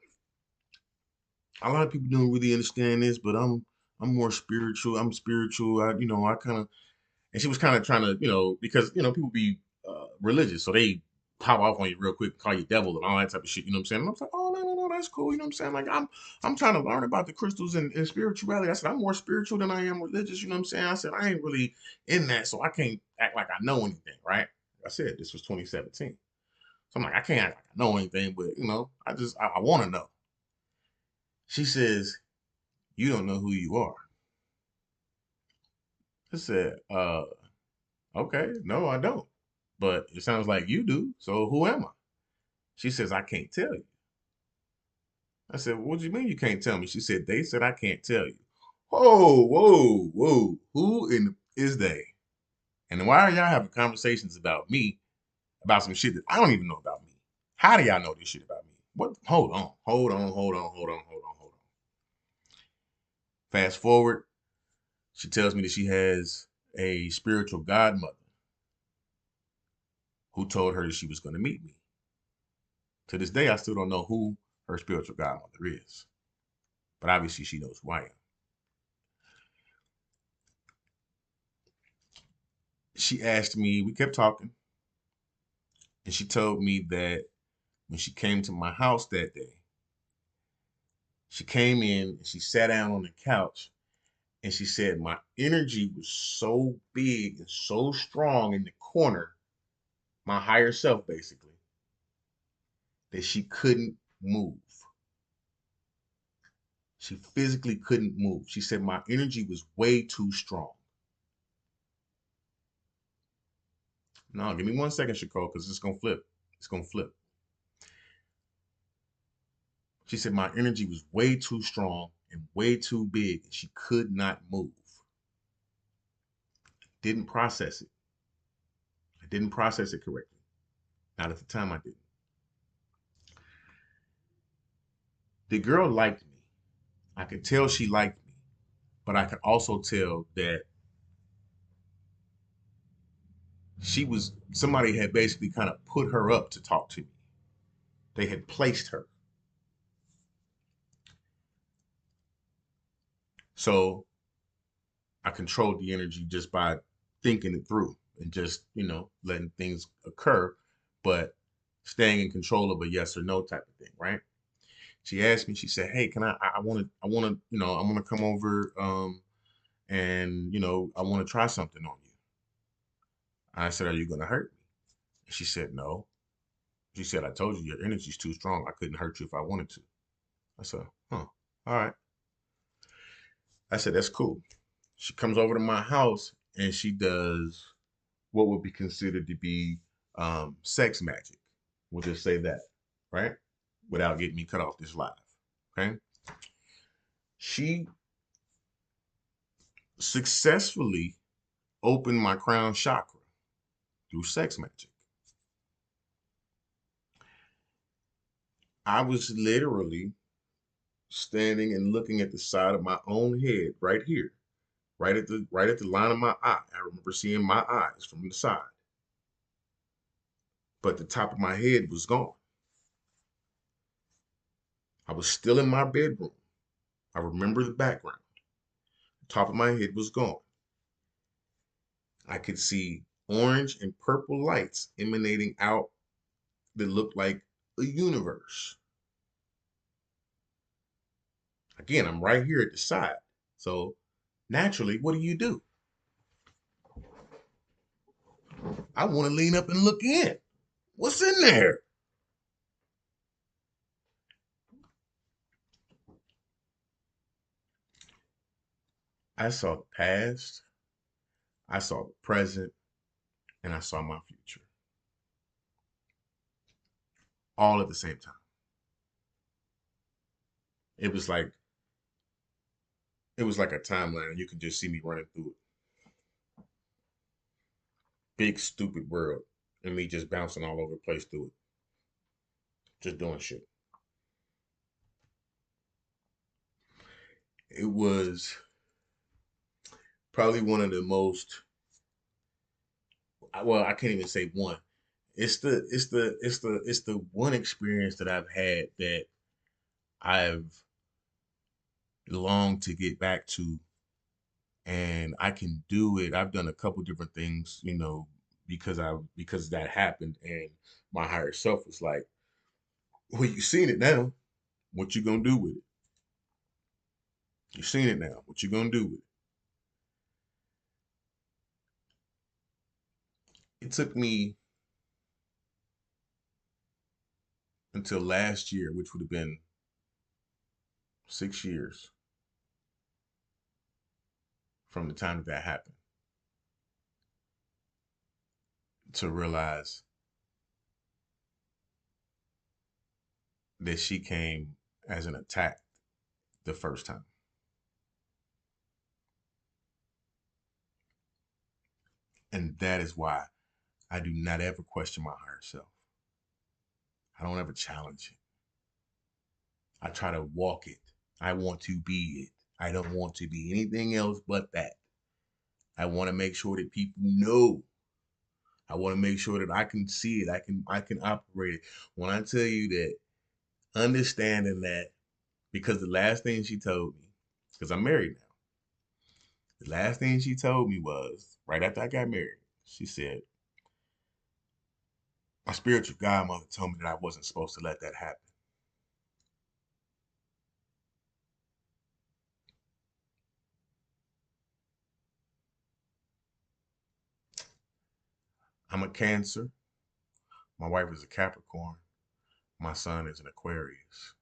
lot of people don't really understand this, but I'm more spiritual. I'm spiritual. I kind of, and she was kind of trying to, because people be religious, so they pop off on you real quick, call you devil and all that type of shit. You know what I'm saying? And I was like, oh no, that's cool. You know what I'm saying? Like I'm trying to learn about the crystals and spirituality. I said I'm more spiritual than I am religious. You know what I'm saying? I said I ain't really in that, so I can't act like I know anything, right? I said this was 2017, so I'm like I can't act like I know anything, but I want to know. She says you don't know who you are. I said, okay, no, I don't. But it sounds like you do. So who am I? She says, I can't tell you. I said, what do you mean you can't tell me? She said, they said I can't tell you. Whoa, whoa, whoa. Is they? And why are y'all having conversations about me, about some shit that I don't even know about me? How do y'all know this shit about me? What? Hold on, hold on, hold on, hold on, hold on, hold on. Fast forward, she tells me that she has a spiritual godmother who told her that she was going to meet me. To this day, I still don't know who her spiritual godmother is, but obviously she knows who I am. She asked me, we kept talking, and she told me that when she came to my house that day, she came in and she sat down on the couch and she said my energy was so big and so strong in the corner, my higher self basically, that she couldn't move. She physically couldn't move. She said my energy was way too strong. No, give me 1 second, Shakur, because it's gonna flip. It's gonna flip. She said my energy was way too strong and way too big, and she could not move. Didn't process it. I didn't process it correctly. Not at the time I didn't. The girl liked me. I could tell she liked me, but I could also tell that somebody had basically kind of put her up to talk to me. They had placed her. So I controlled the energy just by thinking it through and just, letting things occur, but staying in control of a yes or no type of thing, right? She asked me, she said, hey, can I want to come over, and, I want to try something on you. I said, are you going to hurt me? And she said, no. She said, I told you your energy's too strong. I couldn't hurt you if I wanted to. I said, huh, all right. I said, that's cool. She comes over to my house and she does what would be considered to be sex magic. We'll just say that, right? Without getting me cut off this live. Okay. She successfully opened my crown chakra through sex magic. I was literally standing and looking at the side of my own head right here, right at the line of my eye. I remember seeing my eyes from the side, but the top of my head was gone. I was still in my bedroom. I remember the background. The top of my head was gone. I could see orange and purple lights emanating out that looked like a universe. Again, I'm right here at the side. So naturally, what do? I want to lean up and look in. What's in there? I saw the past, I saw the present, and I saw my future all at the same time. It was like it was like a timeline, and you could just see me running through it. Big stupid world, and me just bouncing all over the place through it, just doing shit. It was probably one of the most well, I can't even say one. It's the one experience that I've had that I've longed to get back to, and I can do it. I've done a couple different things, because that happened, and my higher self was like, "Well, you seen it now. What you gonna do with it? You seen it now. What you gonna do with it?" It took me until last year, which would have been 6 years from the time that happened, to realize that she came as an attack the first time. And that is why I do not ever question my higher self. I don't ever challenge it. I try to walk it. I want to be it. I don't want to be anything else but that. I want to make sure that people know. I want to make sure that I can see it. I can operate it. When I tell you that, understanding that, because the last thing she told me, because I'm married now, the last thing she told me was right after I got married. She said, my spiritual godmother told me that I wasn't supposed to let that happen. I'm a Cancer. My wife is a Capricorn. My son is an Aquarius.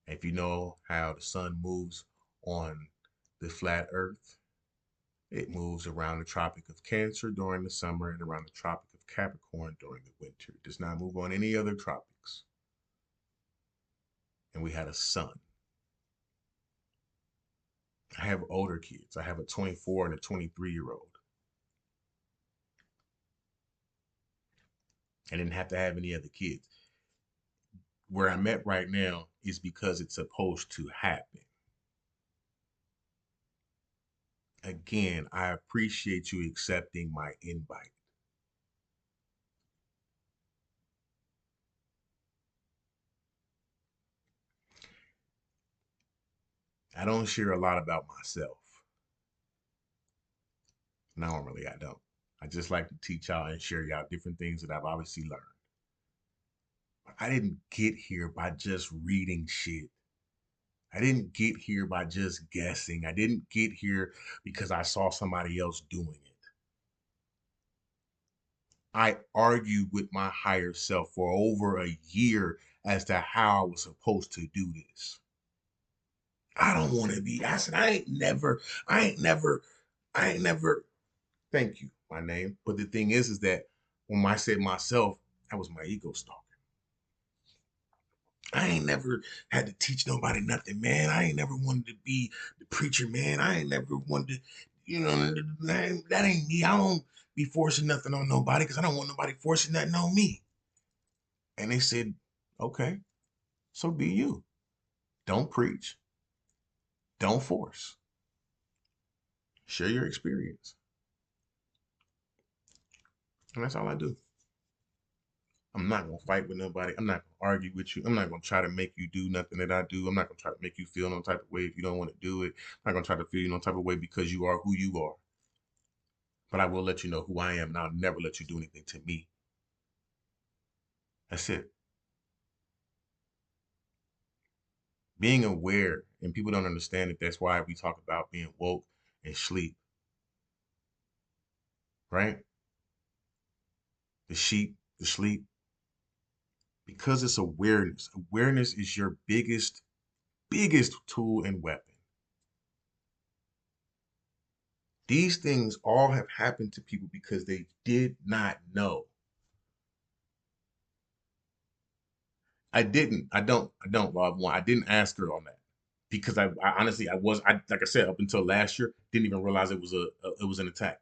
If you know how the sun moves on the flat earth, it moves around the Tropic of Cancer during the summer and around the Tropic of Capricorn during the winter. It does not move on any other tropics. And we had a son. I have older kids. I have a 24 and a 23-year-old. I didn't have to have any other kids. Where I'm at right now is because it's supposed to happen. Again, I appreciate you accepting my invite. I don't share a lot about myself. Normally, I don't. I just like to teach y'all and share y'all different things that I've obviously learned. But I didn't get here by just reading shit. I didn't get here by just guessing. I didn't get here because I saw somebody else doing it. I argued with my higher self for over a year as to how I was supposed to do this. I don't want to be. I said, I ain't never. Thank you, my name. But the thing is that when I said myself, that was my ego talking. I ain't never had to teach nobody nothing, man. I ain't never wanted to be the preacher, man. I ain't never wanted to, that ain't me. I don't be forcing nothing on nobody because I don't want nobody forcing nothing on me. And they said, okay, so be you. Don't preach. Don't force. Share your experience. And that's all I do. I'm not gonna fight with nobody. I'm not gonna argue with you. I'm not gonna try to make you do nothing that I do. I'm not gonna try to make you feel no type of way if you don't want to do it. I'm not gonna try to feel you no type of way because you are who you are. But I will let you know who I am, and I'll never let you do anything to me. That's it. Being aware, and people don't understand it. That's why we talk about being woke and sleep, right? The sheep, the sleep, because it's awareness. Awareness is your biggest tool and weapon. These things all have happened to people because they did not know. I didn't. I don't. I don't. Love one. I didn't ask her on that because I honestly I was I like I said up until last year didn't even realize it was it was an attack.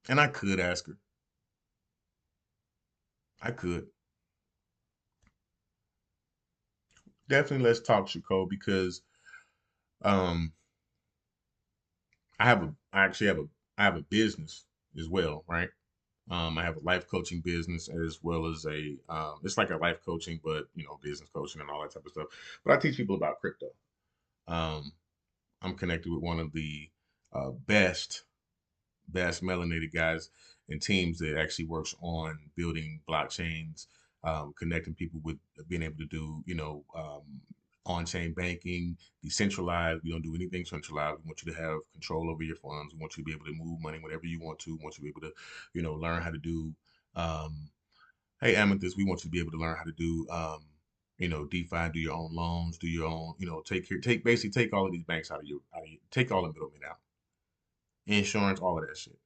And I could ask her. I could definitely let's talk, Shaco, because um I actually have a I have a business as well, right? I have a life coaching business as well as a it's like a life coaching, but business coaching and all that type of stuff. But I teach people about crypto. Um, I'm connected with one of the best melanated guys and teams that actually works on building blockchains, connecting people with being able to do, on-chain banking, decentralized. We don't do anything centralized. We want you to have control over your funds. We want you to be able to move money whenever you want to. We want you to be able to, learn how to do. Um, hey, Amethyst, we want you to be able to learn how to do. DeFi, do your own loans, do your own, basically take all of these banks out of your, take all the middlemen out, insurance, all of that shit.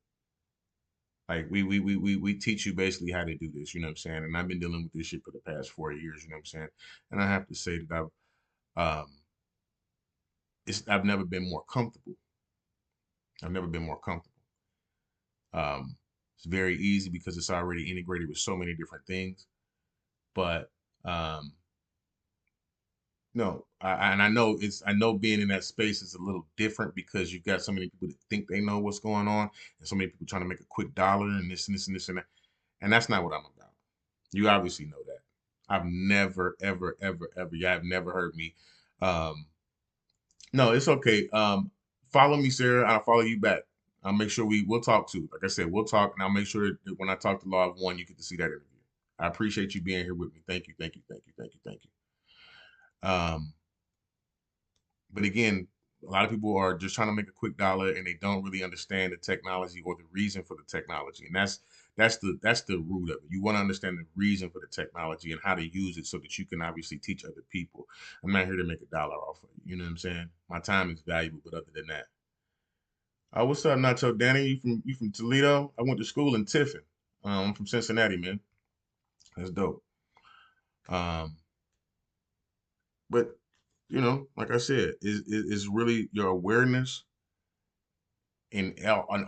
Like we teach you basically how to do this, you know what I'm saying? And I've been dealing with this shit for the past 4 years, you know what I'm saying? And I have to say that I've never been more comfortable. I've never been more comfortable. It's very easy because it's already integrated with so many different things. But um, no, and I know being in that space is a little different because you've got so many people that think they know what's going on, and so many people trying to make a quick dollar and this and this and this and that, and that's not what I'm about. You obviously know that. I've never, ever, ever, ever. Yeah, I've never heard me. Um, no, it's okay. Follow me, Sarah. I'll follow you back. I'll make sure we'll talk too. Like I said, we'll talk, and I'll make sure that when I talk to Law of One, you get to see that interview. I appreciate you being here with me. Thank you, thank you, thank you, thank you, thank you. But again, a lot of people are just trying to make a quick dollar and they don't really understand the technology or the reason for the technology. And that's the root of it. You want to understand the reason for the technology and how to use it so that you can obviously teach other people. I'm not here to make a dollar off of you. You know what I'm saying? My time is valuable, but other than that. What's up, Nacho Danny? You from Toledo? I went to school in Tiffin. I'm from Cincinnati, man. That's dope. Um, but like I said, is really your awareness in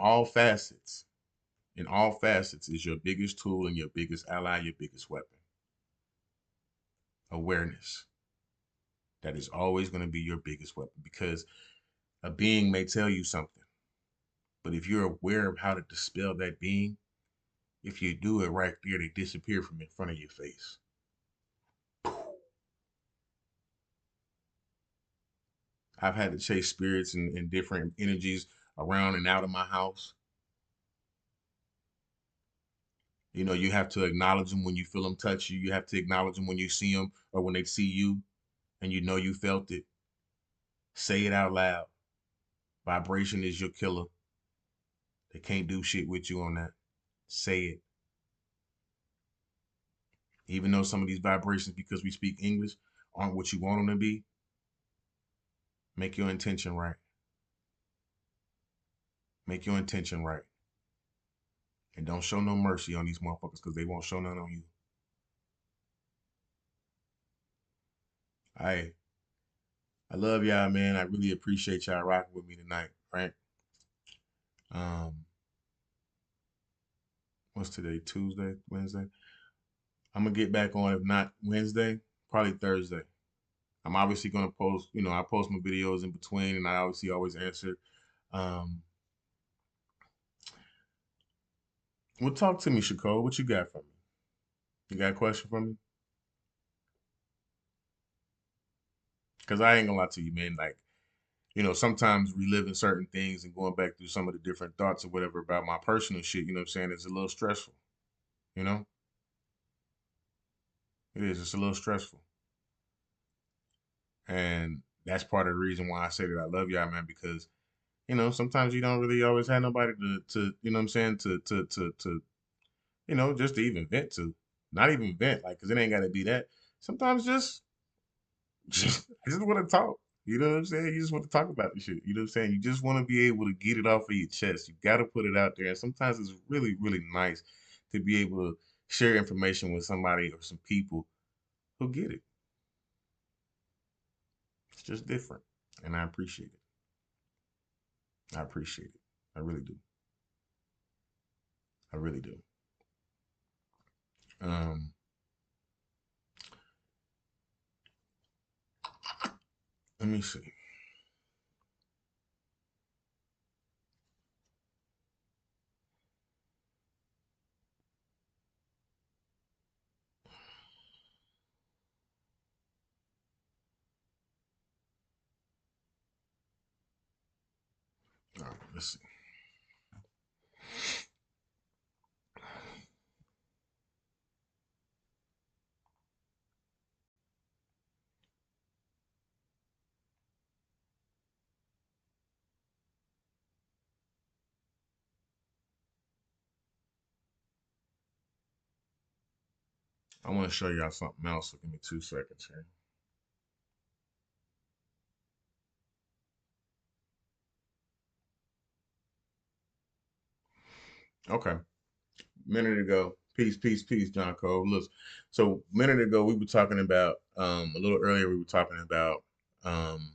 all facets. In all facets is your biggest tool and your biggest ally, your biggest weapon. Awareness. That is always going to be your biggest weapon because a being may tell you something, but if you're aware of how to dispel that being, if you do it right there, they disappear from in front of your face. I've had to chase spirits and different energies around and out of my house. You have to acknowledge them when you feel them touch you. You have to acknowledge them when you see them or when they see you and you felt it. Say it out loud. Vibration is your killer. They can't do shit with you on that. Say it. Even though some of these vibrations, because we speak English, aren't what you want them to be, make your intention right. Make your intention right. And don't show no mercy on these motherfuckers because they won't show none on you. I love y'all, man. I really appreciate y'all rocking with me tonight, right? Um, what's today? Tuesday, Wednesday? I'm gonna get back on, if not Wednesday, probably Thursday. I'm obviously gonna post, I post my videos in between and I obviously always answer. Um, well, talk to me, Shaco. What you got for me? You got a question for me? Because I ain't gonna lie to you, man. Like, sometimes reliving certain things and going back through some of the different thoughts or whatever about my personal shit, you know what I'm saying, it's a little stressful, you know? It is, it's a little stressful. And that's part of the reason why I say that I love y'all, man, because, sometimes you don't really always have nobody to you know what I'm saying, to just to even vent to. Not even vent, like, because it ain't got to be that. Sometimes just I just want to talk. You know what I'm saying? You just want to talk about the shit. You know what I'm saying? You just want to be able to get it off of your chest. You got to put it out there. And sometimes it's really, really nice to be able to share information with somebody or some people who get it. It's just different. And I appreciate it. I appreciate it. I really do. I really do. Um, Let me see. All right, let's see. I want to show y'all something else. So give me 2 seconds here. Okay. Minute ago, peace, peace, peace, John Cole. Look, so minute ago we were talking about a little earlier we were talking about um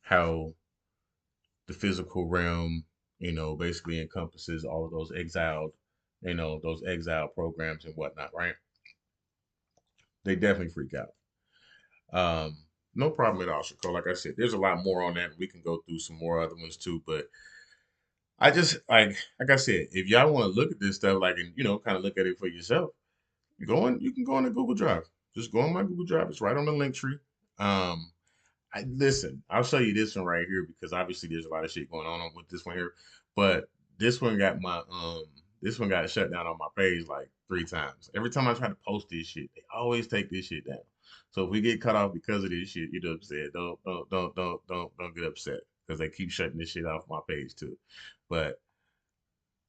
how the physical realm, basically encompasses all of those exiled, those exile programs and whatnot, right? They definitely freak out. Um, no problem at all, Shakur. Like I said, there's a lot more on that. We can go through some more other ones too, but I just like I said, if y'all want to look at this stuff, like and kind of look at it for yourself, you can go on the Google Drive. Just go on my Google Drive. It's right on the link tree. Um, listen, I'll show you this one right here because obviously there's a lot of shit going on with this one here. But this one got this one got shut down on my page like 3 times. Every time I try to post this shit, they always take this shit down. So if we get cut off because of this shit, you know what I'm saying? Don't get upset because they keep shutting this shit off my page too. But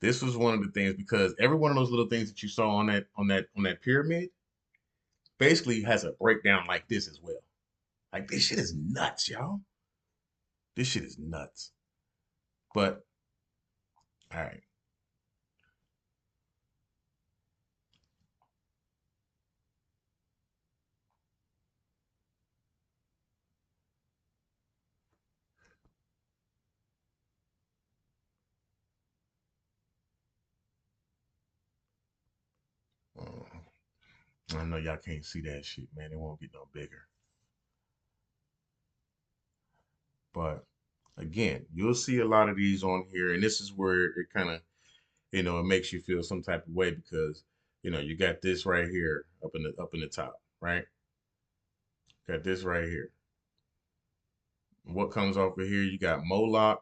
this was one of the things because every one of those little things that you saw on that pyramid basically has a breakdown like this as well. Like this shit is nuts, y'all. This shit is nuts. But all right, I know y'all can't see that shit, man. It won't get no bigger. But again, you'll see a lot of these on here, and this is where it kind of, it makes you feel some type of way because, you got this right here up in the top, right? Got this right here. What comes off of here? You got Moloch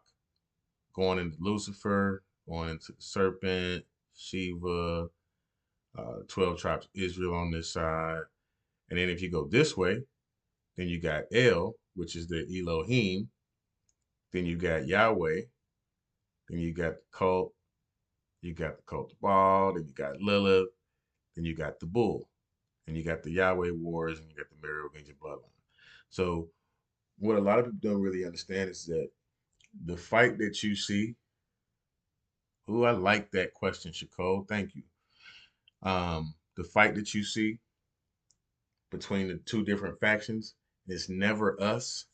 going into Lucifer, going into the serpent, Shiva, 12 tribes Israel on this side. And then if you go this way, then you got El, which is the Elohim. Then you got Yahweh. Then you got the cult. You got the cult of Baal. Then you got Lilith. Then you got the bull. And you got the Yahweh wars. And you got the Merovingian bloodline. So what a lot of people don't really understand is that the fight that you see. Ooh, I like that question, Shako. Thank you. The fight that you see between the two different factions is never us.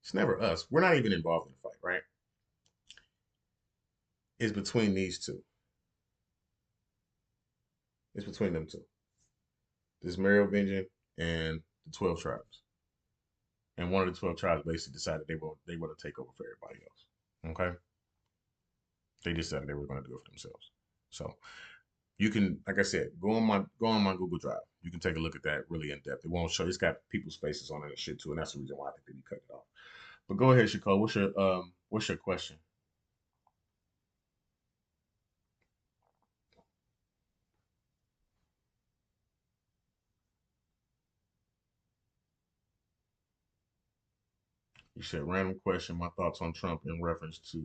It's never us. We're not even involved in the fight, right? It's between these two. It's between them two. This Merovingian and the 12 tribes. And one of the 12 tribes basically decided they want to take over for everybody else. Okay? They decided they were going to do it for themselves. So you can, like I said, go on my Google Drive. You can take a look at that really in depth. It won't show. It's got people's faces on it and shit too, and that's the reason why I think they cut it off. But go ahead, Shako. What's your question? You said random question. My thoughts on Trump in reference to.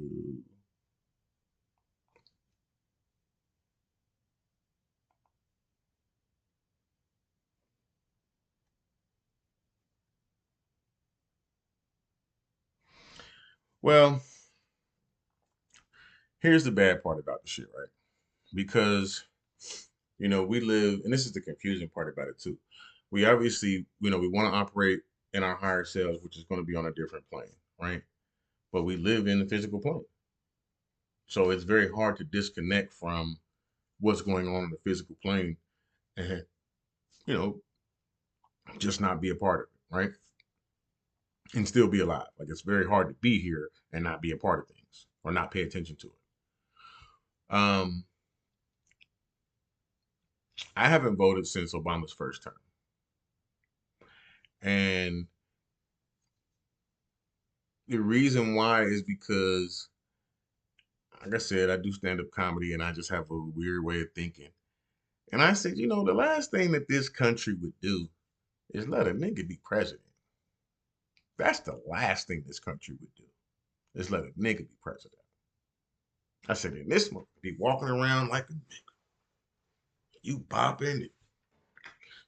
Well, here's the bad part about the shit, right? Because we live, and this is the confusing part about it too. We obviously, we want to operate in our higher selves, which is going to be on a different plane, right? But we live in the physical plane. So it's very hard to disconnect from what's going on in the physical plane and, you know, just not be a part of it, right? And still be alive. Like it's very hard to be here and not be a part of things or not pay attention to it. I haven't voted since Obama's first term. And the reason why is because, like I said, I do stand up comedy and I just have a weird way of thinking. And I said, the last thing that this country would do is let a nigga be president. That's the last thing this country would do is let a nigga be president. I said, and this mother be walking around like a nigga. You bopping,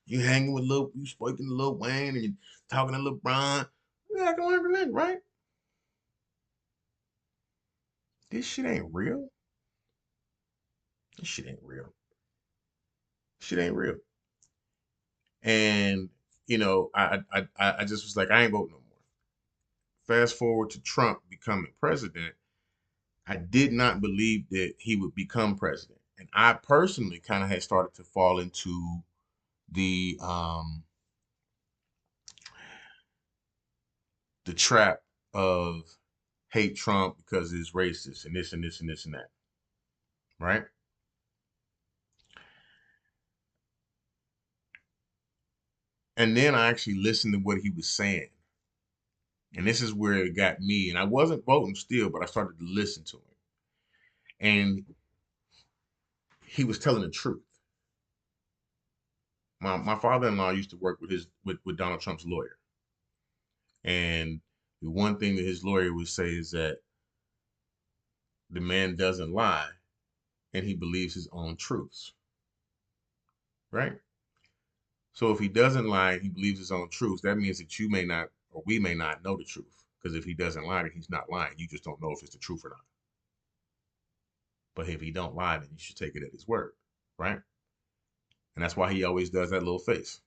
you hanging with you speaking to Lil Wayne and you talking to LeBron. You acting like a nigga, right? This shit ain't real. This shit ain't real. Shit ain't real. And I just was like, I ain't voting no more. Fast forward to Trump becoming president, I did not believe that he would become president, and I personally kind of had started to fall into the the trap of hate Trump because he's racist and this and this and this and that, right? And then I actually listened to what he was saying. And this is where it got me. And I wasn't voting still, but I started to listen to him. And he was telling the truth. My father-in-law used to work with Donald Trump's lawyer. And the one thing that his lawyer would say is that the man doesn't lie and he believes his own truths. Right? So if he doesn't lie and he believes his own truths, that means that you may not or we may not know the truth. Because if he doesn't lie, then he's not lying. You just don't know if it's the truth or not. But if he don't lie, then you should take it at his word, right? And that's why he always does that little face.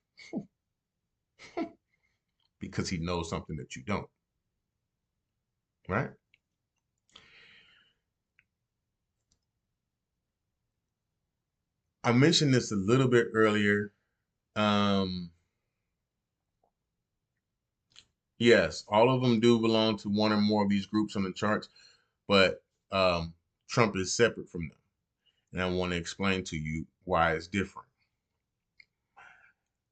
Because he knows something that you don't, right? I mentioned this a little bit earlier. Um, yes, all of them do belong to one or more of these groups on the charts, but Trump is separate from them. And I want to explain to you why it's different.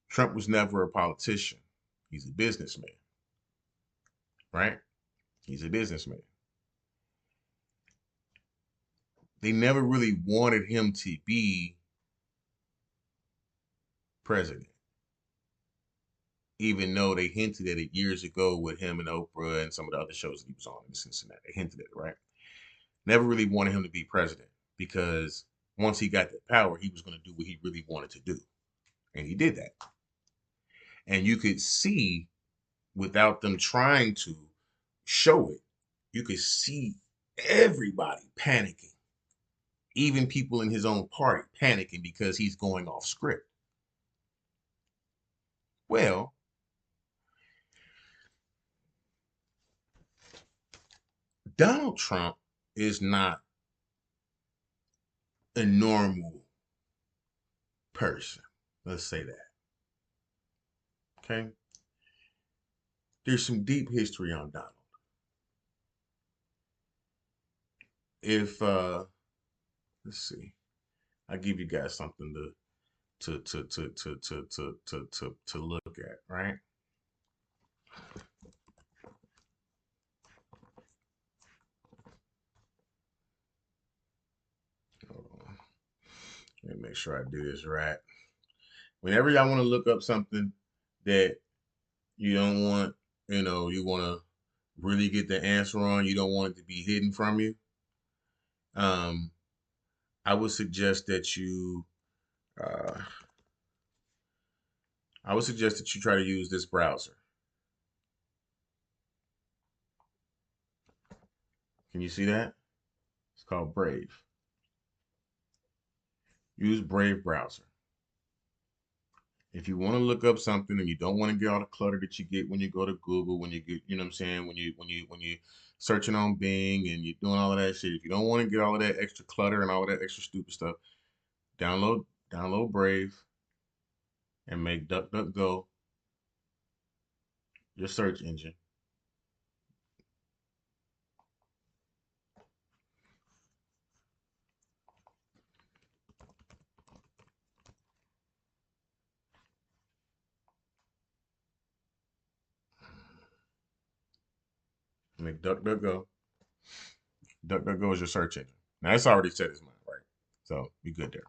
Trump was never a politician. He's a businessman, right? He's a businessman. They never really wanted him to be president, even though they hinted at it years ago with him and Oprah and some of the other shows that he was on in Cincinnati. They hinted at it, right? Never really wanted him to be president because once he got the power, he was going to do what he really wanted to do. And he did that. And you could see without them trying to show it, you could see everybody panicking, even people in his own party panicking because he's going off script. Well, Donald Trump is not a normal person. Let's say that. Okay. There's some deep history on Donald. If let's see, I give you guys something to look at, right? Hold on. Let me make sure I do this right. Whenever y'all want to look up something that you don't want, you want to really get the answer on, you don't want it to be hidden from you. Um, I would suggest that uh, you try to use this browser. Can you see that? It's called Brave. Use Brave browser. If you want to look up something and you don't want to get all the clutter that you get when you go to Google, when you get, you know what I'm saying, when you searching on Bing and you're doing all of that shit, if you don't want to get all of that extra clutter and all of that extra stupid stuff, download Brave and make DuckDuckGo your search engine. Make DuckDuckGo. DuckDuckGo is your search engine. Now it's already set its mind, right? So be good there.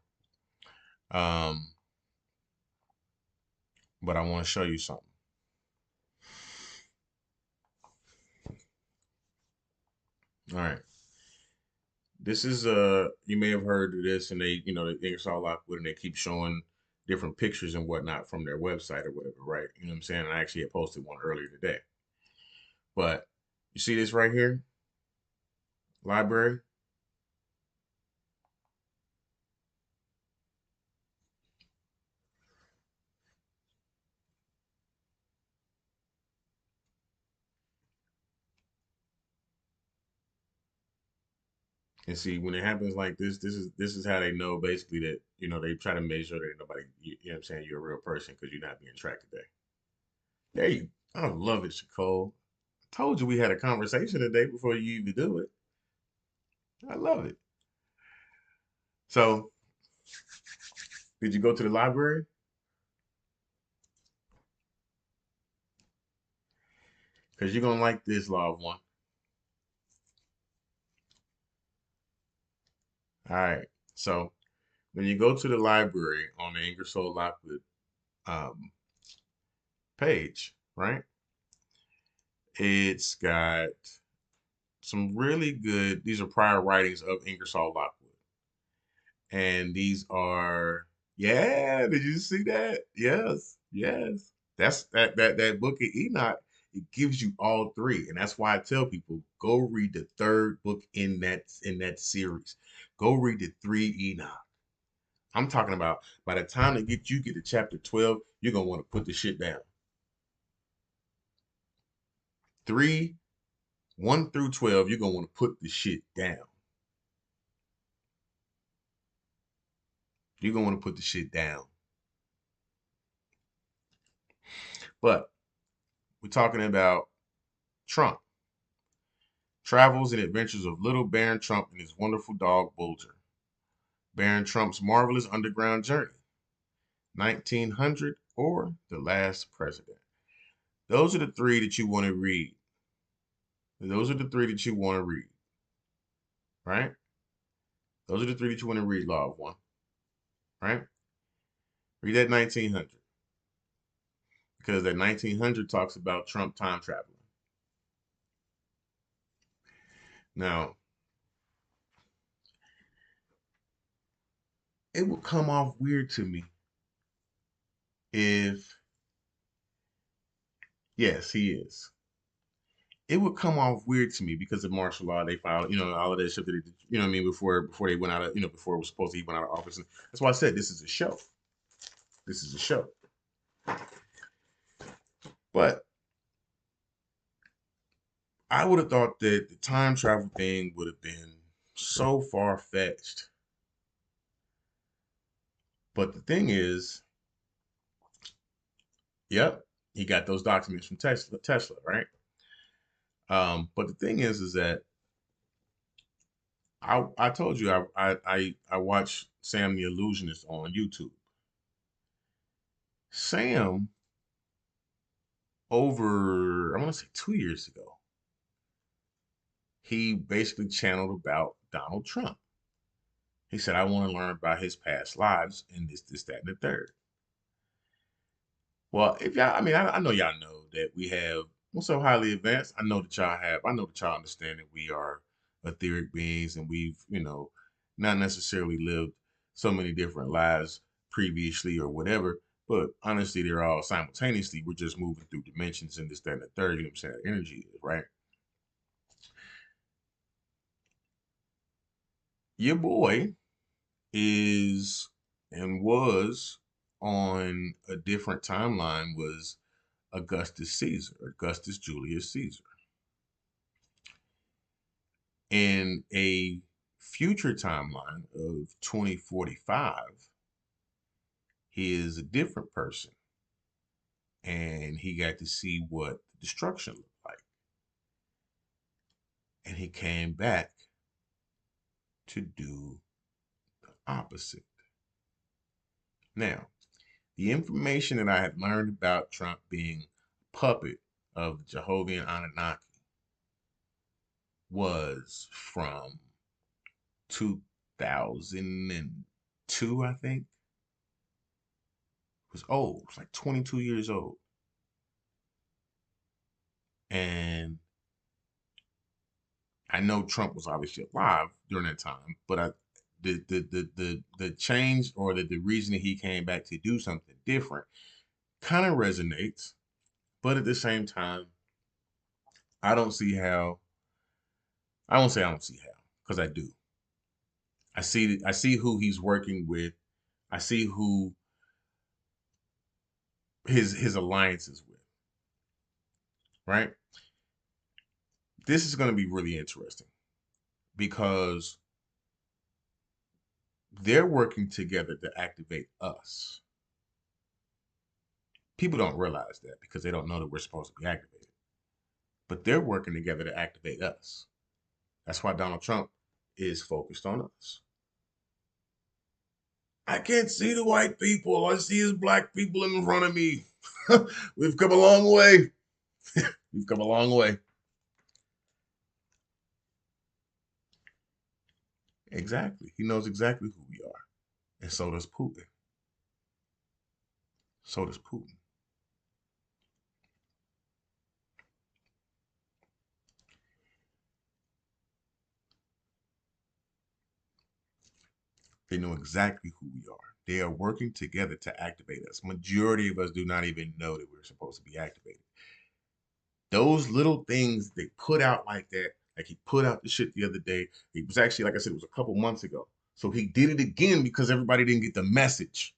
But I want to show you something. All right. This is you may have heard of this, and they, they Ingersoll Lockwood, and they keep showing different pictures and whatnot from their website or whatever, right? You know what I'm saying? I actually had posted one earlier today. But you see this right here? Library. And see, when it happens like this is how they know basically that, they try to make sure that nobody, you know what I'm saying, you're a real person because you're not being tracked today. There you I love it, Shakole. I told you we had a conversation today before you even do it. I love it. So, did you go to the library? Because you're gonna like this, law of one. All right. So when you go to the library on the Ingersoll Lockwood um, page, right? It's got some really good. These are prior writings of Ingersoll Lockwood, and these are yeah. Did you see that? Yes, yes. That's that book of Enoch. It gives you all three, and that's why I tell people go read the third book in that series. Go read the three Enoch. I'm talking about by the time you get to chapter 12, you're gonna want to put the shit down. Three, 1 through 12, you're gonna want to put the shit down. You're gonna want to put the shit down. But we're talking about Trump. Travels and adventures of little Baron Trump and his wonderful dog Bulger. Baron Trump's marvelous underground journey. 1900 or The Last President. Those are the three that you want to read. Those are the three that you want to read, right? Those are the three that you want to read, Law of One, right? Read that 1900 because that 1900 talks about Trump time traveling. Now, it would come off weird to me if, yes, he is. It would come off weird to me because of martial law. They filed, all of that shit that they did, you know what I mean, before they went out of, before it was supposed to he went out of office. And that's why I said this is a show. This is a show. But I would have thought that the time travel thing would have been so far fetched. But the thing is, yep, he got those documents from Tesla, right? But the thing is that I told you I watched Sam the Illusionist on YouTube. Sam, over I want to say 2 years ago, he basically channeled about Donald Trump. He said, I want to learn about his past lives and this, that, and the third. Well, if y'all, I mean, I know y'all know that we have, we're so highly advanced. I know that y'all understand that we are etheric beings and we've, not necessarily lived so many different lives previously or whatever, but honestly, they're all simultaneously. We're just moving through dimensions and this, that, and the third, you know what I'm saying? Energy is, right? your boy is and was on a different timeline was Augustus Caesar, Augustus Julius Caesar. In a future timeline of 2045, he is a different person and he got to see what the destruction looked like. And he came back to do the opposite. Now, the information that I had learned about Trump being a puppet of the Jehovah Anunnaki was from 2002, I think. It was old. It was like 22 years old. And I know Trump was obviously alive during that time, but the change or the reason that he came back to do something different kind of resonates, but at the same time, I don't see how. I won't say I don't see how, because I do. I see who he's working with. I see who his alliances with. Right. This is going to be really interesting because they're working together to activate us. People don't realize that because they don't know that we're supposed to be activated. But they're working together to activate us. That's why Donald Trump is focused on us. I can't see the white people. All I see is black people in front of me. We've come a long way. We've come a long way. Exactly. He knows exactly who we are. And so does Putin. So does Putin. They know exactly who we are. They are working together to activate us. Majority of us do not even know that we're supposed to be activated. Those little things they put out like that, like he put out the shit the other day. It was actually, like I said, it was a couple months ago. So he did it again because everybody didn't get the message.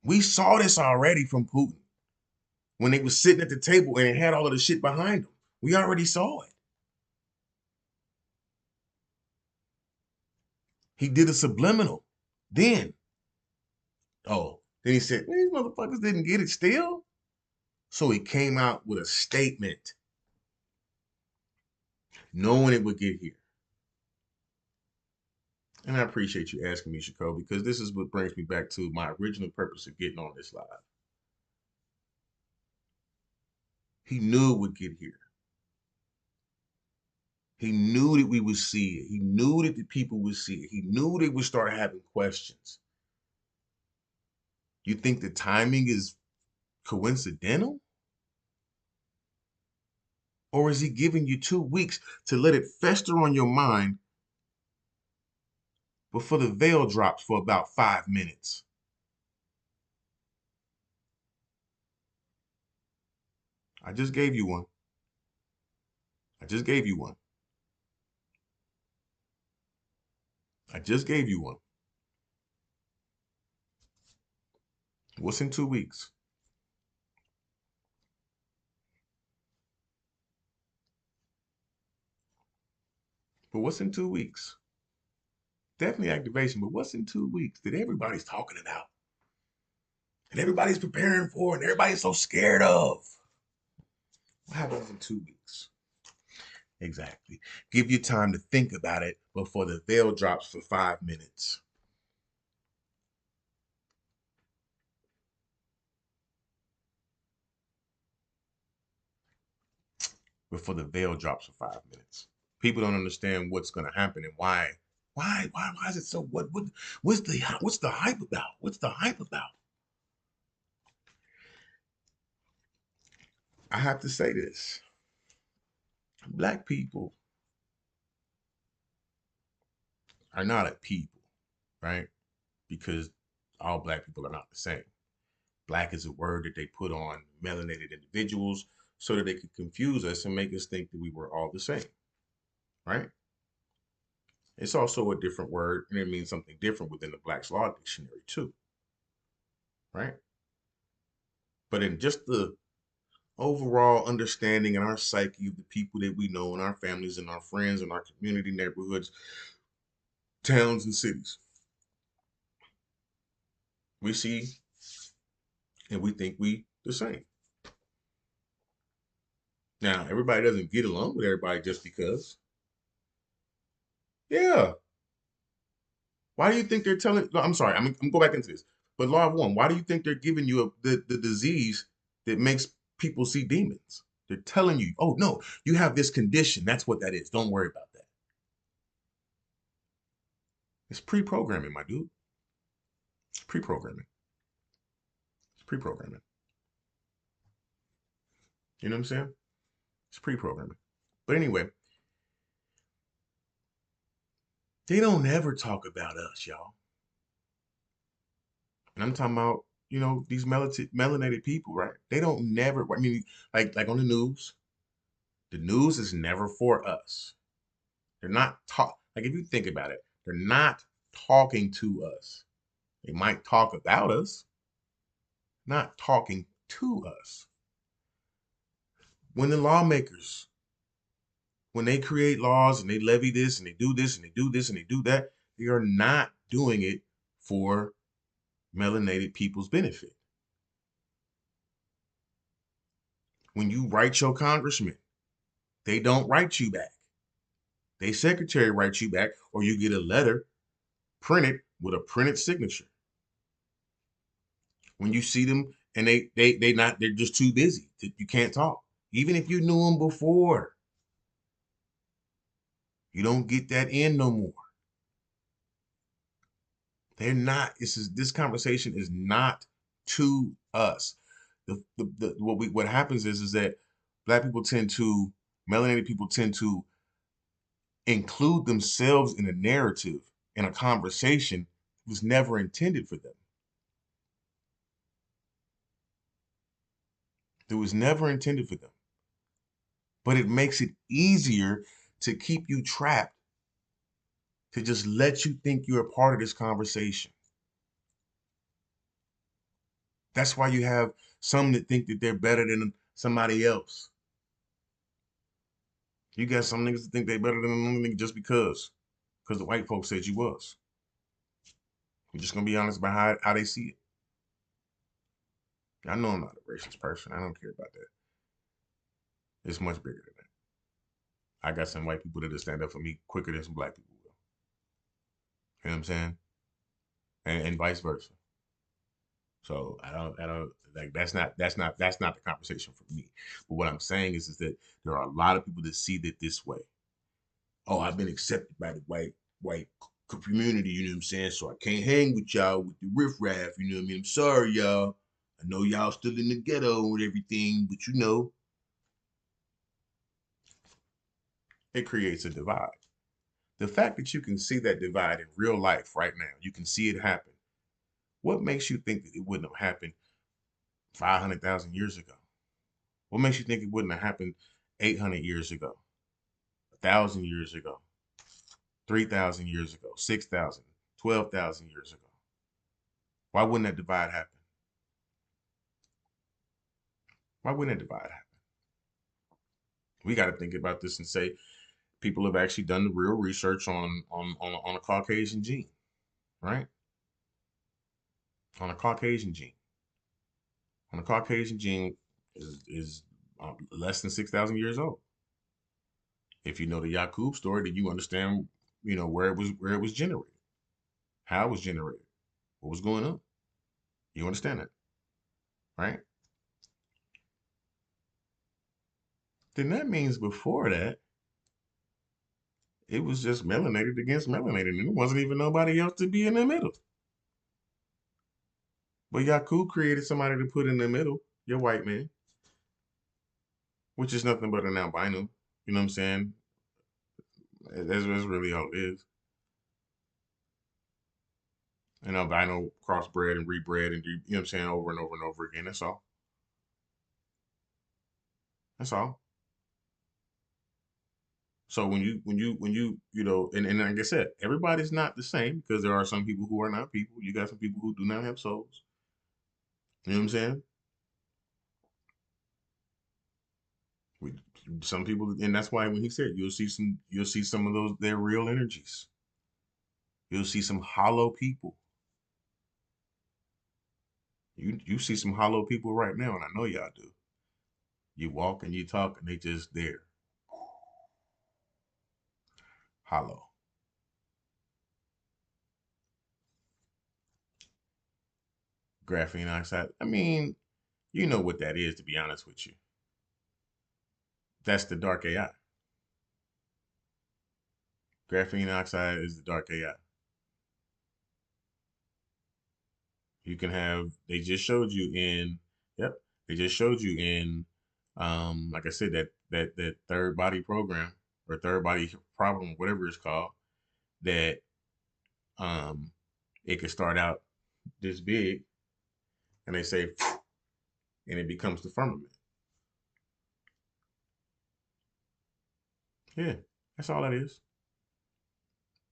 We saw this already from Putin when they was sitting at the table and it had all of the shit behind them. We already saw it. He did a subliminal. Then, then he said, these motherfuckers didn't get it still. So he came out with a statement knowing it would get here. And I appreciate you asking me, Shako, because this is what brings me back to my original purpose of getting on this live. He knew it would get here. He knew that we would see it. He knew that the people would see it. He knew they would start having questions. You think the timing is coincidental? Or is he giving you 2 weeks to let it fester on your mind before the veil drops for about 5 minutes? I just gave you one. I just gave you one. I just gave you one. What's in 2 weeks? But what's in 2 weeks? Definitely activation, but what's in 2 weeks that everybody's talking about and everybody's preparing for and everybody's so scared of? What happens in 2 weeks? Exactly. Give you time to think about it before the veil drops for 5 minutes. Before the veil drops for 5 minutes. People don't understand what's going to happen and why. Why is it so? What's the hype about? What's the hype about? I have to say this. Black people are not a people, right? Because all black people are not the same. Black is a word that they put on melanated individuals so that they could confuse us and make us think that we were all the same, right? It's also a different word, and it means something different within the Black's Law Dictionary too, right? But in just the overall understanding in our psyche of the people that we know in our families and our friends and our community neighborhoods, towns and cities, we see and we think we the same. Now, everybody doesn't get along with everybody just because. Yeah. Why do you think they're telling? No, I'm sorry. I'm go back into this. But law of one, why do you think they're giving you the disease that makes people see demons? They're telling you, oh no, you have this condition. That's what that is. Don't worry about that. It's pre-programming, my dude. It's pre-programming. It's pre-programming. You know what I'm saying? It's pre-programming. But anyway, they don't ever talk about us, y'all. And I'm talking about, these melanated people, right? They don't never, I mean, like on the news is never for us. They're not like if you think about it, they're not talking to us. They might talk about us, not talking to us. When the lawmakers, when they create laws and they levy this and they do this and they do this and they do that, they are not doing it for melanated people's benefit. When you write your congressman, they don't write you back. They secretary writes you back, or you get a letter printed with a printed signature. When you see them and they're just too busy. You can't talk. Even if you knew them before, you don't get that in no more. They're not. This conversation is not to us. What happens is that black people tend to melanated people tend to include themselves in a narrative in a conversation that was never intended for them. It was never intended for them. But it makes it easier to keep you trapped, to just let you think you're a part of this conversation. That's why you have some that think that they're better than somebody else. You got some niggas that think they're better than another nigga just because the white folks said you was. We're just gonna be honest about how they see it. I know I'm not a racist person. I don't care about that. It's much bigger than that. I got some white people that'll stand up for me quicker than some black people will. You know what I'm saying? And vice versa. So I don't like that's not the conversation for me. But what I'm saying is that there are a lot of people that see that this way. Oh, I've been accepted by the white community, you know what I'm saying? So I can't hang with y'all with the riffraff, you know what I mean? I'm sorry, y'all. I know y'all still in the ghetto and everything, but it creates a divide. The fact that you can see that divide in real life right now, you can see it happen. What makes you think that it wouldn't have happened 500,000 years ago? What makes you think it wouldn't have happened 800 years ago, 1,000 years ago, 3,000 years ago, 6,000, 12,000 years ago? Why wouldn't that divide happen? Why wouldn't that divide happen? We got to think about this and say people have actually done the real research on a Caucasian gene, right? On a Caucasian gene. On a Caucasian gene is less than 6,000 years old. If you know the Yakub story, then you understand, where it was generated, how it was generated, what was going on. You understand that, right? Then that means before that, it was just melanated against melanated, and there wasn't even nobody else to be in the middle. But Yakub created somebody to put in the middle, your white man, which is nothing but an albino. You know what I'm saying? That's really all it is. An albino crossbred and rebred and you know what I'm saying, over and over and over again. That's all. That's all. So and like I said, everybody's not the same because there are some people who are not people. You got some people who do not have souls. You know what I'm saying? We, some people, and that's why when he said you'll see some of those their real energies. You'll see some hollow people. You see some hollow people right now, and I know y'all do. You walk and you talk, and they just there, hollow. Graphene oxide. I mean, you know what that is, to be honest with you. That's the dark AI. Graphene oxide is the dark AI. You can have, they just showed you in, yep, they just showed you in, like I said, that third body program or third body problem, whatever it's called, that um, it could start out this big and they say, and it becomes the firmament. Yeah, that's all that is.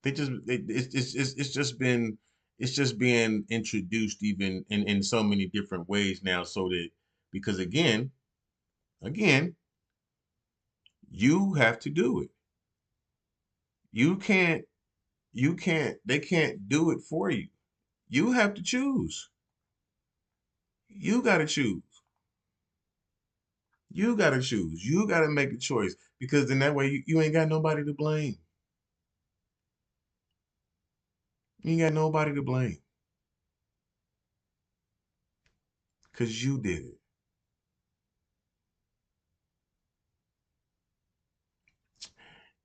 It's just been it's just being introduced even in so many different ways now so that because again you have to do it. You can't they can't do it for you. You have to choose. You got to choose. You got to choose. You got to make a choice because then that way you ain't got nobody to blame. You ain't got nobody to blame because you did it.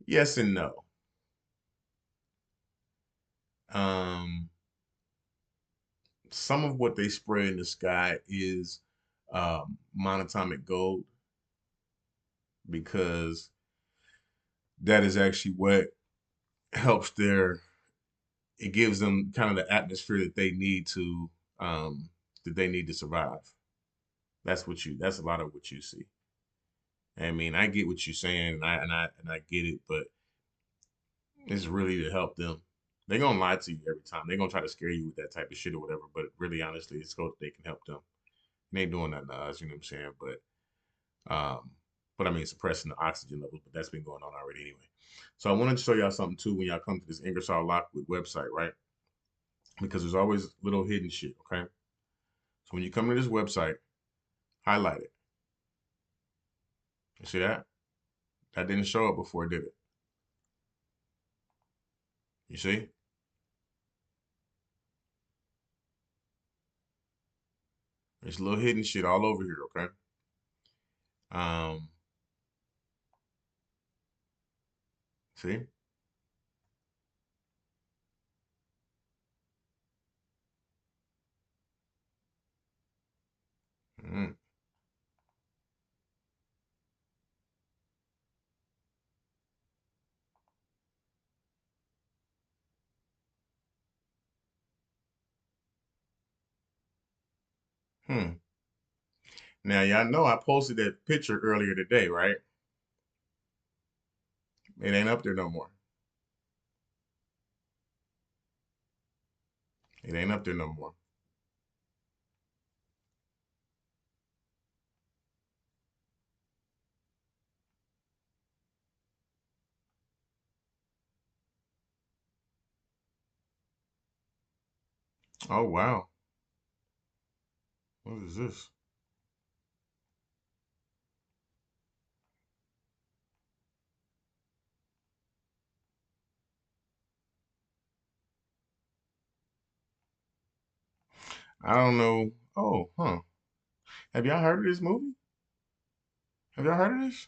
Yes and no. Um, some of what they spray in the sky is monatomic gold because that is actually what helps their it gives them kind of the atmosphere um, that they need to survive. That's a lot of what you see. I mean, I get what you're saying, and I get it, but it's really to help them. They're gonna lie to you every time. They're gonna try to scare you with that type of shit or whatever. But really, honestly, it's so they can help them. They ain't doing nothing to us, you know what I'm saying? Um, but I mean, suppressing the oxygen levels. But that's been going on already anyway. So I wanted to show y'all something too when y'all come to this Ingersoll Lockwood website, right? Because there's always little hidden shit. Okay. So when you come to this website, highlight it. You see that? That didn't show up before, did it? You see? There's little hidden shit all over here. Okay. Um, see? Mm. Hmm. Now y'all know I posted that picture earlier today, right? It ain't up there no more. It ain't up there no more. Oh wow. What is this? I don't know. Oh, huh. Have y'all heard of this movie? Have y'all heard of this?